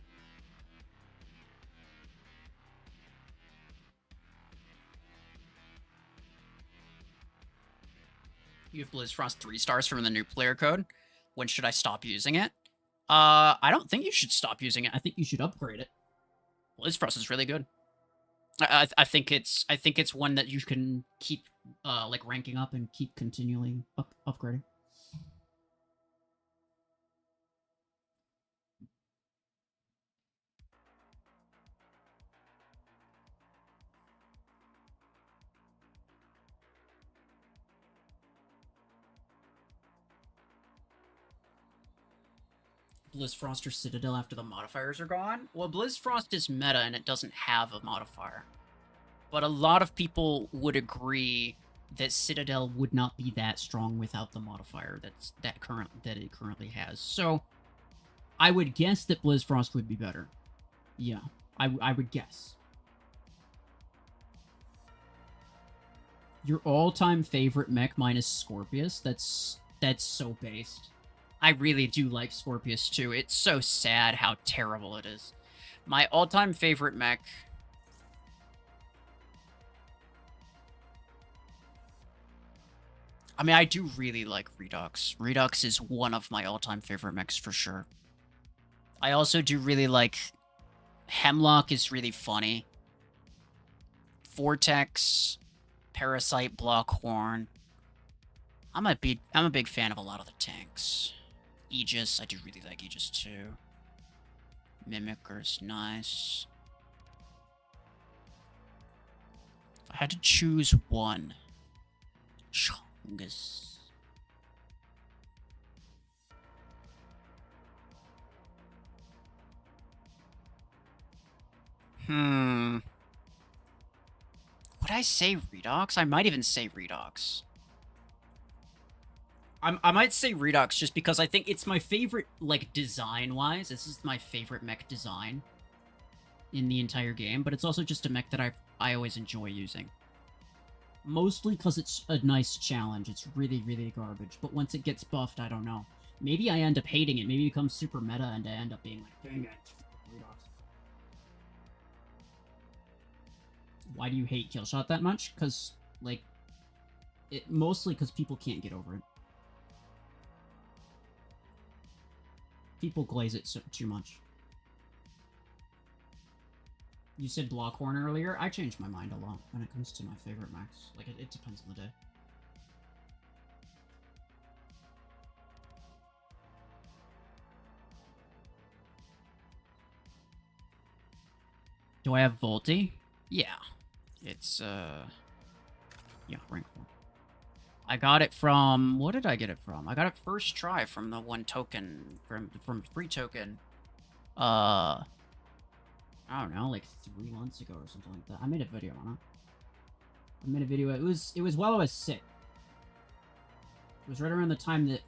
Speaker 2: You have BLIZZFROST 3 stars from the new player code. When should I stop using it? I don't think you should stop using it. I think you should upgrade it. BLIZZFROST is really good. I think it's one that you can keep like ranking up and keep continually upgrading. BLIZZFROST or Citadel after the modifiers are gone? Well, BLIZZFROST is meta and it doesn't have a modifier. But a lot of people would agree that Citadel would not be that strong without the modifier that it currently has. So I would guess that BLIZZFROST would be better. Yeah, I would guess. Your all-time favorite mech minus Scorpius? That's so based. I really do like Scorpius too. It's so sad how terrible it is. My all-time favorite mech... I mean, I do really like Redux. Redux is one of my all-time favorite mechs for sure. I also do really like... Hemlock is really funny. Vortex, Parasite, Blockhorn. I'm a big fan of a lot of the tanks. Aegis, I do really like Aegis too. Mimicker's nice. If I had to choose one. Chungus. Would I say Redux? I might even say Redux. I might say Redux just because I think it's my favorite, like, design-wise. This is my favorite mech design in the entire game, but it's also just a mech that I always enjoy using. Mostly because it's a nice challenge. It's really, really garbage, but once it gets buffed, I don't know. Maybe I end up hating it. Maybe it becomes super meta and I end up being like, dang it, Redux. Why do you hate Killshot that much? Because, like, mostly because people can't get over it. People glaze it too much. You said Blockhorn earlier. I change my mind a lot when it comes to my favorite mechs. Like, it depends on the day. Do I have Volti? Yeah. It's, yeah, rank 4. I got it from... What did I get it from? I got it first try from the one token... From free token. I don't know, like 3 months ago or something like that. I made a video on it. I made a video... It was while I was sick. It was right around the time that...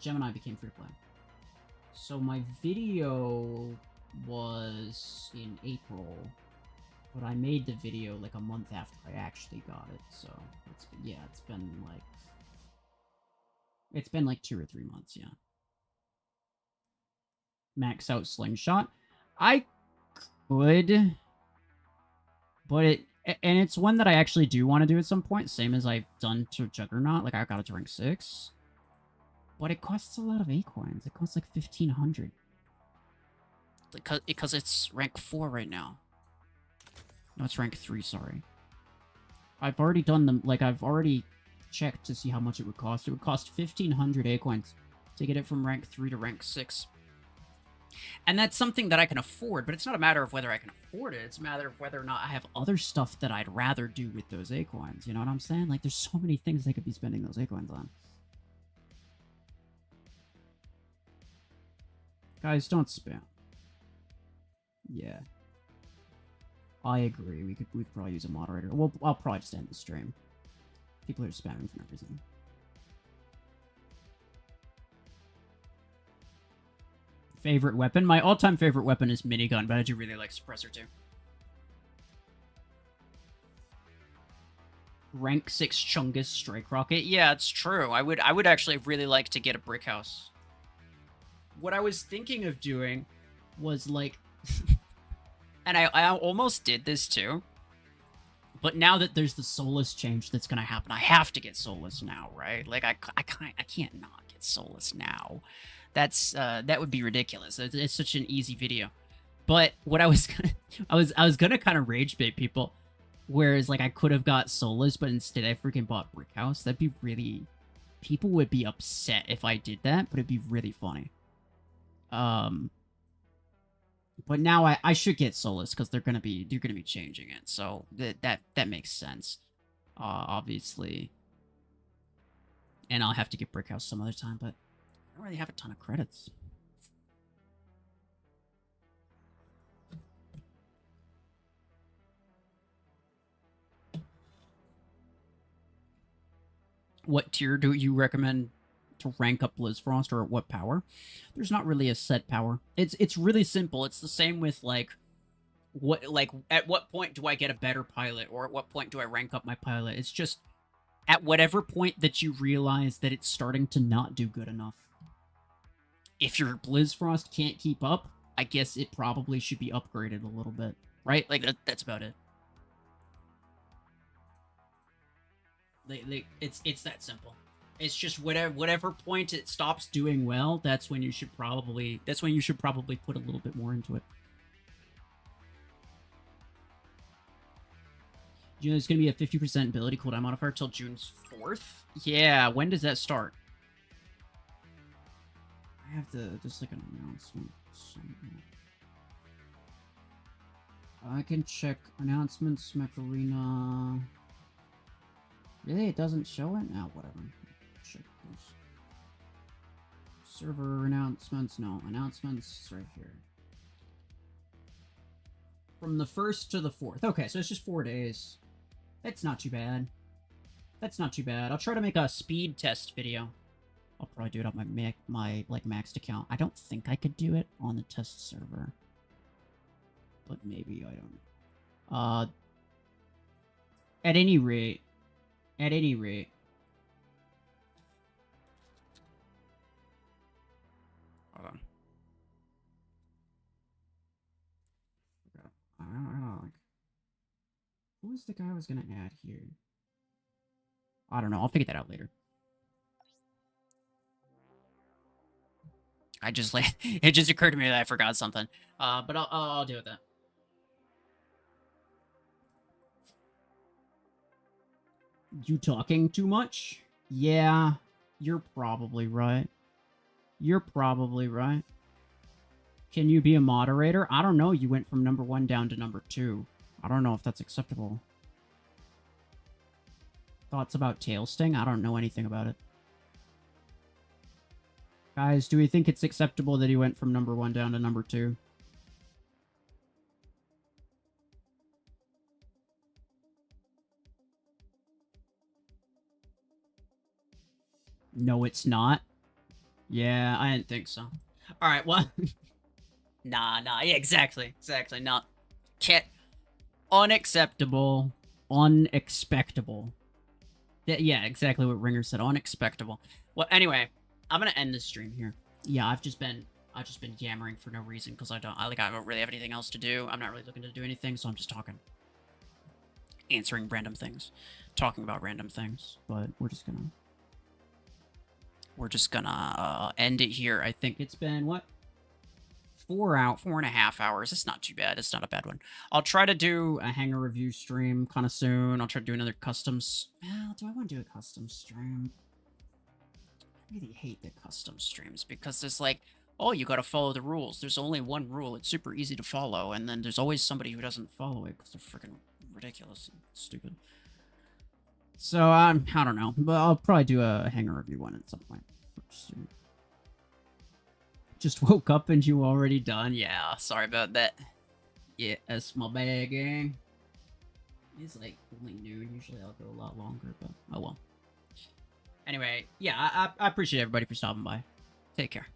Speaker 2: Gemini became free-to-play. So my video was in April... But I made the video like a month after I actually got it, so it's been like 2 or 3 months, yeah. Max out Slingshot. I could, but it's one that I actually do want to do at some point, same as I've done to Juggernaut. Like I got it to rank 6, but it costs a lot of Acorns. It costs like 1,500. Because it's rank 4 right now. No, it's rank 3, sorry. I've already done them, like, I've already checked to see how much it would cost. It would cost 1,500 Acorns to get it from rank 3 to rank 6. And that's something that I can afford, but it's not a matter of whether I can afford it. It's a matter of whether or not I have other stuff that I'd rather do with those Acorns. You know what I'm saying? Like, there's so many things I could be spending those Acorns on. Guys, don't spam. Yeah. I agree. We could probably use a moderator. Well, I'll probably just end the stream. People are spamming for no reason. Favorite weapon? My all-time favorite weapon is minigun, but I do really like suppressor too. Rank 6 Chungus Strike Rocket. Yeah, it's true. I would actually really like to get a brick house. what I was thinking of doing was like,
Speaker 1: and I almost did this too.
Speaker 2: but now that there's the Soulless change that's gonna happen, I have to get Soulless now, right? Like I can't not get Soulless now. That's that would be ridiculous. It's such an easy video. But what I was gonna, I was gonna kind of rage bait people, whereas like I could have got Soulless, but instead I freaking bought Brick House. That'd be really, people would be upset if I did that, but it'd be really funny. But now I should get Soulless because they're gonna be changing it, so that makes sense, obviously. And I'll have to get Brick House some other time, but I don't really have a ton of credits. What tier do you recommend to rank up BLIZZFROST, or at what power? There's not really a set power. It's really simple. It's the same with like at what point do I get a better pilot, or at what point do I rank up my pilot? It's just at whatever point that you realize that it's starting to not do good enough. If your BLIZZFROST can't keep up, I guess it probably should be upgraded a little bit, right? Like that's about it. It's that simple. It's just whatever point it stops doing well, that's when you should probably put a little bit more into it. You know, there's gonna be a 50% ability cooldown modifier till June 4th. Yeah, when does that start? I have to just like an announcement. I can check announcements, Mech Arena. Really, it doesn't show it? Now, whatever. Check this. Server announcements. No, announcements right here. From the 1st to the 4th. Okay, so it's just 4 days. That's not too bad. That's not too bad. I'll try to make a speed test video. I'll probably do it on my like maxed account. I don't think I could do it on the test server, but maybe I don't. At any rate. Hold on. I don't know. Like, who was the guy I was gonna add here? I don't know. I'll figure that out later. I just like it just occurred to me that I forgot something. But I'll deal with that. You talking too much? Yeah, you're probably right. You're probably right. Can you be a moderator? I don't know. You went from number 1 down to number 2. I don't know if that's acceptable. Thoughts about tail sting? I don't know anything about it. Guys, do we think it's acceptable that he went from number 1 down to number 2? No, it's not. Yeah, I didn't think so. All right, well, nah, yeah, exactly, not. Can't. Unacceptable. Unexpectable. Yeah, exactly what Ringer said. Unexpectable. Well, anyway, I'm gonna end this stream here. Yeah, I've just been yammering for no reason because I don't really have anything else to do. I'm not really looking to do anything, so I'm just talking, answering random things, talking about random things. But we're just gonna end it here. I think it's been what? 4.5 hours. It's not too bad. It's not a bad one. I'll try to do a Hangar review stream kind of soon. I'll try to do another customs. Well, do I want to do a custom stream? I really hate the custom streams because there's like, oh, you gotta follow the rules. There's only one rule. It's super easy to follow, and then there's always somebody who doesn't follow it because they're freaking ridiculous and stupid. So, I don't know. But I'll probably do a Hangar review one at some point. Just woke up and you already done? Yeah, sorry about that. Yeah, that's my bad, gang. It's like only noon. Usually I'll go a lot longer, but oh well. Anyway, yeah, I appreciate everybody for stopping by. Take care.